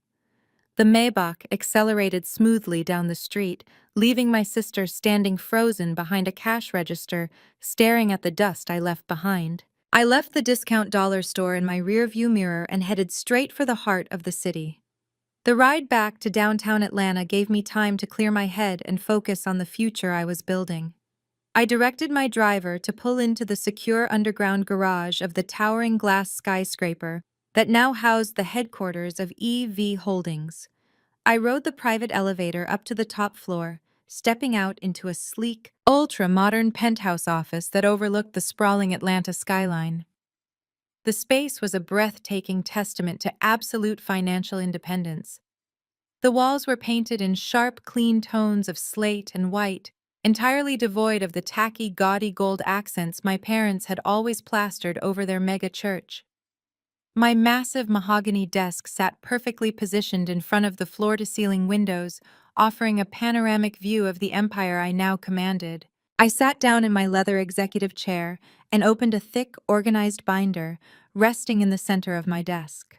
The Maybach accelerated smoothly down the street, leaving my sister standing frozen behind a cash register, staring at the dust I left behind. I left the discount dollar store in my rearview mirror and headed straight for the heart of the city. The ride back to downtown Atlanta gave me time to clear my head and focus on the future I was building. I directed my driver to pull into the secure underground garage of the towering glass skyscraper that now housed the headquarters of EV Holdings. I rode the private elevator up to the top floor, stepping out into a sleek, ultra-modern penthouse office that overlooked the sprawling Atlanta skyline. The space was a breathtaking testament to absolute financial independence. The walls were painted in sharp, clean tones of slate and white, entirely devoid of the tacky, gaudy gold accents my parents had always plastered over their mega church. My massive mahogany desk sat perfectly positioned in front of the floor-to-ceiling windows, offering a panoramic view of the empire I now commanded. I sat down in my leather executive chair and opened a thick, organized binder, resting in the center of my desk.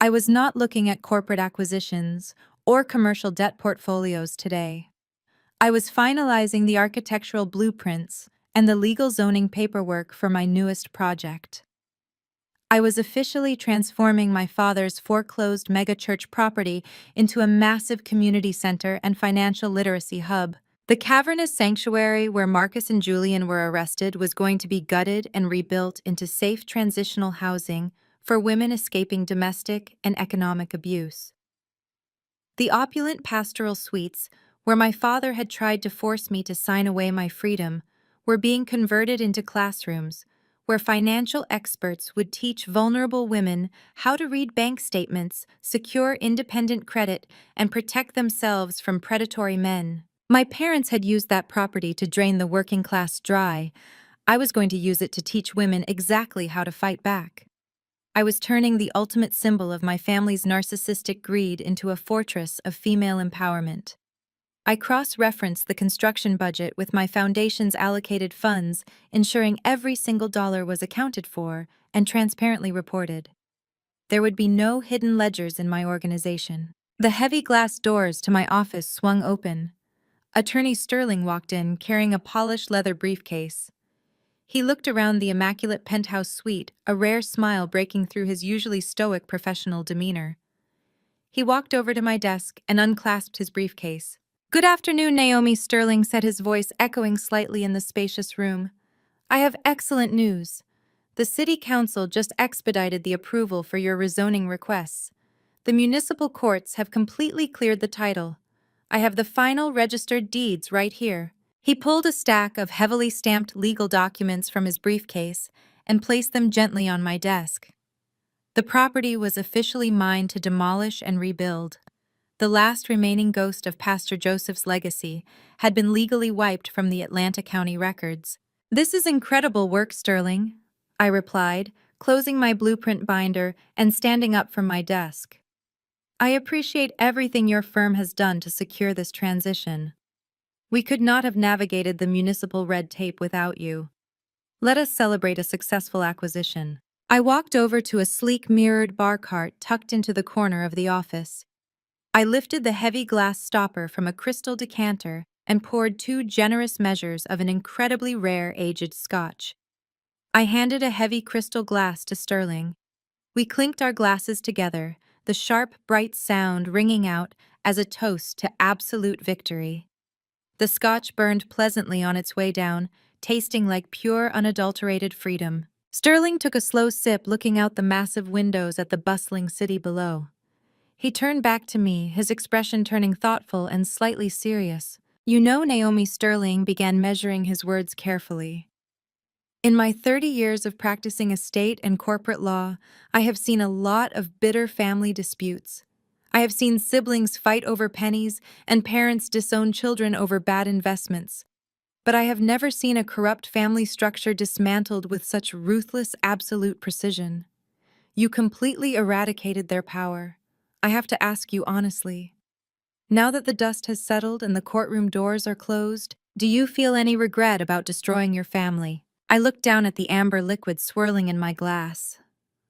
I was not looking at corporate acquisitions or commercial debt portfolios today. I was finalizing the architectural blueprints and the legal zoning paperwork for my newest project. I was officially transforming my father's foreclosed megachurch property into a massive community center and financial literacy hub. The cavernous sanctuary where Marcus and Julian were arrested was going to be gutted and rebuilt into safe transitional housing for women escaping domestic and economic abuse. The opulent pastoral suites, where my father had tried to force me to sign away my freedom, were being converted into classrooms, where financial experts would teach vulnerable women how to read bank statements, secure independent credit, and protect themselves from predatory men. My parents had used that property to drain the working class dry. I was going to use it to teach women exactly how to fight back. I was turning the ultimate symbol of my family's narcissistic greed into a fortress of female empowerment. I cross-referenced the construction budget with my foundation's allocated funds, ensuring every single dollar was accounted for and transparently reported. There would be no hidden ledgers in my organization. The heavy glass doors to my office swung open. Attorney Sterling walked in, carrying a polished leather briefcase. He looked around the immaculate penthouse suite, a rare smile breaking through his usually stoic professional demeanor. He walked over to my desk and unclasped his briefcase. "Good afternoon, Naomi," Sterling said, his voice echoing slightly in the spacious room. "I have excellent news. The City Council just expedited the approval for your rezoning requests. The municipal courts have completely cleared the title. I have the final registered deeds right here." He pulled a stack of heavily stamped legal documents from his briefcase and placed them gently on my desk. The property was officially mine to demolish and rebuild. The last remaining ghost of Pastor Joseph's legacy had been legally wiped from the Atlanta County records. "This is incredible work, Sterling," I replied, closing my blueprint binder and standing up from my desk. "I appreciate everything your firm has done to secure this transition. We could not have navigated the municipal red tape without you. Let us celebrate a successful acquisition." I walked over to a sleek mirrored bar cart tucked into the corner of the office. I lifted the heavy glass stopper from a crystal decanter and poured 2 generous measures of an incredibly rare aged scotch. I handed a heavy crystal glass to Sterling. We clinked our glasses together, the sharp, bright sound ringing out as a toast to absolute victory. The scotch burned pleasantly on its way down, tasting like pure, unadulterated freedom. Sterling took a slow sip, looking out the massive windows at the bustling city below. He turned back to me, his expression turning thoughtful and slightly serious. "You know, Naomi," Sterling began, measuring his words carefully. "In my 30 years of practicing estate and corporate law, I have seen a lot of bitter family disputes. I have seen siblings fight over pennies and parents disown children over bad investments. But I have never seen a corrupt family structure dismantled with such ruthless, absolute precision. You completely eradicated their power. I have to ask you honestly, now that the dust has settled and the courtroom doors are closed, do you feel any regret about destroying your family?" I looked down at the amber liquid swirling in my glass.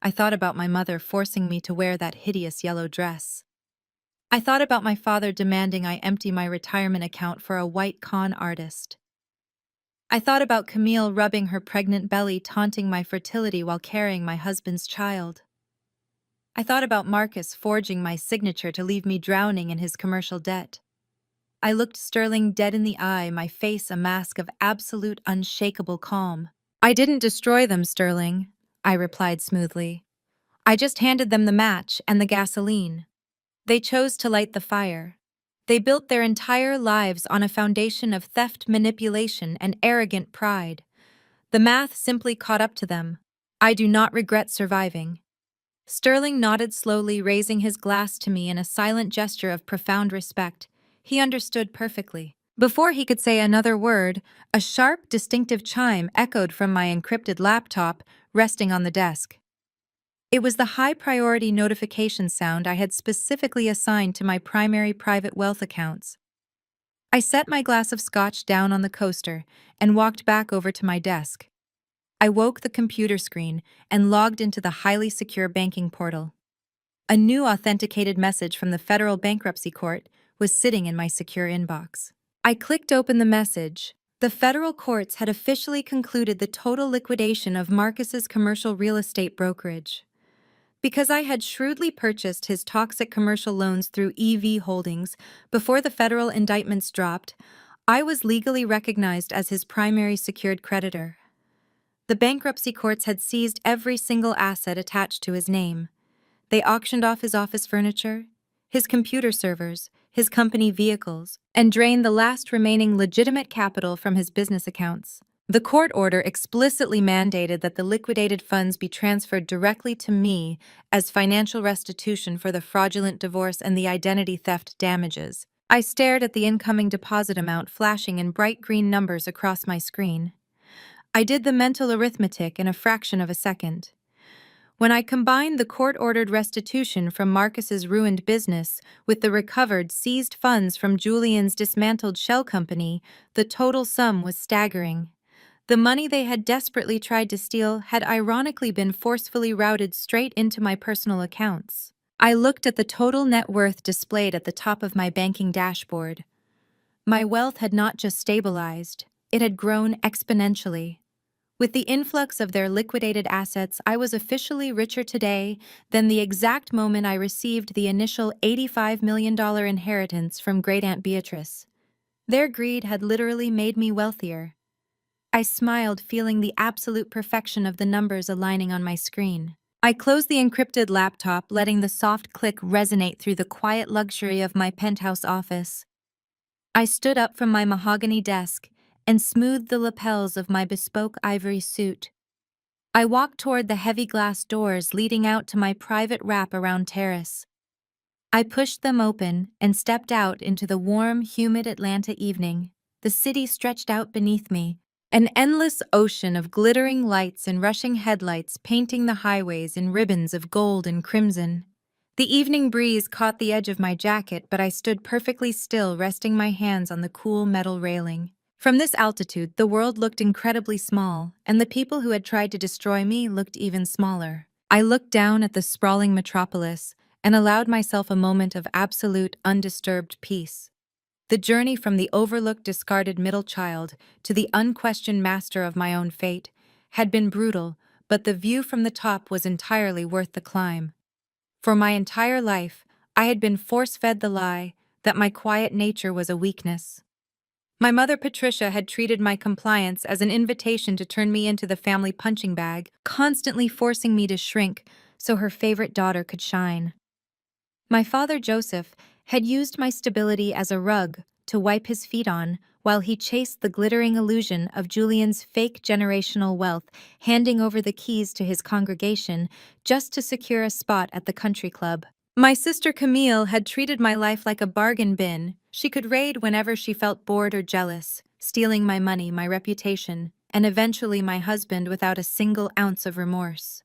I thought about my mother forcing me to wear that hideous yellow dress. I thought about my father demanding I empty my retirement account for a white con artist. I thought about Camille rubbing her pregnant belly, taunting my fertility while carrying my husband's child. I thought about Marcus forging my signature to leave me drowning in his commercial debt. I looked Sterling dead in the eye, my face a mask of absolute, unshakable calm. "I didn't destroy them, Sterling," I replied smoothly. "I just handed them the match and the gasoline. They chose to light the fire. They built their entire lives on a foundation of theft, manipulation, and arrogant pride. The math simply caught up to them. I do not regret surviving." Sterling nodded slowly, raising his glass to me in a silent gesture of profound respect. He understood perfectly. Before he could say another word, a sharp, distinctive chime echoed from my encrypted laptop resting on the desk. It was the high-priority notification sound I had specifically assigned to my primary private wealth accounts. I set my glass of scotch down on the coaster and walked back over to my desk. I woke the computer screen and logged into the highly secure banking portal. A new authenticated message from the federal bankruptcy court was sitting in my secure inbox. I clicked open the message. The federal courts had officially concluded the total liquidation of Marcus's commercial real estate brokerage. Because I had shrewdly purchased his toxic commercial loans through EV Holdings before the federal indictments dropped, I was legally recognized as his primary secured creditor. The bankruptcy courts had seized every single asset attached to his name. They auctioned off his office furniture, his computer servers, his company vehicles, and drained the last remaining legitimate capital from his business accounts. The court order explicitly mandated that the liquidated funds be transferred directly to me as financial restitution for the fraudulent divorce and the identity theft damages. I stared at the incoming deposit amount flashing in bright green numbers across my screen. I did the mental arithmetic in a fraction of a second. When I combined the court-ordered restitution from Marcus's ruined business with the recovered, seized funds from Julian's dismantled shell company, the total sum was staggering. The money they had desperately tried to steal had ironically been forcefully routed straight into my personal accounts. I looked at the total net worth displayed at the top of my banking dashboard. My wealth had not just stabilized, it had grown exponentially. With the influx of their liquidated assets, I was officially richer today than the exact moment I received the initial $85 million inheritance from Great-Aunt Beatrice. Their greed had literally made me wealthier. I smiled, feeling the absolute perfection of the numbers aligning on my screen. I closed the encrypted laptop, letting the soft click resonate through the quiet luxury of my penthouse office. I stood up from my mahogany desk and smoothed the lapels of my bespoke ivory suit. I walked toward the heavy glass doors leading out to my private wrap-around terrace. I pushed them open and stepped out into the warm, humid Atlanta evening. The city stretched out beneath me, an endless ocean of glittering lights and rushing headlights painting the highways in ribbons of gold and crimson. The evening breeze caught the edge of my jacket, but I stood perfectly still, resting my hands on the cool metal railing. From this altitude, the world looked incredibly small, and the people who had tried to destroy me looked even smaller. I looked down at the sprawling metropolis and allowed myself a moment of absolute, undisturbed peace. The journey from the overlooked, discarded middle child to the unquestioned master of my own fate had been brutal, but the view from the top was entirely worth the climb. For my entire life, I had been force-fed the lie that my quiet nature was a weakness. My mother Patricia had treated my compliance as an invitation to turn me into the family punching bag, constantly forcing me to shrink so her favorite daughter could shine. My father Joseph had used my stability as a rug to wipe his feet on while he chased the glittering illusion of Julian's fake generational wealth, handing over the keys to his congregation just to secure a spot at the country club. My sister Camille had treated my life like a bargain bin. She could raid whenever she felt bored or jealous, stealing my money, my reputation, and eventually my husband without a single ounce of remorse.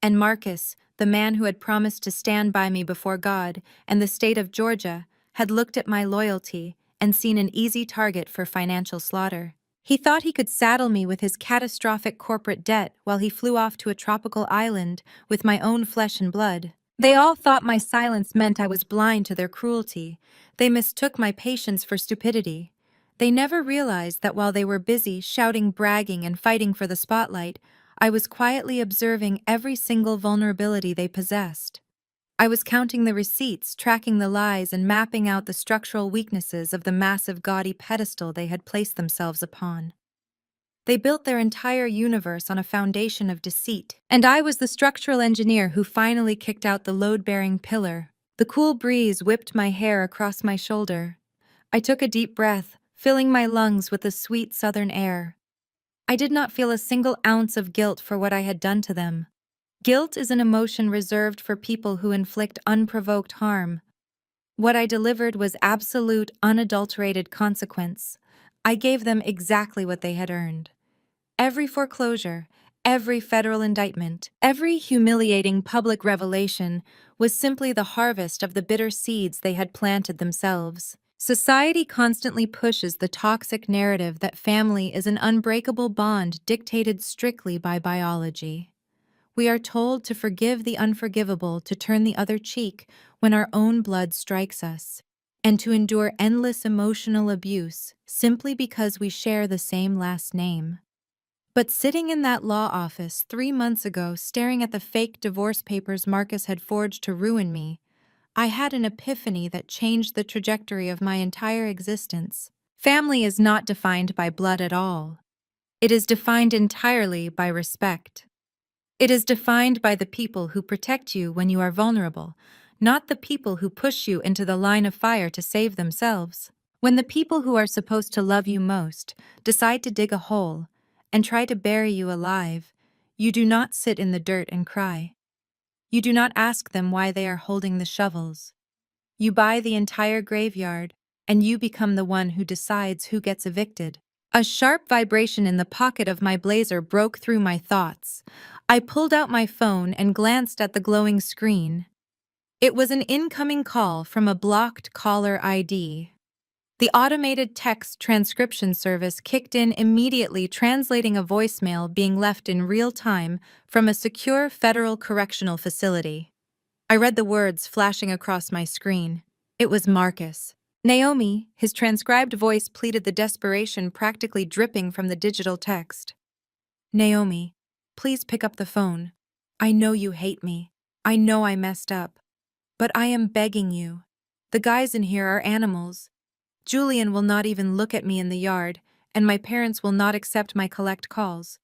And Marcus, the man who had promised to stand by me before God and the state of Georgia, had looked at my loyalty and seen an easy target for financial slaughter. He thought he could saddle me with his catastrophic corporate debt while he flew off to a tropical island with my own flesh and blood. They all thought my silence meant I was blind to their cruelty. They mistook my patience for stupidity. They never realized that while they were busy shouting, bragging, and fighting for the spotlight, I was quietly observing every single vulnerability they possessed. I was counting the receipts, tracking the lies, and mapping out the structural weaknesses of the massive, gaudy pedestal they had placed themselves upon. They built their entire universe on a foundation of deceit, and I was the structural engineer who finally kicked out the load-bearing pillar. The cool breeze whipped my hair across my shoulder. I took a deep breath, filling my lungs with the sweet southern air. I did not feel a single ounce of guilt for what I had done to them. Guilt is an emotion reserved for people who inflict unprovoked harm. What I delivered was absolute, unadulterated consequence. I gave them exactly what they had earned. Every foreclosure, every federal indictment, every humiliating public revelation was simply the harvest of the bitter seeds they had planted themselves. Society constantly pushes the toxic narrative that family is an unbreakable bond dictated strictly by biology. We are told to forgive the unforgivable, to turn the other cheek when our own blood strikes us, and to endure endless emotional abuse simply because we share the same last name. But sitting in that law office 3 months ago, staring at the fake divorce papers Marcus had forged to ruin me, I had an epiphany that changed the trajectory of my entire existence. Family is not defined by blood at all. It is defined entirely by respect. It is defined by the people who protect you when you are vulnerable, not the people who push you into the line of fire to save themselves. When the people who are supposed to love you most decide to dig a hole and try to bury you alive, you do not sit in the dirt and cry. You do not ask them why they are holding the shovels. You buy the entire graveyard, and you become the one who decides who gets evicted. A sharp vibration in the pocket of my blazer broke through my thoughts. I pulled out my phone and glanced at the glowing screen. It was an incoming call from a blocked caller ID. The automated text transcription service kicked in immediately, translating a voicemail being left in real time from a secure federal correctional facility. I read the words flashing across my screen. It was Marcus. Naomi, his transcribed voice pleaded the desperation practically dripping from the digital text. Naomi, please pick up the phone. I know you hate me. I know I messed up. But I am begging you. The guys in here are animals. Julian will not even look at me in the yard, and my parents will not accept my collect calls.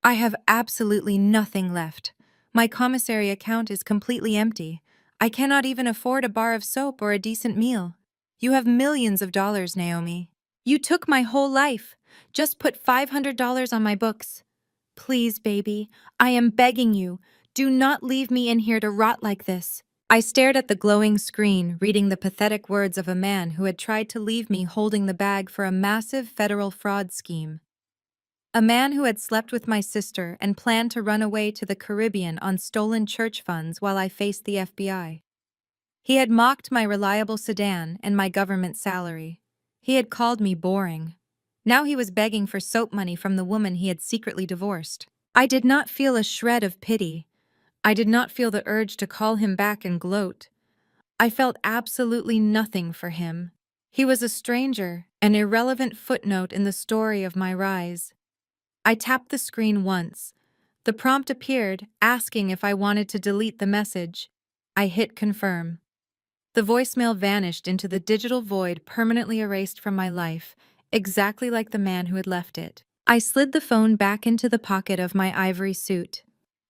I have absolutely nothing left. My commissary account is completely empty. I cannot even afford a bar of soap or a decent meal. You have millions of dollars, Naomi. You took my whole life. Just put $500 on my books. Please, baby, I am begging you. Do not leave me in here to rot like this. I stared at the glowing screen, reading the pathetic words of a man who had tried to leave me holding the bag for a massive federal fraud scheme. A man who had slept with my sister and planned to run away to the Caribbean on stolen church funds while I faced the FBI. He had mocked my reliable sedan and my government salary. He had called me boring. Now he was begging for soap money from the woman he had secretly divorced. I did not feel a shred of pity. I did not feel the urge to call him back and gloat. I felt absolutely nothing for him. He was a stranger, an irrelevant footnote in the story of my rise. I tapped the screen once. The prompt appeared, asking if I wanted to delete the message. I hit confirm. The voicemail vanished into the digital void, permanently erased from my life, exactly like the man who had left it. I slid the phone back into the pocket of my ivory suit.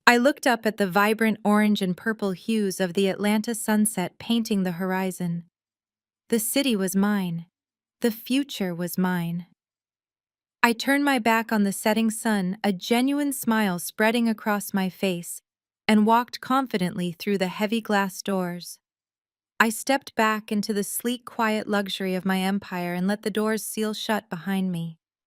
I looked up at the vibrant orange and purple hues of the Atlanta sunset painting the horizon. The city was mine. The future was mine. I turned my back on the setting sun, a genuine smile spreading across my face, and walked confidently through the heavy glass doors. I stepped back into the sleek, quiet luxury of my empire and let the doors seal shut behind me.